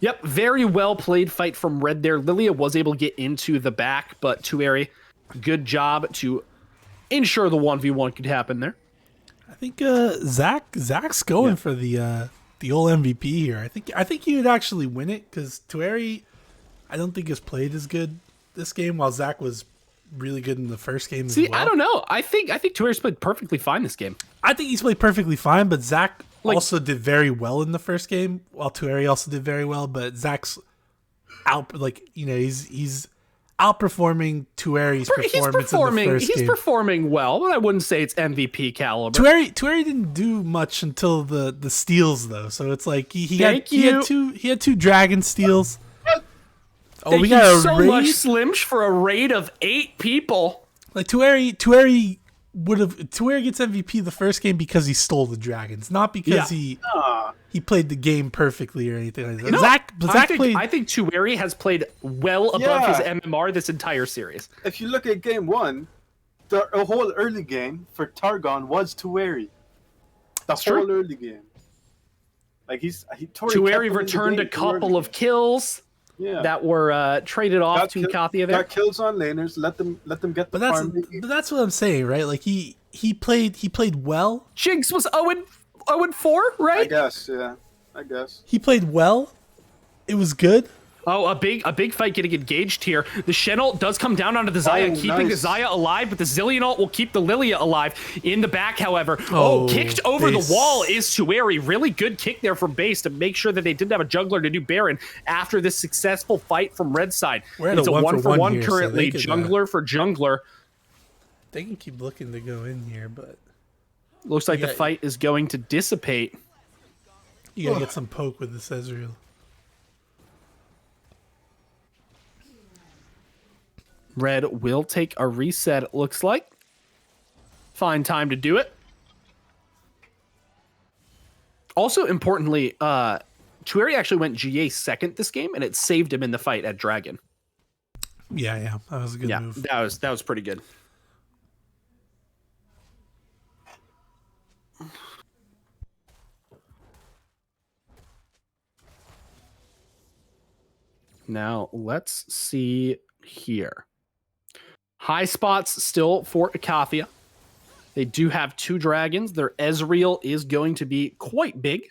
Yep, very well played fight from Red there. Lilia was able to get into the back, but Tueri, good job to ensure the 1v1 could happen there. I think Zach's going for the old MVP here. I think he would actually win it because Tueri, I don't think has played as good this game, while Zach was really good in the first game. See, as well. I don't know. I think Tueri's played perfectly fine this game. I think he's played perfectly fine, but Zach also did very well in the first game, while Tueri also did very well. But Zach's he's outperforming Tueri's performance in the first game. He's performing well, but I wouldn't say it's MVP caliber. Tueri didn't do much until the steals though, so it's like he had two dragon steals. Thank we got you a so raid? much, Slimsh, for a raid of 8 people. Like Tueri gets MVP the first game because he stole the dragons, not because he played the game perfectly or anything like that. No, I think Tueri has played well above his MMR this entire series. If you look at game 1, the whole early game for Targon was Tueri. Whole early game. Like Tueri returned a couple of kills. Yeah. That were traded off to Icathia there. Got kills on laners. Let them get the farm. But that's what I'm saying, right? Like he played well. Jinx was 0-4, right? I guess, yeah. He played well. It was good. Oh, a big fight getting engaged here. The Shen ult does come down onto the Xayah, keeping the Xayah alive, but the Zillion ult will keep the Lilia alive. In the back, however, kicked over the wall is Tueri. Really good kick there from base to make sure that they didn't have a jungler to do Baron after this successful fight from Red side. We're at it's a 1-for-1 here, currently, so jungler for jungler. They can keep looking to go in here, but Looks like the Yeah. fight is going to dissipate. you gotta get some poke with this Ezreal. Red will take a reset, it looks like. Fine time to do it. Also, importantly, Tueri actually went GA second this game, and it saved him in the fight at Dragon. Yeah, that was a good Yeah, move. that was pretty good. Now, let's see here. High spots still for Icathia. They do have 2 dragons. Their Ezreal is going to be quite big.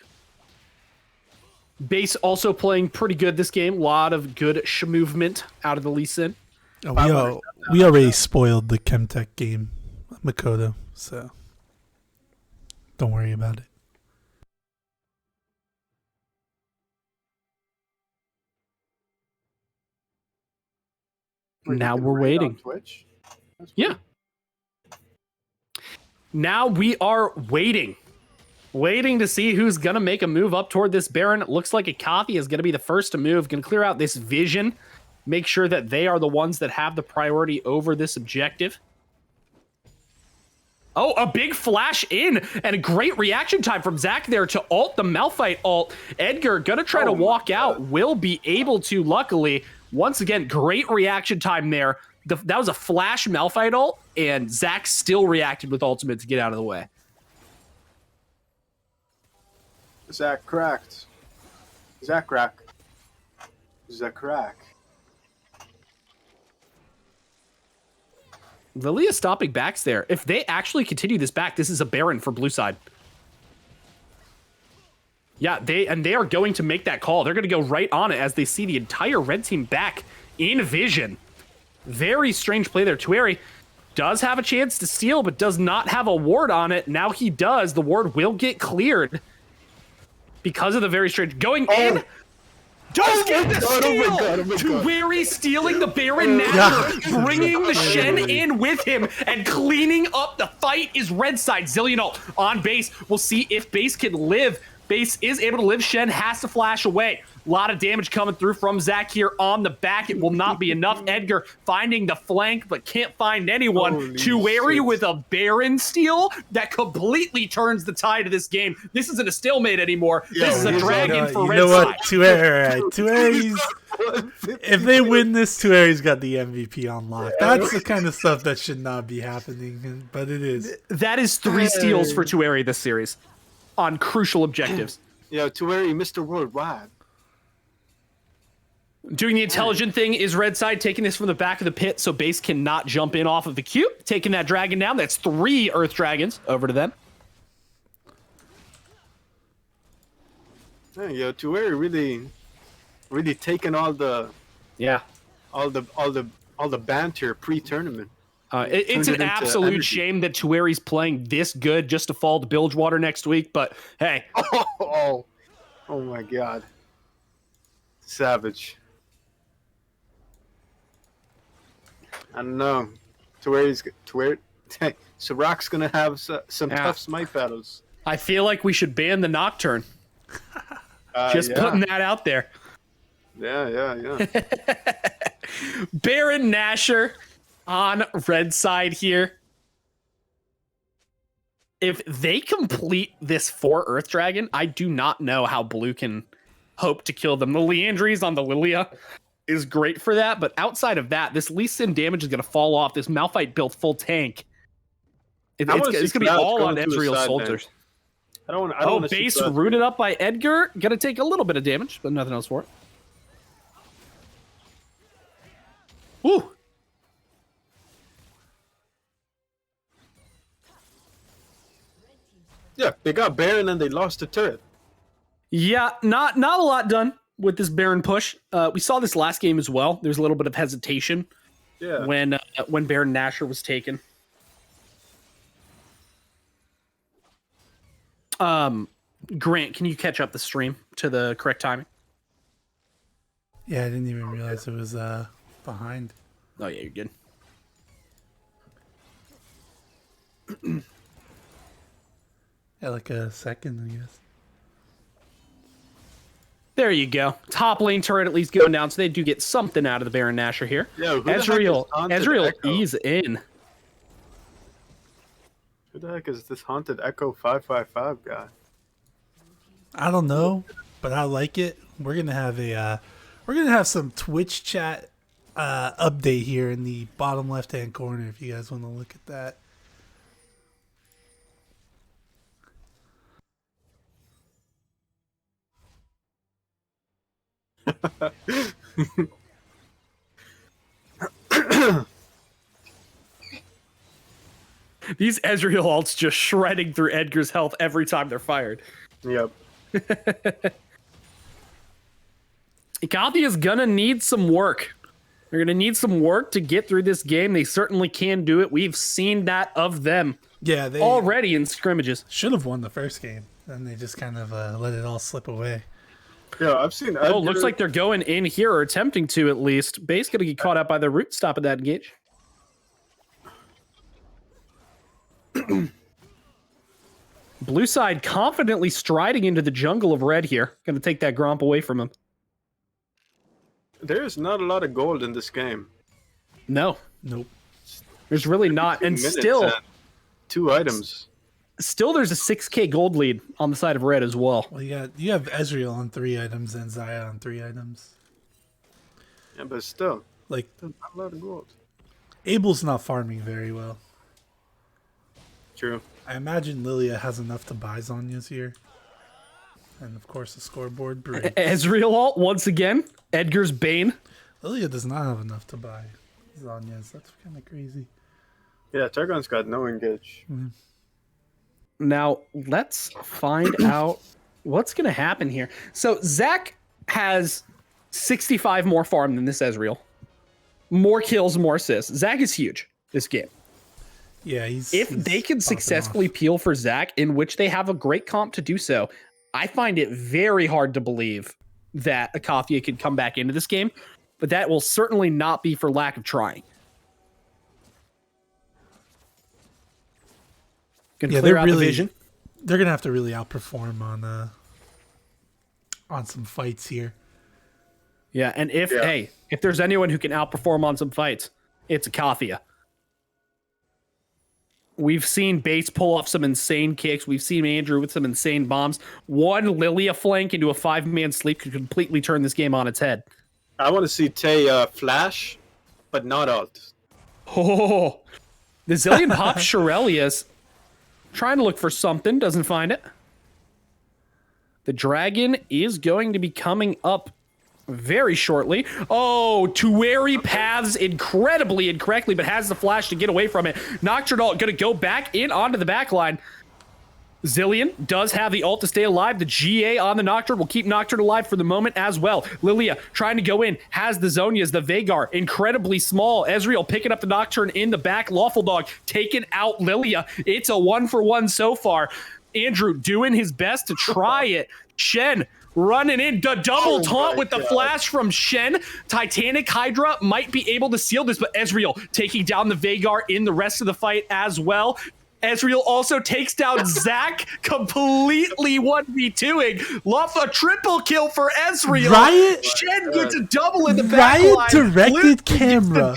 Base also playing pretty good this game. A lot of good movement out of the Lee Sin. We already spoiled the Chemtech game, Makoto, so don't worry about it. Now You can we're raid on waiting. Twitch? That's Yeah. weird. Now we are waiting. Waiting to see who's going to make a move up toward this Baron. It looks like Icathia is going to be the first to move. Going to clear out this vision. Make sure that they are the ones that have the priority over this objective. Oh, a big flash in and a great reaction time from Zach there to ult the Malphite ult. Edgar going to try to walk out. Will be able to, luckily. Once again, great reaction time there. That was a flash Malphite ult, and Zach still reacted with ultimate to get out of the way. Zach cracked. Zach crack. Zach crack. Lilia stopping backs there. If they actually continue this back, this is a Baron for blue side. Yeah, they are going to make that call. They're going to go right on it as they see the entire red team back in vision. Very strange play there. Tueri does have a chance to steal, but does not have a ward on it. Now he does. The ward will get cleared because of the very strange going in. Does get the steal! Tueri stealing the Baron Nashor, bringing the Shen in with him, and cleaning up the fight is red side. Zillion ult on base. We'll see if base can live. Base is able to live. Shen has to flash away. A lot of damage coming through from Zach here on the back. It will not be enough. Edgar finding the flank, but can't find anyone. Tueri with a Baron steal that completely turns the tide of this game. This isn't a stalemate anymore. This is a dragon for red side. Tueri's. If they win this, Tueri's got the MVP on lock. That's the kind of stuff that should not be happening, but it is. That is 3 steals for Tueri this series on crucial objectives. Yeah, Tueri, Mr. Worldwide. Doing the intelligent thing is red side, taking this from the back of the pit so base cannot jump in off of the queue. Taking that dragon down. That's 3 Earth Dragons over to them. Yeah, Tueri really taking all the banter pre-tournament. It's Turned an it into absolute energy. shame that Tueri's playing this good just to fall to Bilgewater next week, but hey. Oh my god. Savage. I don't know. Tueri. Sirac's gonna have some tough smite battles. I feel like we should ban the Nocturne. Just yeah. putting that out there. Yeah. Baron Nashor on red side here. If they complete this 4 Earth Dragon, I do not know how blue can hope to kill them. The Leandries on the Lilia is great for that, but outside of that, this Lee Sin damage is going to fall off. This Malphite built full tank. It's going to be all on Ezreal soldiers. I don't want to. Base rooted up by Edgar. Going to take a little bit of damage, but nothing else for it. Woo! Yeah, they got Baron and they lost the turret. Yeah, not a lot done with this Baron push. We saw this last game as well. There's a little bit of hesitation when Baron Nashor was taken. Grant, can you catch up the stream to the correct timing? Yeah, I didn't even realize it was behind. Oh yeah, you're good. Yeah, like a second, I guess. There you go. Top lane turret at least going down, so they do get something out of the Baron Nashor here. Yeah, who the heck is Ezreal Haunted Echo? ease in. Who the heck is this Haunted Echo 555 guy? I don't know, but I like it. We're gonna have some Twitch chat update here in the bottom left hand corner if you guys want to look at that. These Ezreal ults just shredding through Edgar's health every time they're fired. Yep. Icathia is gonna need some work. They're gonna need some work to get through this game. They certainly can do it. We've seen that of them Yeah, they already in scrimmages. should have won the first game, and they just kind of let it all slip away. Yeah, I've seen. Oh, looks like they're going in here, or attempting to at least. Base gonna get caught out by the root stop of that engage. Blue side confidently striding into the jungle of red here. Gonna take that Gromp away from him. There's not a lot of gold in this game. No, Nope. there's really not. And Minutes still, 2 items. there's a 6k gold lead on the side of red as well. Well, you have Ezreal on 3 items and Xayah on 3 items. Yeah, but still, Like, not a lot of gold. Abel's not farming very well. True. I imagine Lilia has enough to buy Zhonya's here. And of course the scoreboard breaks. Ezreal ult once again. Edgar's Bane. Lilia does not have enough to buy Zhonya's. That's kind of crazy. Yeah, Targon's got no engage. Now, let's find out what's going to happen here. So, Zach has 65 more farm than this Ezreal. More kills, more assists. Zach is huge this game. Yeah, If they can successfully peel for Zach, in which they have a great comp to do so, I find it very hard to believe that Icathia could come back into this game, but that will certainly not be for lack of trying. Gonna clear out the vision. They're gonna have to really outperform on some fights here. Yeah, and if there's anyone who can outperform on some fights, it's Icathia. We've seen Bates pull off some insane kicks. We've seen Andrew with some insane bombs. One Lilia flank into a 5-man sleep could completely turn this game on its head. I want to see Tay flash, but not ult. Oh, the Zillion pops Shirelius. Trying to look for something, doesn't find it. The dragon is going to be coming up very shortly. Oh, Tueri paths incredibly incorrectly, but has the flash to get away from it. Nocturne ult going to go back in onto the back line. Zillion does have the ult to stay alive. The GA on the Nocturne will keep Nocturne alive for the moment as well. Lilia trying to go in, has the Zhonya's, the Vhagar, incredibly small. Ezreal picking up the Nocturne in the back. Lawful Dog taking out Lilia. It's a 1-for-1 so far. Andrew doing his best to try it. Shen running in, the double taunt with the flash from Shen. Titanic Hydra might be able to seal this, but Ezreal taking down the Vhagar in the rest of the fight as well. Ezreal also takes down Zach, completely 1v2ing. Luffa triple kill for Ezreal. Riot? Shen gets a double in the back Riot line. directed camera.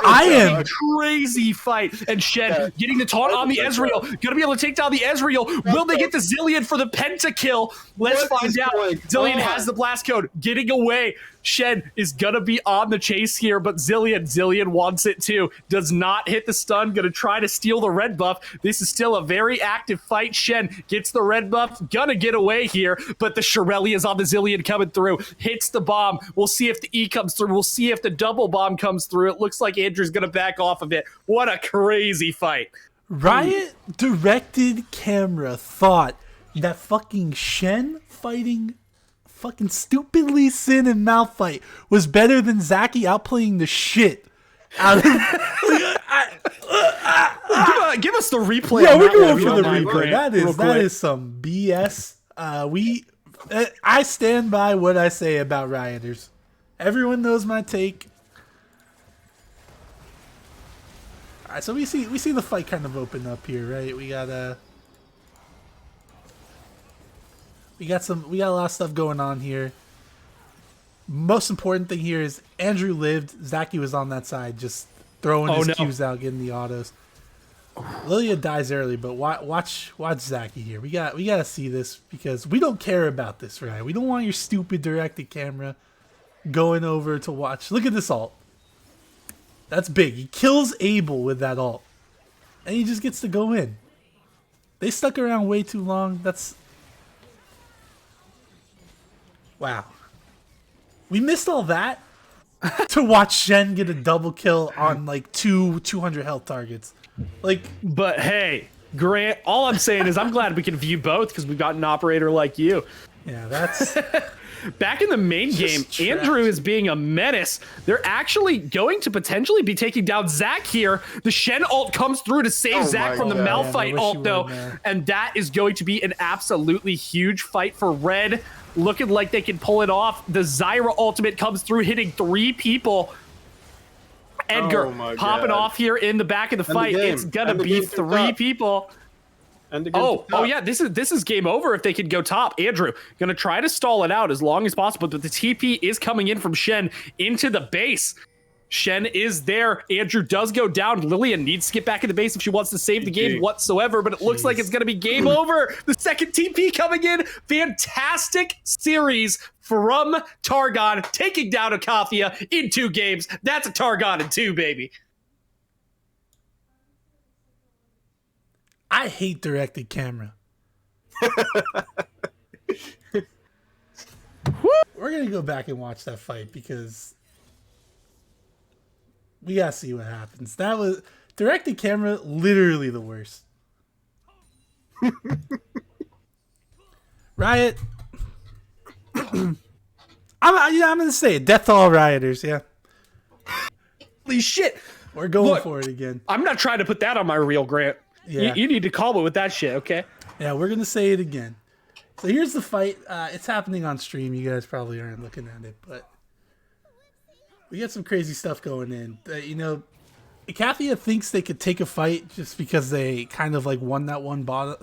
I am crazy fight. And Shen getting the taunt on the Ezreal. Gonna be able to take down the Ezreal. Will they get the Zillion for the pentakill? Let's find out. Zillion has the blast code. Getting away. Shen is gonna be on the chase here, but Zillion wants it too. Does not hit the stun. Gonna try to steal the red buff. This is still a very active fight. Shen gets the red buff. Gonna get away here, but the Shirelli is on the Zillion coming through. Hits the bomb. We'll see if the E comes through. We'll see if the double bomb comes through. It looks like Andrew's gonna back off of it. What a crazy fight. Riot directed camera thought that fucking Shen fighting fucking stupidly Sin and Malphite was better than Zaki outplaying the shit out of Give us the replay. Yeah, on we're that going one, if you for the don't mind, replay. Grant, real That quick. is some BS. I stand by what I say about Rioters. Everyone knows my take. Alright, so we see the fight kind of open up here, right? We got a lot of stuff going on here. Most important thing here is Andrew lived. Zaki was on that side, just throwing his Qs out, getting the autos. Lilia dies early, but watch Zaki here. We gotta see this because we don't care about this, right? We don't want your stupid directed camera going over to watch. Look at this ult. That's big. He kills Abel with that ult, and he just gets to go in. They stuck around way too long. That's wow. We missed all that to watch Shen get a double kill on like 200 health targets. Like, but hey, Grant, all I'm saying is I'm glad we can view both because we've got an operator like you. Yeah, that's... Back in the main game, Andrew is being a menace. They're actually going to potentially be taking down Zach here. The Shen ult comes through to save Zach from the Malphite ult, though. And that is going to be an absolutely huge fight for Red. Looking like they can pull it off. The Zyra ultimate comes through, hitting 3 people. Edgar popping off here in the back of the fight. It's gonna be 3 people. Oh yeah, this is game over if they can go top. Andrew gonna try to stall it out as long as possible, but the TP is coming in from Shen into the base. Shen is there. Andrew does go down. Lillian needs to get back in the base if she wants to save the game whatsoever, but it looks like it's going to be game over. The second TP coming in. Fantastic series from Targon, taking down Icathia in 2 games. That's a Targon in 2, baby. I hate directed camera. We're going to go back and watch that fight because... we gotta see what happens. That was directed camera, literally the worst. Riot. I'm gonna say it. Death to all rioters. Yeah. Holy shit! We're going for it again. I'm not trying to put that on my reel, Grant. Yeah. You need to call me with that shit, okay? Yeah, we're gonna say it again. So here's the fight. It's happening on stream. You guys probably aren't looking at it, but. We got some crazy stuff going in. Icathia thinks they could take a fight just because they kind of like won that one bot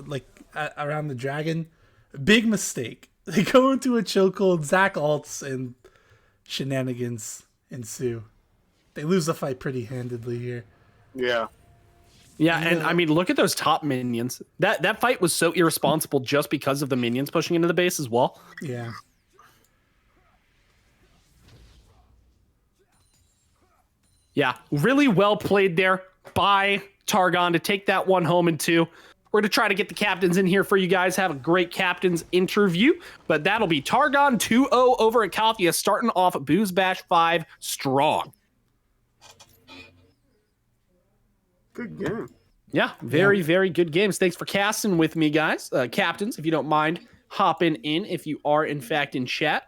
around the dragon. Big mistake. They go into a chokehold, Zach ults, and shenanigans ensue. They lose the fight pretty handedly here. Yeah. Yeah, and I mean, look at those top minions. That fight was so irresponsible just because of the minions pushing into the base as well. Yeah. Yeah, really well played there by Targon to take that one home in 2. We're going to try to get the captains in here for you guys. Have a great captains interview. But that'll be Targon 2-0 over Icathia, starting off Boozebash 5 strong. Good game. Yeah, very good games. Thanks for casting with me, guys. Captains, if you don't mind, hopping in if you are, in fact, in chat.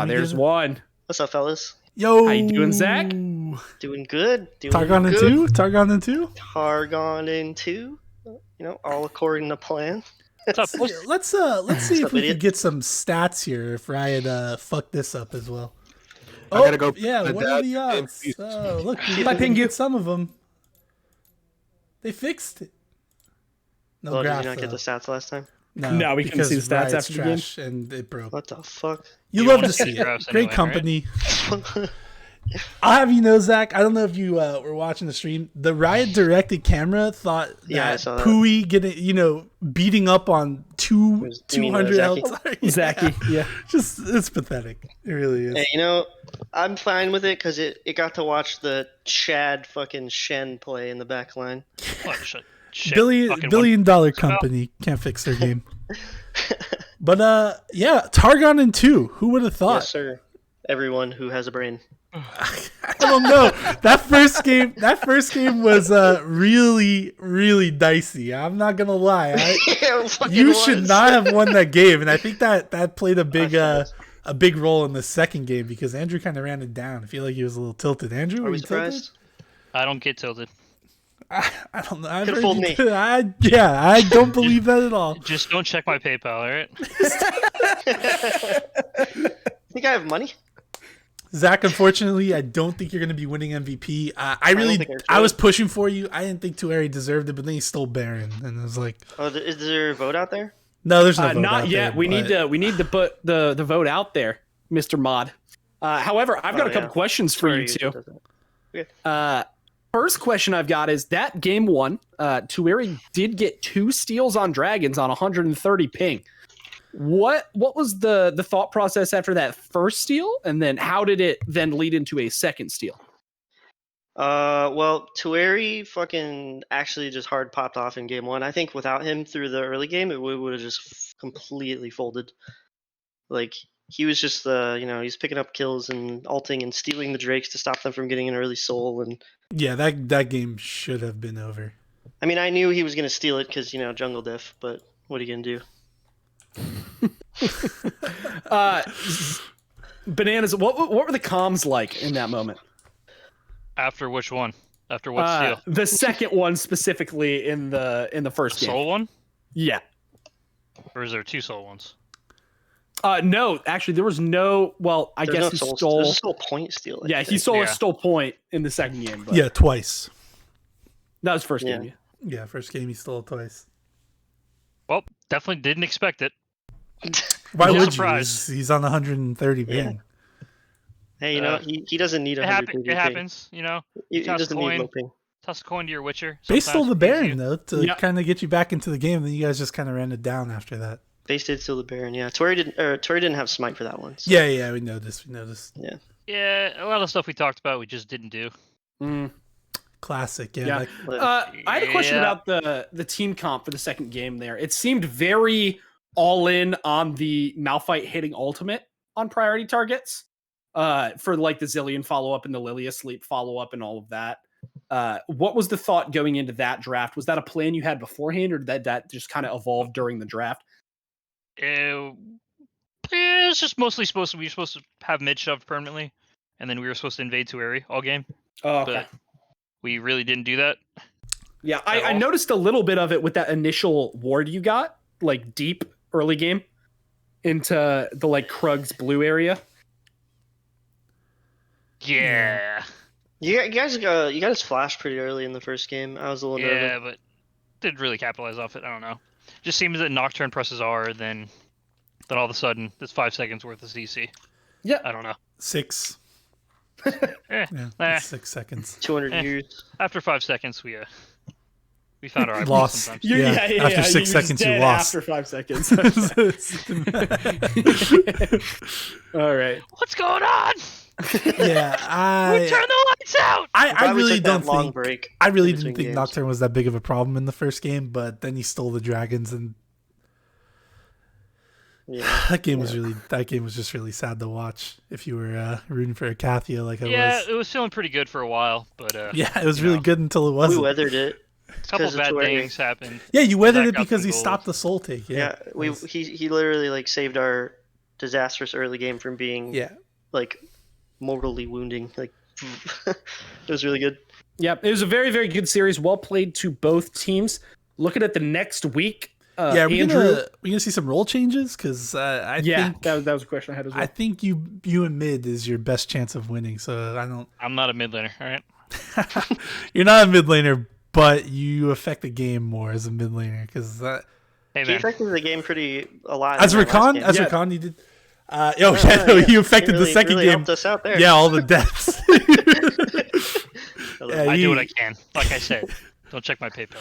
There's one. What's up, fellas? Yo. How you doing, Zach? Doing good. Targon in 2? Targon in 2? Targon in 2. You know, all according to plan. Let's see if we can get some stats here if Riot fucked this up as well. I gotta go. Yeah, what are the odds? Oh, look, we didn't get some of them. They fixed it. No graph, did you not get the stats last time? No, we couldn't see the stats after the game. And it broke. What the fuck? You love to see it. Great company. I'll have you know, Zach, I don't know if you were watching the stream. The Riot directed camera thought that Pui beating up on 200 health. Zaki, yeah. Just, it's pathetic. It really is. Hey, I'm fine with it because it got to watch the Chad fucking Shen play in the back line. Billion dollar company can't fix their game. But yeah, Targon in 2. Who would have thought? Yes, sir. Everyone who has a brain. I don't know. That first game was really, really dicey. I'm not gonna lie. You should not have won that game, and I think that played a big role in the second game because Andrew kind of ran it down. I feel like he was a little tilted. Andrew, were you surprised? I don't get tilted. I don't know. Could have fooled me. I don't believe that at all. Just don't check my PayPal, all right? Think I have money? Zach, unfortunately, I don't think you're going to be winning MVP. I don't really, think I was pushing for you. I didn't think Tueri deserved it, but then he stole Baron, and it was like, Oh, is there a vote out there? no, there's no vote not out yet. there, We need but- to put the vote out there, Mr. Mod. However, I've got a couple yeah. questions for you Tueri two. does that. First question I've got is that game one, Tueri did get 2 steals on Dragons on 130 ping. What was the thought process after that first steal, and then how did it then lead into a second steal? Well, Tueri fucking actually just hard popped off in game 1. I think without him through the early game, it would have just completely folded. Like, he was just, he's picking up kills and ulting and stealing the Drakes to stop them from getting an early soul. And yeah, that game should have been over. I mean, I knew he was going to steal it because, jungle diff, but what are you going to do? Bananas, what were the comms like in that moment? After which one? After what steal? The second one specifically in the first game. Soul one? Yeah. Or is there 2 soul ones? No, actually, there was no. Well, I guess he stole. There's a soul point steal. Yeah, he stole a stole point in the second game. But Yeah, twice. that was first game. Yeah. Yeah, first game he stole twice. Well, definitely didn't expect it. Why Yeah. would you? Surprise. He's on 130 ping. Hey, he doesn't need It, 100 it happens, you know. He Toss doesn't coin. need low ping. Toss a coin to your Witcher. They stole Sometimes the it gives Baron you- though to Yeah. kind of get you back into the game. Then you guys just kind of ran it down after that. Base did steal the Baron, yeah. Tueri didn't have smite for that one. So. Yeah, we know this. Yeah, a lot of the stuff we talked about, we just didn't do. Classic. Yeah. Yeah. Like, I had a question Yeah. about the team comp for the second game there. It seemed very all in on the Malphite hitting ultimate on priority targets for like the Zillion follow up and the Lilia sleep follow up and all of that. What was the thought going into that draft? Was that a plan you had beforehand, or did that just kind of evolve during the draft? It was just mostly we were supposed to have mid shoved permanently, and then we were supposed to invade Tueri all game, Oh, okay. but we really didn't do that. Yeah, at I all. noticed a little bit of it with that initial ward you got, like deep early game into the like Krug's blue area. Yeah, You guys got his flash pretty early in the first game. I was a little nervous. yeah, but didn't really capitalize off it. I don't know. Just seems that Nocturne presses R, then all of a sudden it's 5 seconds worth of CC. Yeah. I don't know. 6. Eh, Yeah, 6 seconds. 200 Eh. years. After 5 seconds, we found our eyeballs Lost. sometimes. Yeah, after 6 you're just seconds, you dead lost. After 5 seconds. All right. What's going on? Yeah, Who turned the lights out? I Probably really took that don't long think break. I really in didn't between think games. Nocturne was that big of a problem in the first game, but then he stole the dragons, and Yeah. that game was just really sad to watch. If you were rooting for Icathia like I Yeah, was, it was feeling pretty good for a while, but yeah, it was you really know. good until it We wasn't. weathered it. a couple 'cause of bad Tueri. things happened. Yeah, you weathered Zach it got because some he gold. stopped the soul take. Yeah, Yeah, he literally like saved our disastrous early game from being like mortally wounding. Like it was really good. Yeah, it was a very, very good series. Well played to both teams. Looking at the next week, yeah. We're Andrew. gonna see some role changes because I think that was a question I had as well. I think you and mid is your best chance of winning. So I don't. I'm not a mid laner, all right? You're not a mid laner, but you affect the game more as a mid laner because Hey, He man. affected the game a lot. as in that last Recon, game. Recon, you did. You affected really, the second really game. helped us out there. Yeah, all the deaths. I do what I can. Like I said, don't check my PayPal.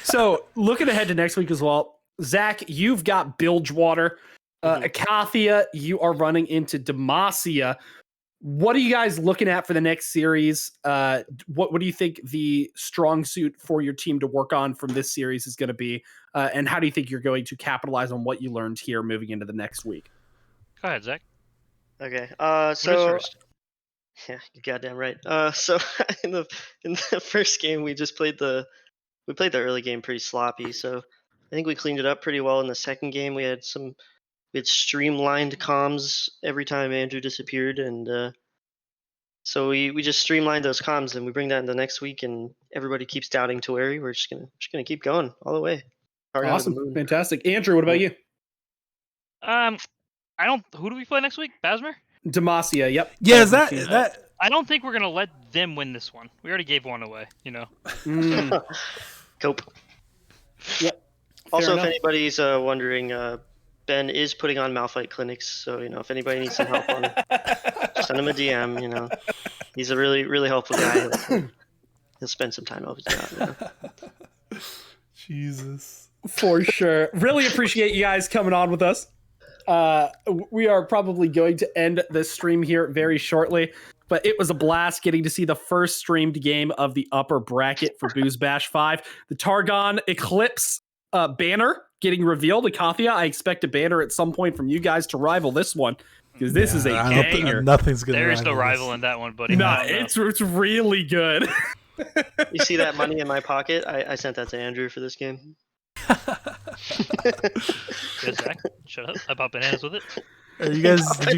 So, looking ahead to next week as well, Zach, you've got Bilgewater. Icathia, you are running into Demacia. What are you guys looking at for the next series? What do you think the strong suit for your team to work on from this series is going to be? And how do you think you're going to capitalize on what you learned here moving into the next week? Go ahead, Zach. Okay. What is So first? yeah, you goddamn right. So in the first game we played the early game pretty sloppy. So I think we cleaned it up pretty well in the second game. We had streamlined comms every time Andrew disappeared, and so we just streamlined those comms, and we bring that into next week, and everybody keeps doubting Tueri. We're just gonna keep going all the way. Target to the Awesome. moon. Fantastic. Andrew, what about you? I don't. Who do we play next week? Basmer? Demacia, yep. Yeah, is that? I don't think we're gonna let them win this one. We already gave one away. You know. Cope. Yep. Also, enough. if anybody's wondering, Ben is putting on Malphite clinics, so if anybody needs some help on, just send him a DM. He's a really, really helpful guy. He'll spend some time helping you out. Jesus. For sure. Really appreciate you guys coming on with us. We are probably going to end this stream here very shortly, but it was a blast getting to see the first streamed game of the upper bracket for Boozebash 5. The Targon Eclipse banner getting revealed. Icathia, I expect a banner at some point from you guys to rival this one, because this is a banger. Nothing's gonna. There is no rival this. in that one, buddy. No, it's really good. You see that money in my pocket? I sent that to Andrew for this game. Good, Zach. Shut up. I bought bananas with it. Did you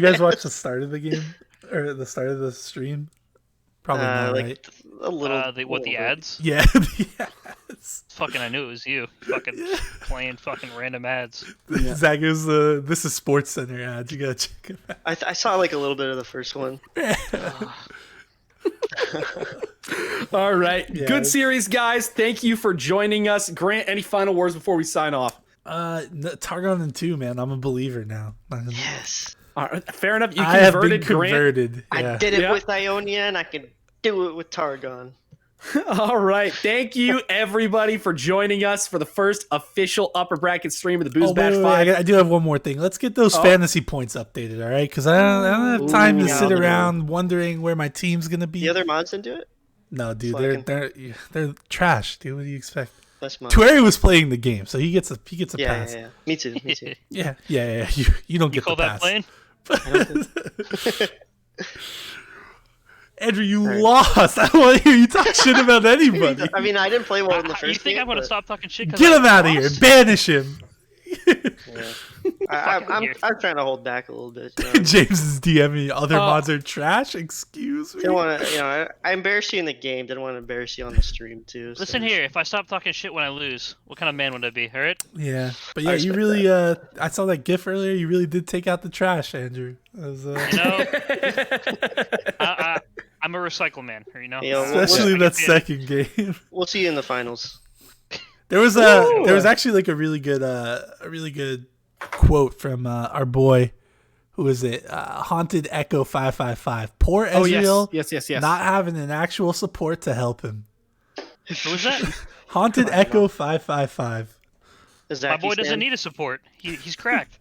guys watch the start of the game or the start of the stream? Probably not, right? A little. The ads? Yeah, the ads. Fucking, I knew it was you. Fucking playing fucking random ads. Zach, it was This Is Sports Center ads. You gotta check it out. I saw like a little bit of the first one. All right. Yeah, Good series, guys. Thank you for joining us. Grant, any final words before we sign off? Targon and 2, man. I'm a believer now. Yes. All right, fair enough. You I have been converted, Grant. converted. I Yeah. did it with Ionia, and I can do it with Targon. All right. Thank you, everybody, for joining us for the first official upper bracket stream of the Boozebash 5. I do have one more thing. Let's get those fantasy points updated, all right? Because I don't have time to sit around wondering where my team's gonna be. The other mods didn't do it? No, dude, they're trash, dude. What do you expect? That's mine. Tueri was playing the game, so he gets a pass. Yeah. Me too. Yeah. You don't get Call the that pass. playing? Andrew, you lost. I don't want to hear you talk shit about anybody. I mean, I didn't play well in the first You think game, I'm gonna but- stop talking shit? 'Cause Get I him out of here. lost? Banish him. I'm trying to hold back a little bit. James is DMing. Other mods are trash. Excuse me. Didn't want to, I embarrassed you in the game. Didn't want to embarrass you on the stream too. So. Listen here, if I stop talking shit when I lose, what kind of man would I be? All right? Yeah, but yeah, you really. I saw that GIF earlier. You really did take out the trash, Andrew. That was, I'm a recycle man. You know, especially that second game. We'll see you in the finals. There was actually like a really good quote from our boy, who is it? Haunted Echo 555. Poor Ezreal. Yes. Not having an actual support to help him. Who was that? Haunted Echo 555. My boy doesn't need a support. He's cracked.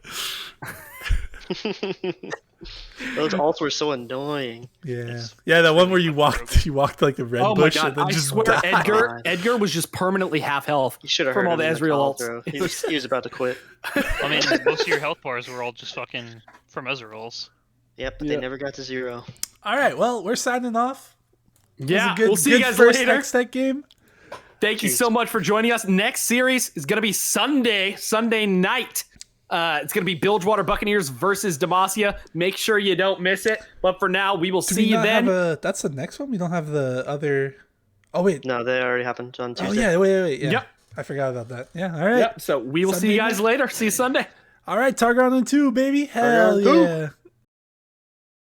Those alts were so annoying. Yeah, that one where you walked like a red bush. Oh my god! And then I just swear, died. Edgar was just permanently half health. You should have from heard all the him in Ezreal call, ults. bro. He was about to quit. I mean, most of your health bars were all just fucking from Ezreal's. Yep, but they never got to 0. All right, well, we're signing off. Yeah, we'll see you guys first later. Hextech game. Thank you so much for joining us. Next series is going to be Sunday night. It's going to be Bilgewater Buccaneers versus Demacia. Make sure you don't miss it. But for now, we will see you then. That's the next one? We don't have the other... Oh, wait. No, that already happened on Tuesday. Oh, yeah, wait. Yeah. Yep. I forgot about that. Yeah, all right. Yep. So we will see you guys later. See you Sunday. All right, Targon and 2, baby. Hell yeah.